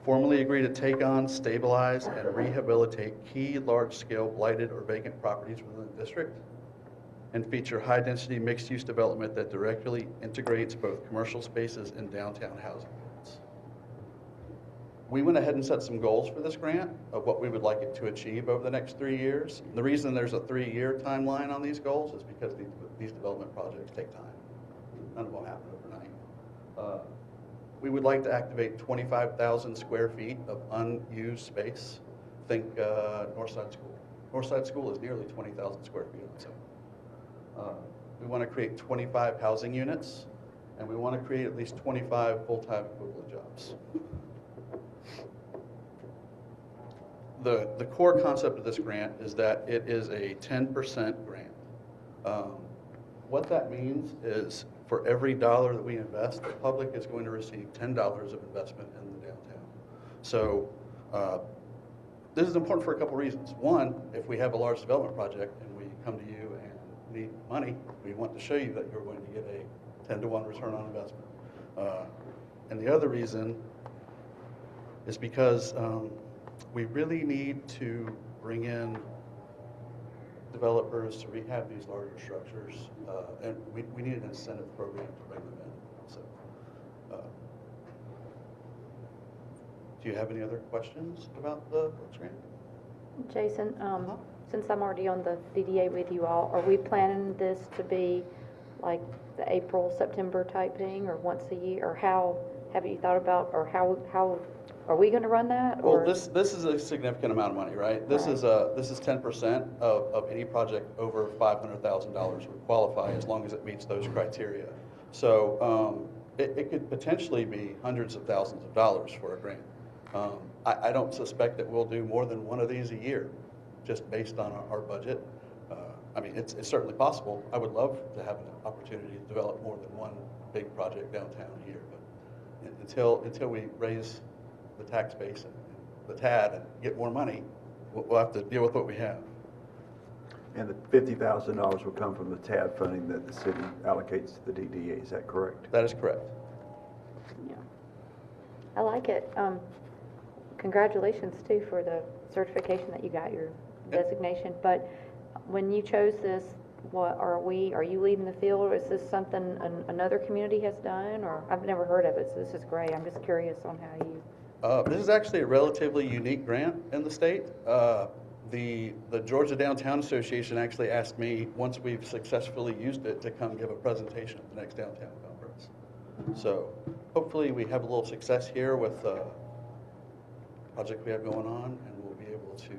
formally agree to take on, stabilize, and rehabilitate key large-scale blighted or vacant properties within the district, and feature high-density mixed-use development that directly integrates both commercial spaces and downtown housing units. We went ahead and set some goals for this grant of what we would like it to achieve over the next 3 years. The reason there's a 3-year timeline on these goals is because these development projects take time. None of them happen overnight. We would like to activate 25,000 square feet of unused space. Think Northside School. Northside School is nearly 20,000 square feet on its own. We want to create 25 housing units, and we want to create at least 25 full-time equivalent jobs. The core concept of this grant is that it is a 10% grant. What that means is for every dollar that we invest, the public is going to receive $10 of investment in the downtown. So this is important for a couple reasons. One, if we have a large development project and we come to you and need money, we want to show you that you're going to get a 10-to-1 return on investment. And the other reason is because we really need to bring in developers to rehab these larger structures, and we need an incentive program to bring them in. So, do you have any other questions about the grant? Jason, since I'm already on the DDA with you all, are we planning this to be like the April, September type thing, or once a year, or how, have you thought about, or how are we going to run that? Or? Well, this is a significant amount of money, right? This is 10% of any project over $500,000 would qualify as long as it meets those criteria. So it could potentially be hundreds of thousands of dollars for a grant. I don't suspect that we'll do more than one of these a year, just based on our budget. I mean, it's certainly possible. I would love to have an opportunity to develop more than one big project downtown a year, but until we raise the tax base and the TAD and get more money, we'll have to deal with what we have. And the $50,000 will come from the TAD funding that the city allocates to the DDA, is that correct? That is correct. Yeah. I like it. Congratulations too for the certification that you got, your designation. But when you chose this, are you leading the field, or is this something another community has done? Or I've never heard of it, so this is great. I'm just curious on how you. This is actually a relatively unique grant in the state. The Georgia Downtown Association actually asked me, once we've successfully used it, to come give a presentation at the next downtown conference. So hopefully we have a little success here with the project we have going on, and we'll be able to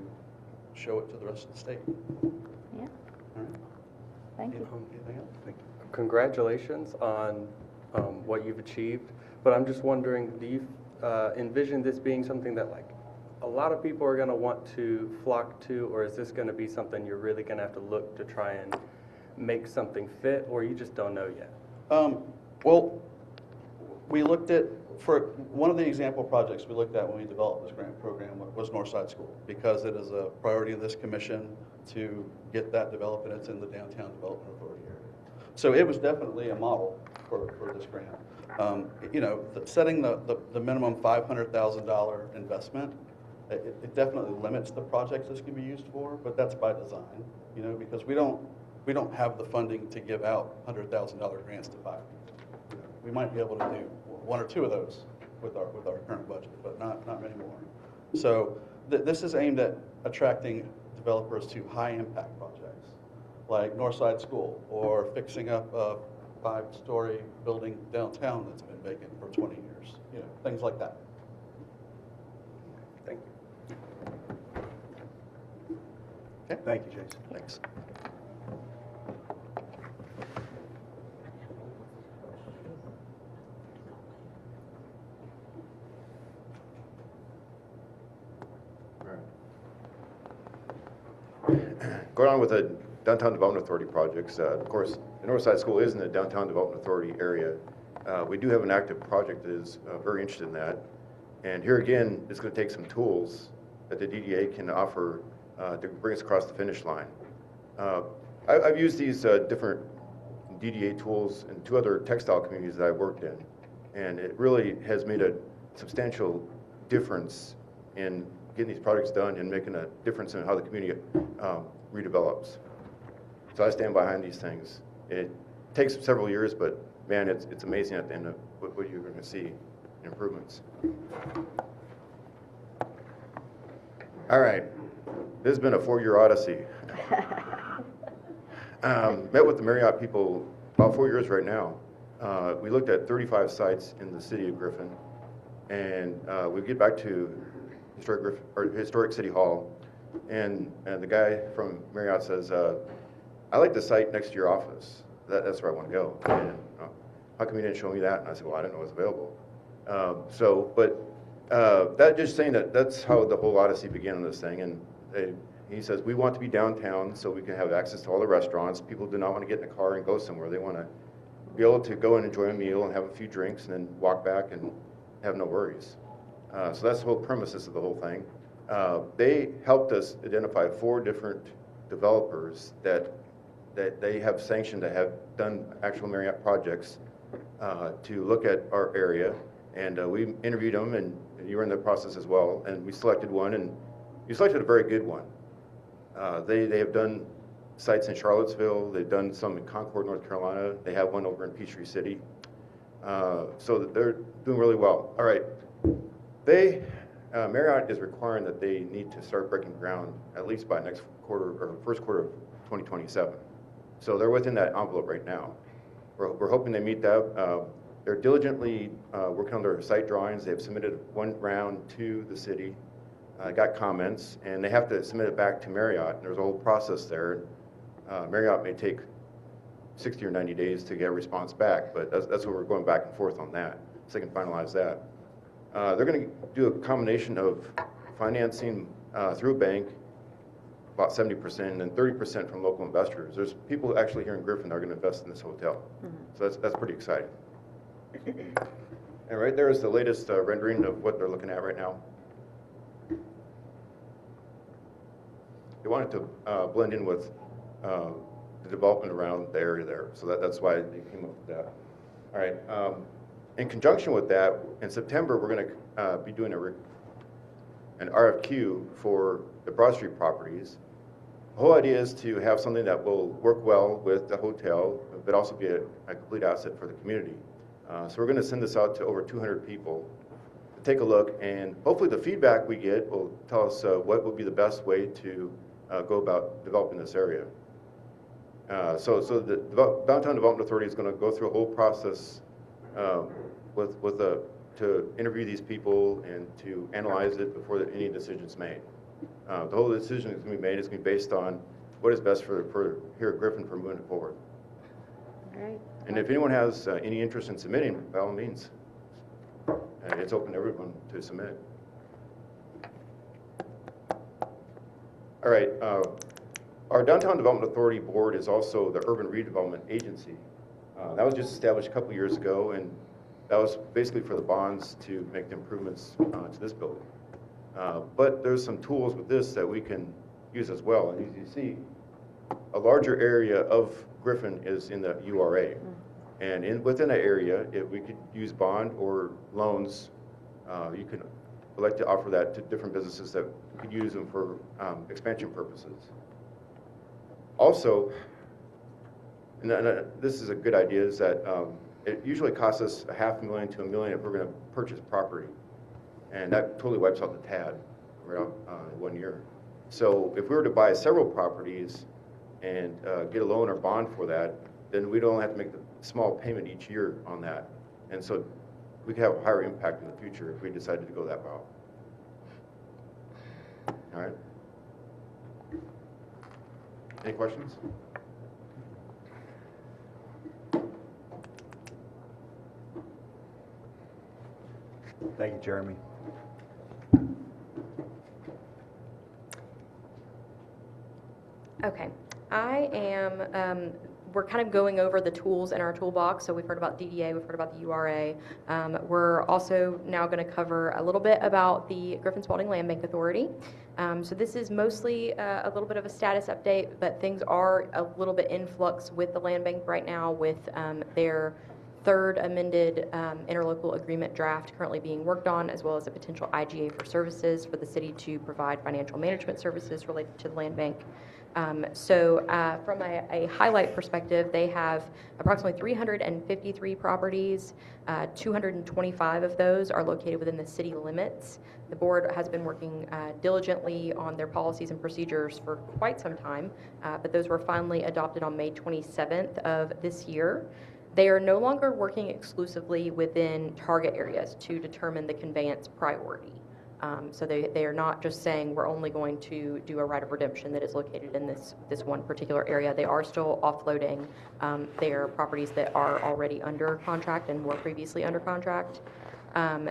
show it to the rest of the state. Yeah. All right. Thank you. Anything else? Thank you. Congratulations on what you've achieved, but I'm just wondering, do you envision this being something that like a lot of people are going to want to flock to, or is this going to be something you're really going to have to look to try and make something fit, or you just don't know yet? Well, we looked at, for one of the example projects we looked at when we developed this grant program was Northside School, because it is a priority of this commission to get that developed, and it's in the Downtown Development Authority area. So it was definitely a model for this grant. You know, setting the minimum $500,000 investment, it definitely limits the projects this can be used for, but that's by design, you know, because we don't have the funding to give out $100,000 grants to 5 people. We might be able to do 1 or 2 of those with our current budget, but not many more. So this is aimed at attracting developers to high impact projects like Northside School, or fixing up a 5-story building downtown that's been vacant for 20 years, you know, things like that. Thank you. Thank you, Jason. Thanks. Going on with the Downtown Development Authority projects, of course, the Northside School is in the Downtown Development Authority area. We do have an active project that is very interested in that. And here again, it's going to take some tools that the DDA can offer to bring us across the finish line. I've used these different DDA tools in 2 other textile communities that I've worked in. And it really has made a substantial difference in getting these projects done and making a difference in how the community redevelops. So I stand behind these things. It takes several years, but man, it's amazing at the end of what you're going to see in improvements. All right, this has been a 4-year odyssey. Met with the Marriott people about 4 years right now. We looked at 35 sites in the city of Griffin, and we get back to historic City Hall, and the guy from Marriott says, I like the site next to your office. That's where I want to go. And, how come you didn't show me that? And I said, well, I didn't know it was available. That just saying that's how the whole odyssey began on this thing. And he says, we want to be downtown so we can have access to all the restaurants. People do not want to get in a car and go somewhere. They want to be able to go and enjoy a meal and have a few drinks and then walk back and have no worries. So that's the whole premises of the whole thing. They helped us identify 4 different developers that they have sanctioned to have done actual Marriott projects to look at our area. And we interviewed them, and you were in the process as well. And we selected one, and you selected a very good one. They have done sites in Charlottesville. They've done some in Concord, North Carolina. They have one over in Peachtree City. So they're doing really well. All right. Marriott is requiring that they need to start breaking ground at least by next quarter or first quarter of 2027. So they're within that envelope right now. We're hoping they meet that. They're diligently working on their site drawings. They've submitted 1 round to the city, got comments, and they have to submit it back to Marriott. And there's a whole process there. Marriott may take 60 or 90 days to get a response back, but that's what we're going back and forth on that, so they can finalize that. They're going to do a combination of financing through a bank, about 70%, and then 30% from local investors. There's people actually here in Griffin that are going to invest in this hotel. So that's pretty exciting. And right there is the latest rendering of what they're looking at right now. They wanted to blend in with the development around the area there, so that's why they came up with that. All right. In conjunction with that, in September, we're going to be doing an RFQ for the Broad Street properties. The whole idea is to have something that will work well with the hotel, but also be a complete asset for the community. So we're going to send this out to over 200 people to take a look, and hopefully the feedback we get will tell us what would be the best way to go about developing this area. So the Downtown Development Authority is going to go through a whole process to interview these people and to analyze it before any decision is made. The whole decision is going to be made is going to be based on what is best for here at Griffin for moving it forward. All right. And if anyone has any interest in submitting, by all means, it's open to everyone to submit. All right. Our Downtown Development Authority Board is also the Urban Redevelopment Agency. That was just established a couple years ago, and that was basically for the bonds to make the improvements to this building. But there's some tools with this that we can use as well. And as you see, a larger area of Griffin is in the URA. And within that area, if we could use bond or loans, you can elect to offer that to different businesses that could use them for expansion purposes. Also, and this is a good idea, is that it usually costs us $500,000 to $1 million if we're going to purchase property. And that totally wipes out the TAD right out in 1 year. So if we were to buy several properties and get a loan or bond for that, then we'd only have to make the small payment each year on that. And so we could have a higher impact in the future if we decided to go that route. All right. Any questions? Thank you, Jeremy. Okay, we're kind of going over the tools in our toolbox. So we've heard about DDA, we've heard about the URA. We're also now going to cover a little bit about the Griffin Spalding Land Bank Authority. So this is mostly a little bit of a status update, but things are a little bit in flux with the land bank right now with their third amended interlocal agreement draft currently being worked on, as well as a potential IGA for services for the city to provide financial management services related to the land bank. From a highlight perspective, they have approximately 353 properties. 225 of those are located within the city limits. The board has been working diligently on their policies and procedures for quite some time, but those were finally adopted on May 27th of this year. They are no longer working exclusively within target areas to determine the conveyance priority. So they are not just saying we're only going to do a right of redemption that is located in this one particular area. They are still offloading their properties that are already under contract and were previously under contract.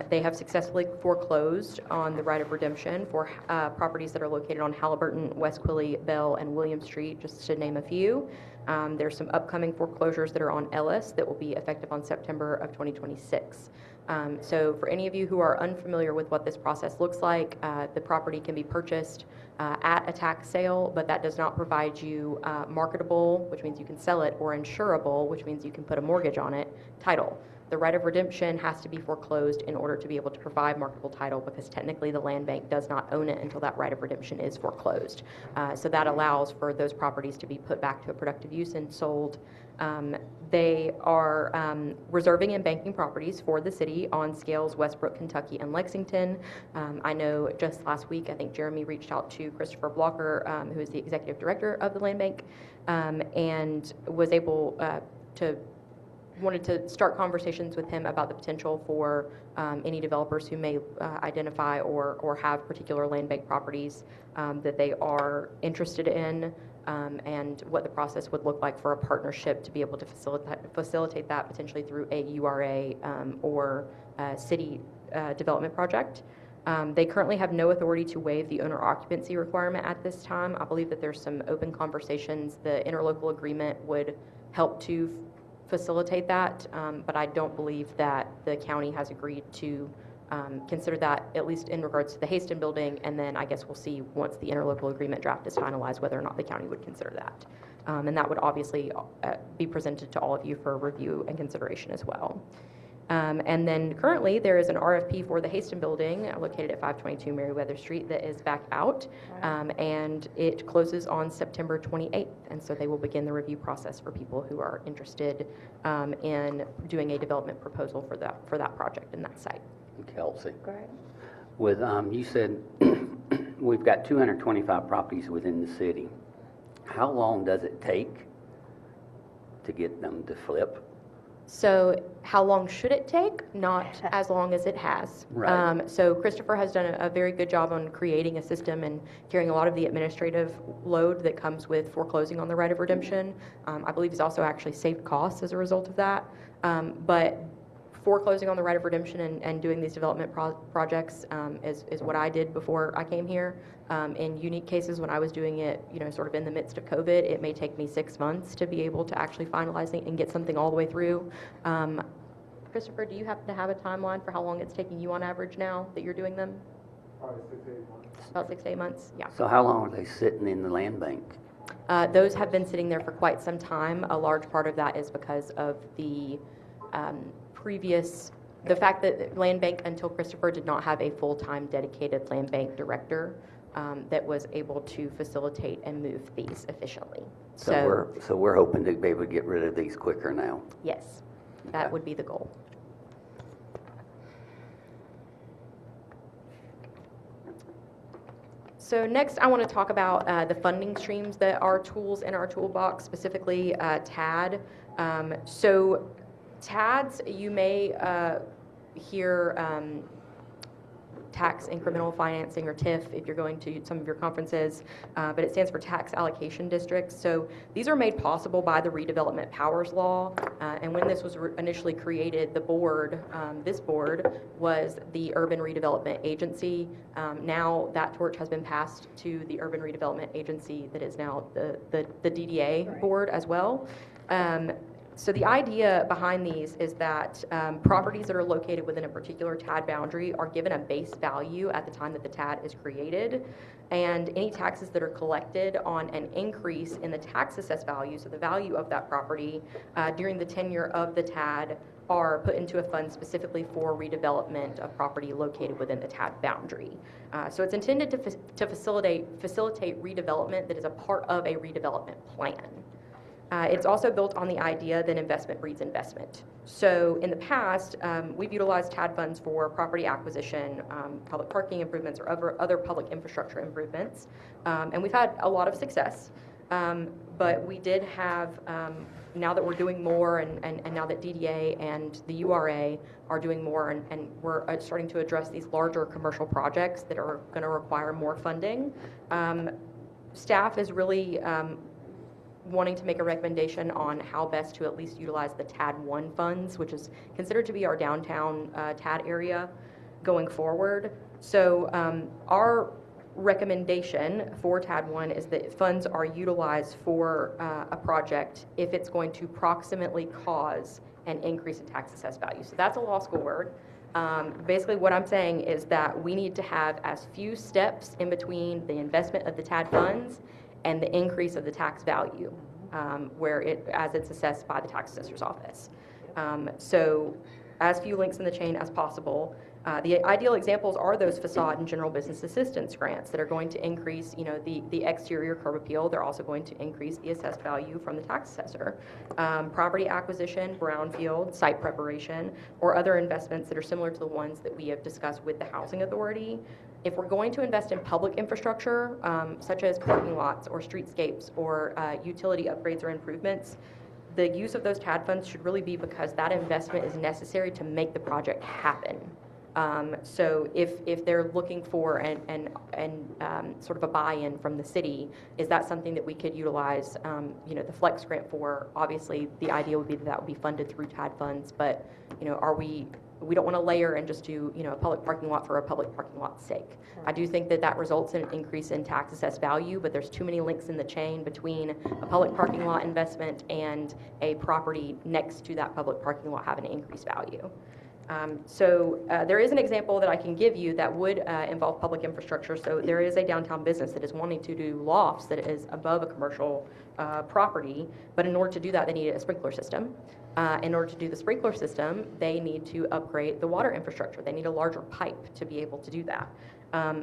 They have successfully foreclosed on the right of redemption for properties that are located on Halliburton, West Quilly, Bell, and William Street, just to name a few. There's some upcoming foreclosures that are on Ellis that will be effective on September of 2026. So for any of you who are unfamiliar with what this process looks like, the property can be purchased at a tax sale, but that does not provide you marketable, which means you can sell it, or insurable, which means you can put a mortgage on it, title. The right of redemption has to be foreclosed in order to be able to provide marketable title, because technically the land bank does not own it until that right of redemption is foreclosed. So that allows for those properties to be put back to a productive use and sold. They are reserving and banking properties for the city on scales Westbrook, Kentucky, and Lexington. I know just last week, I think Jeremy reached out to Christopher Blocker, who is the executive director of the land bank, and was able wanted to start conversations with him about the potential for any developers who may identify or have particular land bank properties that they are interested in, and what the process would look like for a partnership to be able to facilitate that potentially through a URA or a city development project. They currently have no authority to waive the owner occupancy requirement at this time. I believe that there's some open conversations. The interlocal agreement would help to facilitate that, but I don't believe that the county has agreed to consider that, at least in regards to the Haston building, and then I guess we'll see once the interlocal agreement draft is finalized whether or not the county would consider that. And that would obviously be presented to all of you for review and consideration as well. And then currently there is an RFP for the Haston building located at 522 Meriwether Street that is back out, and it closes on September 28th. And so they will begin the review process for people who are interested in doing a development proposal for that project and that site. Kelsey, Great. with you said we've got 225 properties within the city. How long does it take to get them to flip? So how long should it take? Not as long as it has. Right. So Christopher has done a very good job on creating a system and carrying a lot of the administrative load that comes with foreclosing on the right of redemption. I believe he's also actually saved costs as a result of that. But foreclosing on the right of redemption and doing these development projects is what I did before I came here. In unique cases, when I was doing it, sort of in the midst of COVID, it may take me 6 months to be able to actually finalize it and get something all the way through. Christopher, do you happen to have a timeline for how long it's taking you on average now that you're doing them? Probably 6 to 8 months. About 6 to 8 months, yeah. So how long are they sitting in the land bank? Those have been sitting there for quite some time. A large part of that is because of the the fact that land bank, until Christopher, did not have a full-time dedicated land bank director that was able to facilitate and move these efficiently. So we're hoping to be able to get rid of these quicker now. Yes, that would be the goal. So next, I want to talk about the funding streams that are tools in our toolbox, specifically TAD. So TADs, you may hear tax incremental financing, or TIF, if you're going to some of your conferences, but it stands for tax allocation districts. So these are made possible by the redevelopment powers law, and when this was initially created, the board, this board, was the Urban Redevelopment Agency. Now that torch has been passed to the Urban Redevelopment Agency that is now the DDA board as well. So the idea behind these is that properties that are located within a particular TAD boundary are given a base value at the time that the TAD is created, and any taxes that are collected on an increase in the tax assessed value, so the value of that property during the tenure of the TAD, are put into a fund specifically for redevelopment of property located within the TAD boundary. So it's intended to facilitate redevelopment that is a part of a redevelopment plan. It's also built on the idea that investment breeds investment. So in the past, we've utilized TAD funds for property acquisition, public parking improvements, or other public infrastructure improvements, and we've had a lot of success. But we did have, now that we're doing more, and now that DDA and the URA are doing more, and we're starting to address these larger commercial projects that are going to require more funding, staff is really wanting to make a recommendation on how best to at least utilize the TAD 1 funds, which is considered to be our downtown TAD area going forward. So our recommendation for TAD 1 is that funds are utilized for a project if it's going to proximately cause an increase in tax assessed value. So that's a law school word. Basically what I'm saying is that we need to have as few steps in between the investment of the TAD funds and the increase of the tax value, as it's assessed by the tax assessor's office. So as few links in the chain as possible. The ideal examples are those facade and general business assistance grants that are going to increase, the exterior curb appeal. They're also going to increase the assessed value from the tax assessor. Property acquisition, brownfield, site preparation, or other investments that are similar to the ones that we have discussed with the Housing Authority. If we're going to invest in public infrastructure, such as parking lots or streetscapes or utility upgrades or improvements, the use of those TAD funds should really be because that investment is necessary to make the project happen. So if they're looking for an sort of a buy-in from the city, is that something that we could utilize, the flex grant for? Obviously, the idea would be that would be funded through TAD funds, but we don't want to layer and just do a public parking lot for a public parking lot's sake. I do think that results in an increase in tax assessed value, but there's too many links in the chain between a public parking lot investment and a property next to that public parking lot having an increased value. So there is an example that I can give you that would involve public infrastructure. So there is a downtown business that is wanting to do lofts that is above a commercial property, but in order to do that, they need a sprinkler system. In order to do the sprinkler system, they need to upgrade the water infrastructure. They need a larger pipe to be able to do that.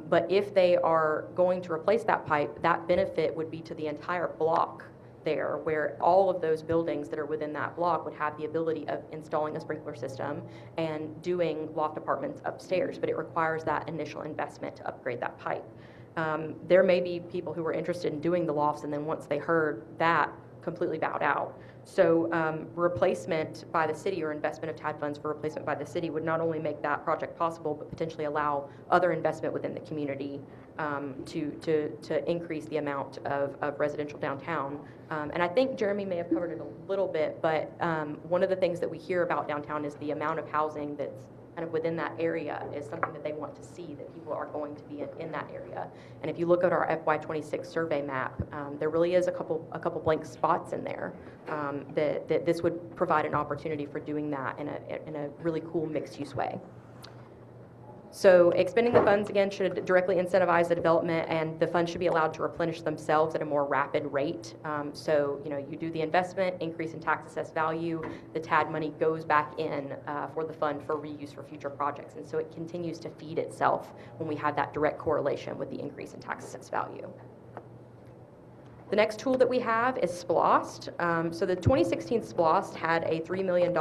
But if they are going to replace that pipe, that benefit would be to the entire block there, where all of those buildings that are within that block would have the ability of installing a sprinkler system and doing loft apartments upstairs, but it requires that initial investment to upgrade that pipe. There may be people who were interested in doing the lofts, and then once they heard that, completely bowed out. So replacement by the city or investment of TAD funds for replacement by the city would not only make that project possible, but potentially allow other investment within the community to increase the amount of residential downtown. And I think Jeremy may have covered it a little bit, but one of the things that we hear about downtown is the amount of housing that's kind of within that area is something that they want to see, that people are going to be in that area. And if you look at our FY26 survey map, there really is a couple blank spots in there that this would provide an opportunity for doing that in a really cool mixed-use way. So expending the funds, again, should directly incentivize the development, and the funds should be allowed to replenish themselves at a more rapid rate. So, you do the investment, increase in tax assessed value, the TAD money goes back in for the fund for reuse for future projects. And so it continues to feed itself when we have that direct correlation with the increase in tax assessed value. The next tool that we have is SPLOST. So the 2016 SPLOST had a $3 million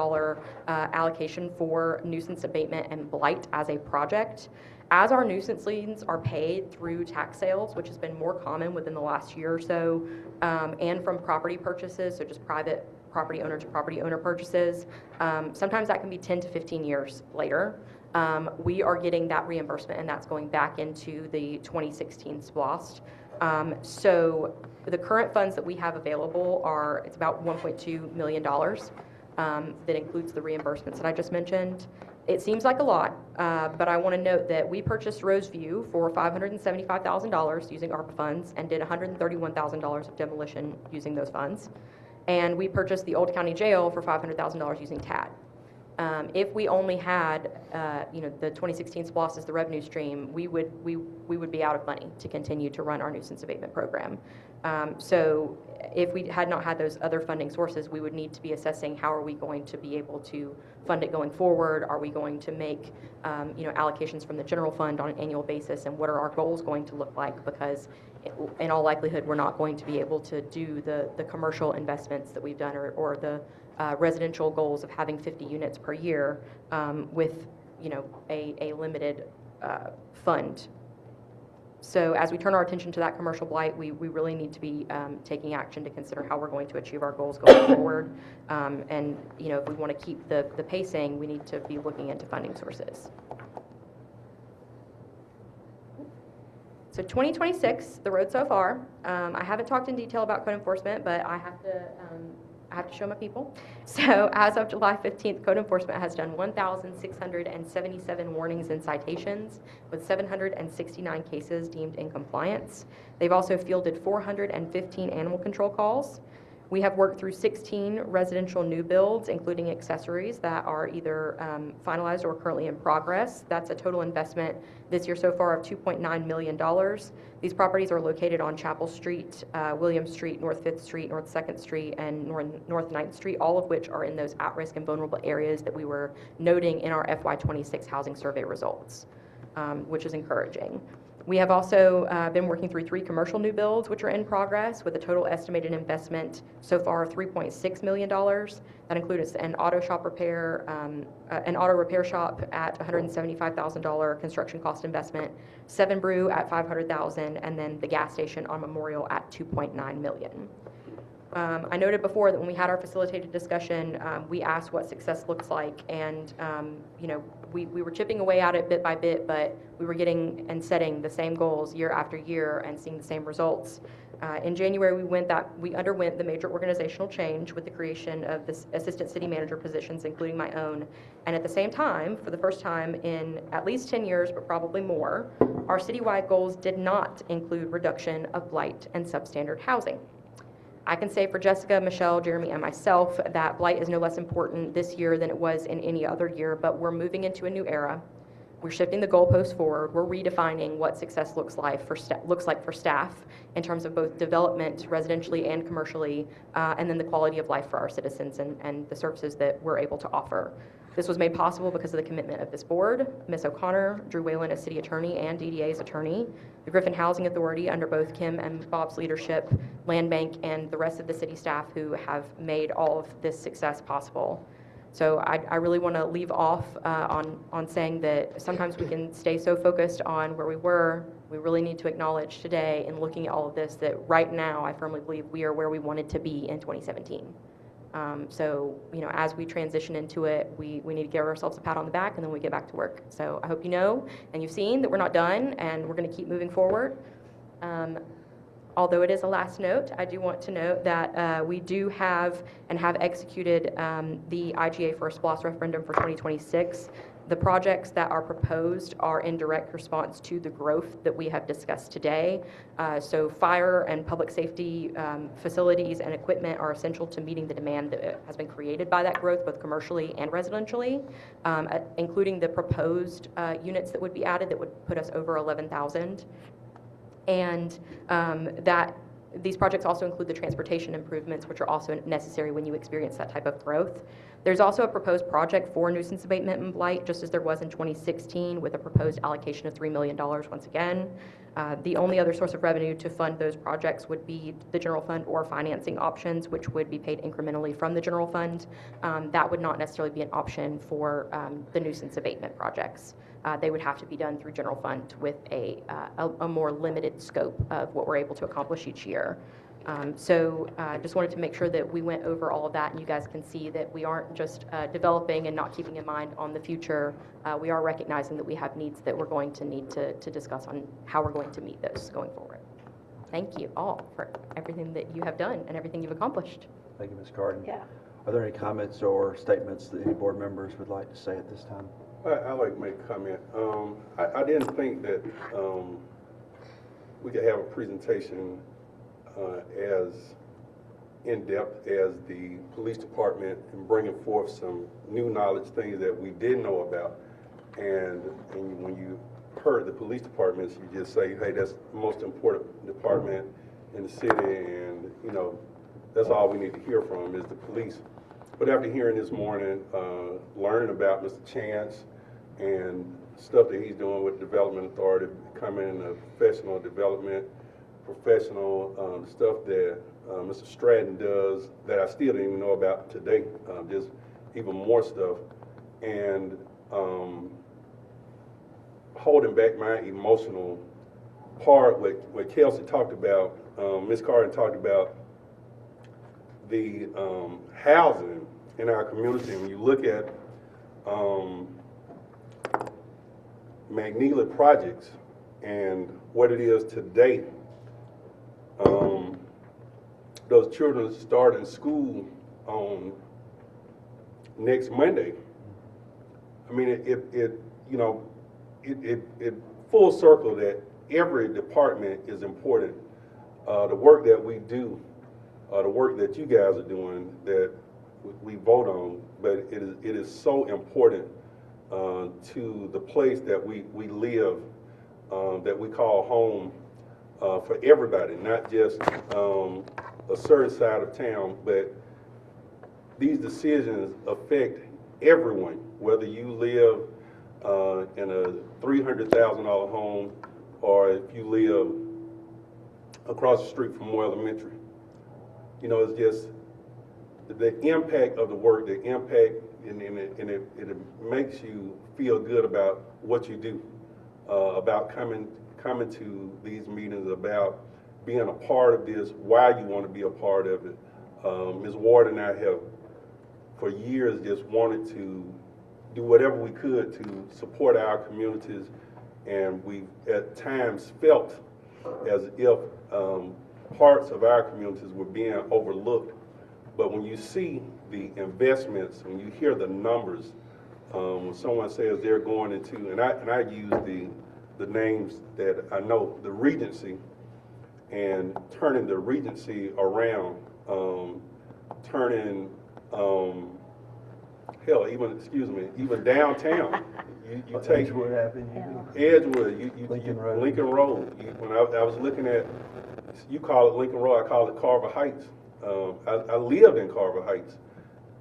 allocation for nuisance abatement and blight as a project. As our nuisance liens are paid through tax sales, which has been more common within the last year or so, and from property purchases, so just private property owner to property owner purchases, sometimes that can be 10 to 15 years later. we are getting that reimbursement, and that's going back into the 2016 SPLOST. So the current funds that we have available it's about $1.2 million. That includes the reimbursements that I just mentioned. It seems like a lot, but I want to note that we purchased Roseview for $575,000 using ARPA funds and did $131,000 of demolition using those funds. And we purchased the Old County Jail for $500,000 using TAD. If we only had, the 2016 SPLOST as the revenue stream, we would be out of money to continue to run our nuisance abatement program. So if we had not had those other funding sources, we would need to be assessing how are we going to be able to fund it going forward? Are we going to make, allocations from the general fund on an annual basis? And what are our goals going to look like? Because in all likelihood, we're not going to be able to do the commercial investments that we've done or the residential goals of having 50 units per year with, a limited fund. So as we turn our attention to that commercial blight, we really need to be taking action to consider how we're going to achieve our goals going forward. And, if we want to keep the pacing, we need to be looking into funding sources. So 2026, the road so far. I haven't talked in detail about code enforcement, but I have to show my people. So as of July 15th, code enforcement has done 1,677 warnings and citations with 769 cases deemed in compliance. They've also fielded 415 animal control calls. We have worked through 16 residential new builds, including accessories that are either finalized or currently in progress. That's a total investment this year so far of $2.9 million. These properties are located on Chapel Street, William Street, North 5th Street, North 2nd Street, and North 9th Street, all of which are in those at-risk and vulnerable areas that we were noting in our FY26 housing survey results, which is encouraging. We have also been working through 3 commercial new builds, which are in progress, with a total estimated investment so far of $3.6 million. That includes an auto shop repair, an auto repair shop at $175,000 construction cost investment, 7 Brew at $500,000, and then the gas station on Memorial at $2.9 million. I noted before that when we had our facilitated discussion, we asked what success looks like, and we were chipping away at it bit by bit, but we were getting and setting the same goals year after year and seeing the same results. In January, we underwent the major organizational change with the creation of the assistant city manager positions, including my own. And at the same time, for the first time in at least 10 years, but probably more, our citywide goals did not include reduction of blight and substandard housing. I can say for Jessica, Michelle, Jeremy, and myself that blight is no less important this year than it was in any other year, but we're moving into a new era. We're shifting the goalposts forward. We're redefining what success looks like for staff in terms of both development, residentially and commercially, and then the quality of life for our citizens and the services that we're able to offer. This was made possible because of the commitment of this board, Ms. O'Connor, Drew Whalen as city attorney and DDA's attorney, the Griffin Housing Authority under both Kim and Bob's leadership, Land Bank, and the rest of the city staff who have made all of this success possible. So I really want to leave off on saying that sometimes we can stay so focused on where we were. We really need to acknowledge today in looking at all of this that right now I firmly believe we are where we wanted to be in 2017. So, as we transition into it, we need to give ourselves a pat on the back and then we get back to work. So I hope you know and you've seen that we're not done and we're going to keep moving forward. Although it is a last note, I do want to note that we do have and have executed the IGA for a SPLOST referendum for 2026. The projects that are proposed are in direct response to the growth that we have discussed today. So fire and public safety facilities and equipment are essential to meeting the demand that has been created by that growth, both commercially and residentially, including the proposed units that would be added that would put us over 11,000. And these projects also include the transportation improvements, which are also necessary when you experience that type of growth. There's also a proposed project for nuisance abatement and blight, just as there was in 2016, with a proposed allocation of $3 million once again. The only other source of revenue to fund those projects would be the general fund or financing options, which would be paid incrementally from the general fund. That would not necessarily be an option for the nuisance abatement projects. They would have to be done through general fund with a more limited scope of what we're able to accomplish each year. Just wanted to make sure that we went over all of that, and you guys can see that we aren't just developing and not keeping in mind on the future. We are recognizing that we have needs that we're going to need to discuss on how we're going to meet those going forward. Thank you all for everything that you have done and everything you've accomplished. Thank you, Ms. Carden. Yeah. Are there any comments or statements that any board members would like to say at this time? I'd like to make a comment. I didn't think that we could have a presentation as in-depth as the police department and bringing forth some new knowledge, things that we didn't know about. And when you heard the police departments, you just say, hey, that's the most important department in the city, and you know, that's all we need to hear from is the police. But after hearing this morning, learning about Mr. Chance and stuff that he's doing with Development Authority, becoming a professional development, professional stuff that Mr. Stratton does that I still didn't even know about today, just even more stuff. And holding back my emotional part, what Kelsey talked about, Ms. Carden talked about the housing in our community. When you look at McNeely projects and what it is today, those children starting school on next Monday. I mean, it full circle that every department is important. The work that we do, the work that you guys are doing, that we vote on, but it is so important to the place that we live, that we call home, for everybody, not just a certain side of town, but these decisions affect everyone, whether you live in a $300,000 home or if you live across the street from Moore Elementary. You know, it's just the impact of the work, the impact, and it makes you feel good about what you do, about coming to these meetings, about being a part of this, why you want to be a part of it. Ms. Ward and I have, for years, just wanted to do whatever we could to support our communities, and we at times felt as if parts of our communities were being overlooked. But when you see the investments, when you hear the numbers, when someone says they're going into, and I use the names that I know, the Regency, and turning the Regency around, turning, hell, even downtown. You take Edgewood Avenue. Edgewood, Lincoln Road. Lincoln Road. When I was looking at, you call it Lincoln Road, I call it Carver Heights. I lived in Carver Heights.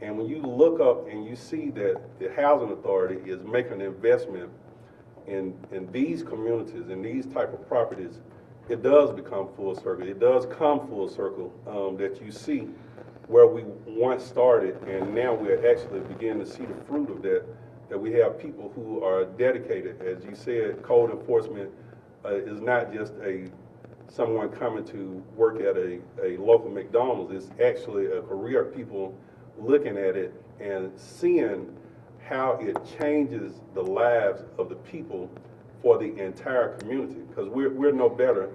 And when you look up and you see that the Housing Authority is making an investment in these communities, in these type of properties, it does become full circle. It does come full circle, that you see where we once started, and now we're actually beginning to see the fruit of that we have people who are dedicated. As you said, code enforcement is not just someone coming to work at a local McDonald's. It's actually a career of people looking at it and seeing how it changes the lives of the people for the entire community, because we're no better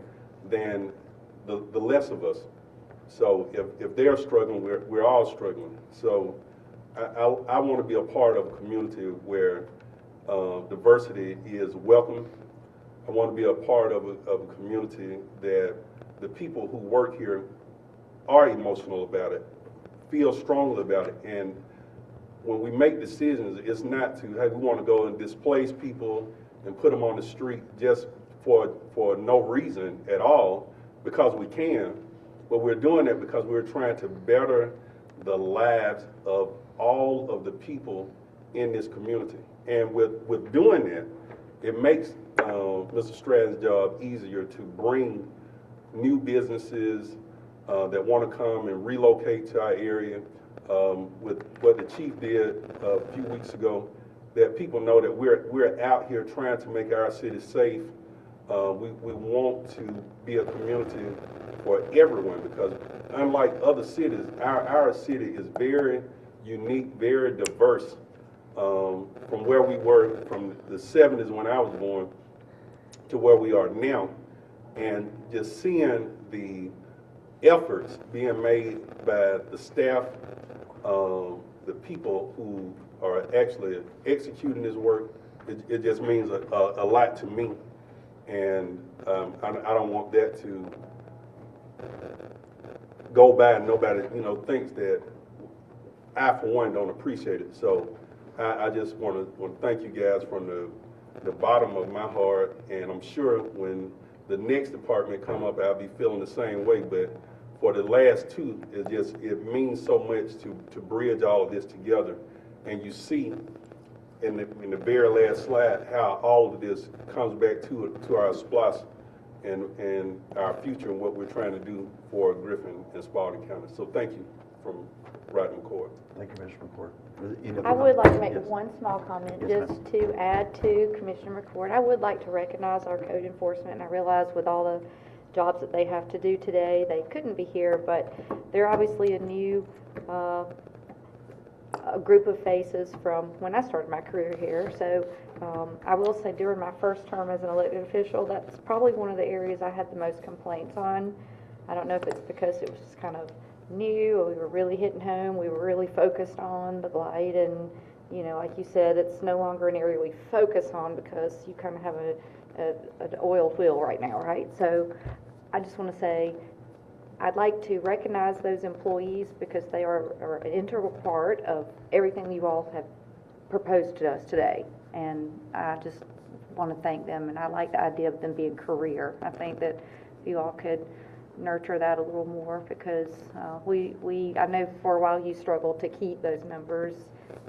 than the less of us. So if they're struggling, we're all struggling. So I want to be a part of a community where diversity is welcome. I want to be a part of a community that the people who work here are emotional about it, feel strongly about it. And when we make decisions, it's not to, hey, we want to go and displace people and put them on the street just for no reason at all, because we can. But we're doing it because we're trying to better the lives of all of the people in this community. And with doing that, it makes Mr. Stratton's job easier to bring new businesses that want to come and relocate to our area. With what the chief did a few weeks ago, that people know that we're out here trying to make our city safe. We want to be a community for everyone, because unlike other cities, our city is very unique, very diverse. From where we were from the 70s when I was born to where we are now, and just seeing the efforts being made by the staff, the people who are actually executing this work, it just means a lot to me. And I don't want that to go by and nobody, thinks that I, for one, don't appreciate it. So I just want to thank you guys from the bottom of my heart, and I'm sure when the next department come up, I'll be feeling the same way. But for the last two, it means so much to bridge all of this together. And you see in the very last slide how all of this comes back to our SPLOS and our future and what we're trying to do for Griffin and Spalding County. So thank you from Rodney McCord. Thank you, Mr. McCord. I would like to make Yes. one small comment, Yes, just to add to Commissioner McCord. I would like to recognize our code enforcement, and I realize with all the jobs that they have to do today, they couldn't be here, but they're obviously a new a group of faces from when I started my career here. So I will say during my first term as an elected official, that's probably one of the areas I had the most complaints on. I don't know if it's because it was just kind of new, or we were really hitting home, we were really focused on the blight, and like you said, it's no longer an area we focus on because you kind of have an oiled wheel right now, right? So I just want to say I'd like to recognize those employees because they are an integral part of everything you all have proposed to us today, and I just want to thank them, and I like the idea of them being career. I think that if you all could nurture that a little more, because I know for a while you struggled to keep those numbers.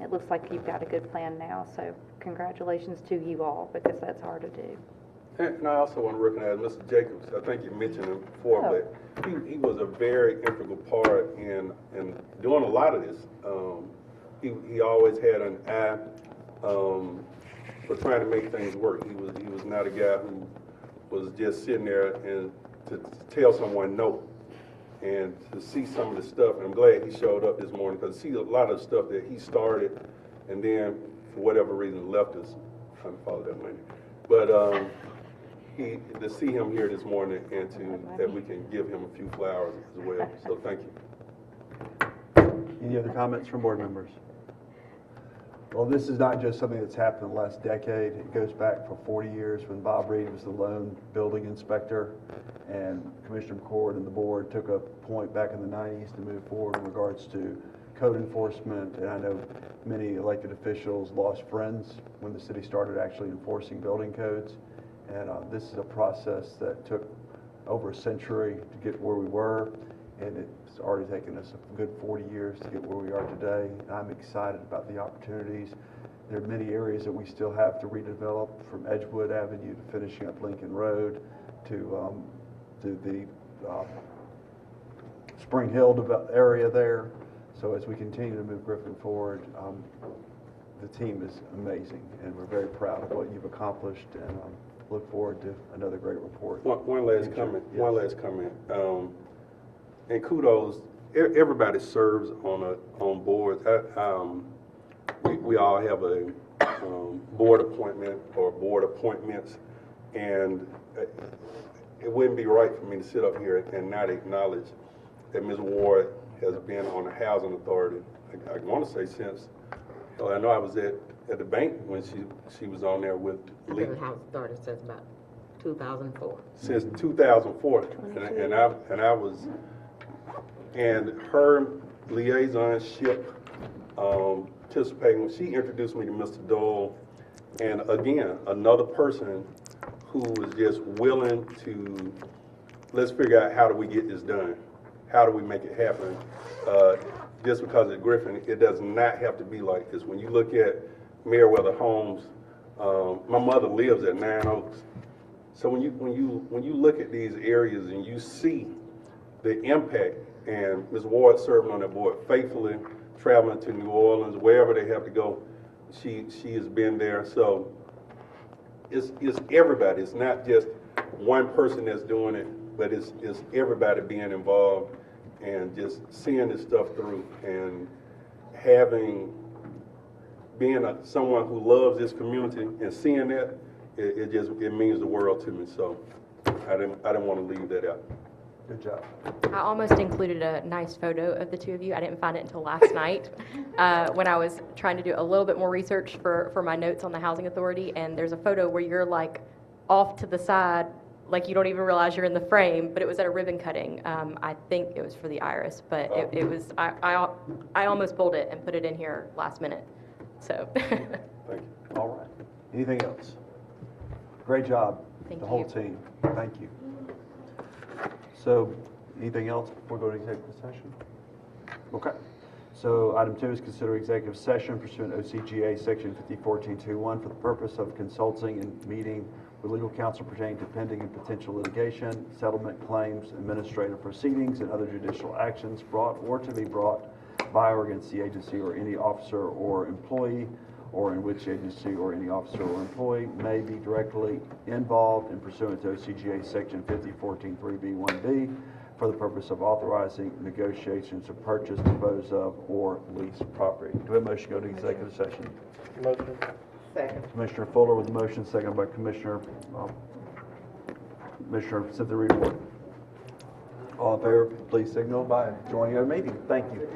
It looks like you've got a good plan now, so congratulations to you all, because that's hard to do. And I also want to recognize Mr. Jacobs. I think you mentioned him before, but he was a very integral part in doing a lot of this. He always had an eye for trying to make things work. He was not a guy who was just sitting there and to tell someone no, and to see some of the stuff. And I'm glad he showed up this morning, because see a lot of stuff that he started and then for whatever reason left us. I'm trying to follow that money, but to see him here this morning and that we can give him a few flowers as well. So thank you. Any other comments from board members? Well, this is not just something that's happened in the last decade. It goes back for 40 years when Bob Reed was the lone building inspector, and Commissioner McCord and the board took a point back in the 90s to move forward in regards to code enforcement. And I know many elected officials lost friends when the city started actually enforcing building codes. And this is a process that took over a century to get where we were, and it's already taken us a good 40 years to get where we are today. And I'm excited about the opportunities. There are many areas that we still have to redevelop, from Edgewood Avenue to finishing up Lincoln Road to the Spring Hill area there. So as we continue to move Griffin forward, the team is amazing, and we're very proud of what you've accomplished, and look forward to another great report. One last comment. Yes. One last comment. And kudos. Everybody serves on boards. We all have a board appointment or board appointments, and it wouldn't be right for me to sit up here and not acknowledge that Ms. Ward has been on the Housing Authority. I want to say since, I know I was at the bank when she was on there with Lee. The House Authority says about 2004. Since 2004, and I was, and her liaisonship, participating. She introduced me to Mr. Dole, and again, another person who was just willing to, let's figure out how do we get this done, how do we make it happen. Just because it's Griffin, it does not have to be like this. When you look at Meriwether Homes, my mother lives at 9 Oaks. So when you look at these areas and you see the impact, and Ms. Ward serving on that board faithfully, traveling to New Orleans, wherever they have to go, she has been there. So it's everybody. It's not just one person that's doing it. but it's everybody being involved and just seeing this stuff through and being someone who loves this community and seeing that, it means the world to me. So I didn't want to leave that out. Good job. I almost included a nice photo of the two of you. I didn't find it until last night when I was trying to do a little bit more research for my notes on the Housing Authority, and there's a photo where you're like off to the side, like you don't even realize you're in the frame, but it was at a ribbon cutting. I think it was for the Iris, but it was, I almost pulled it and put it in here last minute, so. Thank you. All right. Anything else? Great job, Thank the whole you. team. Thank you. So, anything else before we go to executive session? Okay. So, item 2 is consider executive session pursuant to OCGA section 501421 for the purpose of consulting and meeting with legal counsel pertaining to pending and potential litigation, settlement claims, administrative proceedings, and other judicial actions brought or to be brought by or against the agency or any officer or employee, or in which agency or any officer or employee may be directly involved in pursuant to OCGA section 50143B1B for the purpose of authorizing negotiations to purchase, dispose of, or lease property. Do we have a motion to go to executive session? Motion. Second. Commissioner Fuller with the motion, seconded by Commissioner Cynthia Report. All in favor, please signal by joining our meeting. Thank you.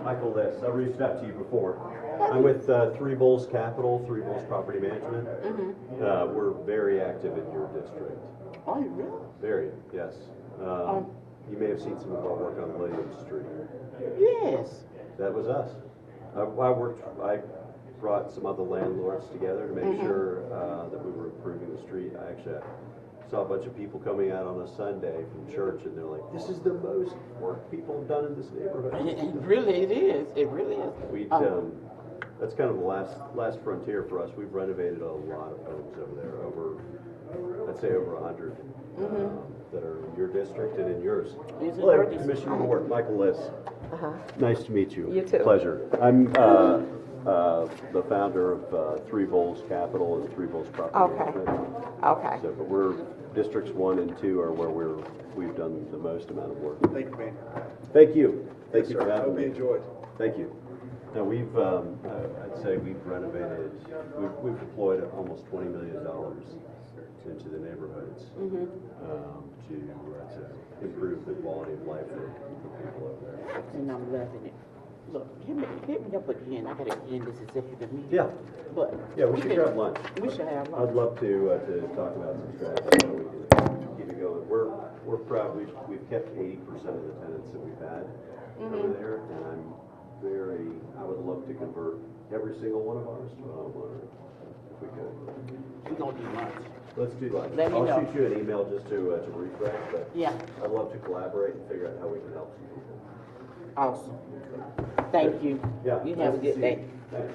Michael Liss. I reached out to you before. I'm with Three Bulls Capital, Three Bulls Property Management. We're very active in your district. Oh, you really? Very, yes. You may have seen some of our work on William Street. Yes. That was us. I brought some other landlords together to make sure that we were improving the street. I actually saw a bunch of people coming out on a Sunday from church, and they're like, "This is the most work people have done in this neighborhood." It is. It really is. That's kind of the last frontier for us. We've renovated a lot of homes over there, I'd say over 100 that are in your district and in yours. Hello, Commissioner Ward, Michael Liss. Nice to meet you. You too. Pleasure. I'm the founder of Three Bulls Capital and Three Bulls Property Management. Okay. So, but we're districts 1 and 2 are where we've done the most amount of work. Thank you, man. Thank you. Thank Yes, you sir. for having Hope me. you enjoyed. Thank you. Now we've, I'd say we've renovated, we've deployed almost $20 million into the neighborhoods to improve the quality of life for people over there. And I'm loving it. Look, hit me up again. I gotta end this executive meeting. Yeah. But We should grab lunch. We should have lunch. I'd love to talk about some strategies so we can keep it going. We're proud. We've kept 80% of the tenants that we've had over there, and I would love to convert every single one of ours to a homeowner if we could. We're gonna do lunch. Let's do lunch. Let me know. I'll shoot you an email just to refresh, but Yeah. I'd love to collaborate and figure out how we can help some people. Awesome. Thank you. Yeah. You nice have a to good see day. you. Thanks.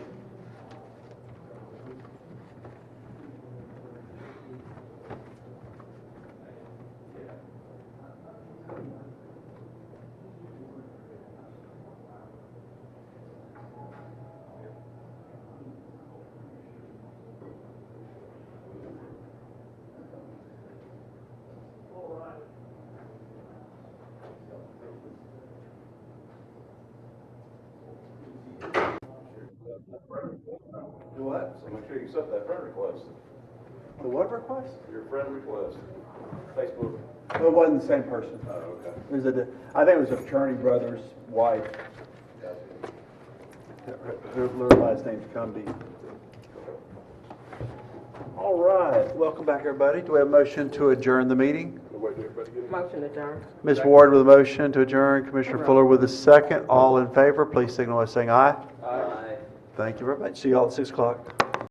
Do what? So make sure you accept that friend request, The what request? your friend request, Facebook. Oh, it wasn't the same person. Oh, okay. It was I think it was a fraternity brother's wife. Her last name's Cumby. All right, welcome back, everybody. Do we have a motion to adjourn the meeting? Motion adjourned. Ms. Ward with a motion to adjourn, Commissioner Fuller with a second. All in favor, please signal by saying aye. Aye. Thank you very much. See you all at 6 o'clock.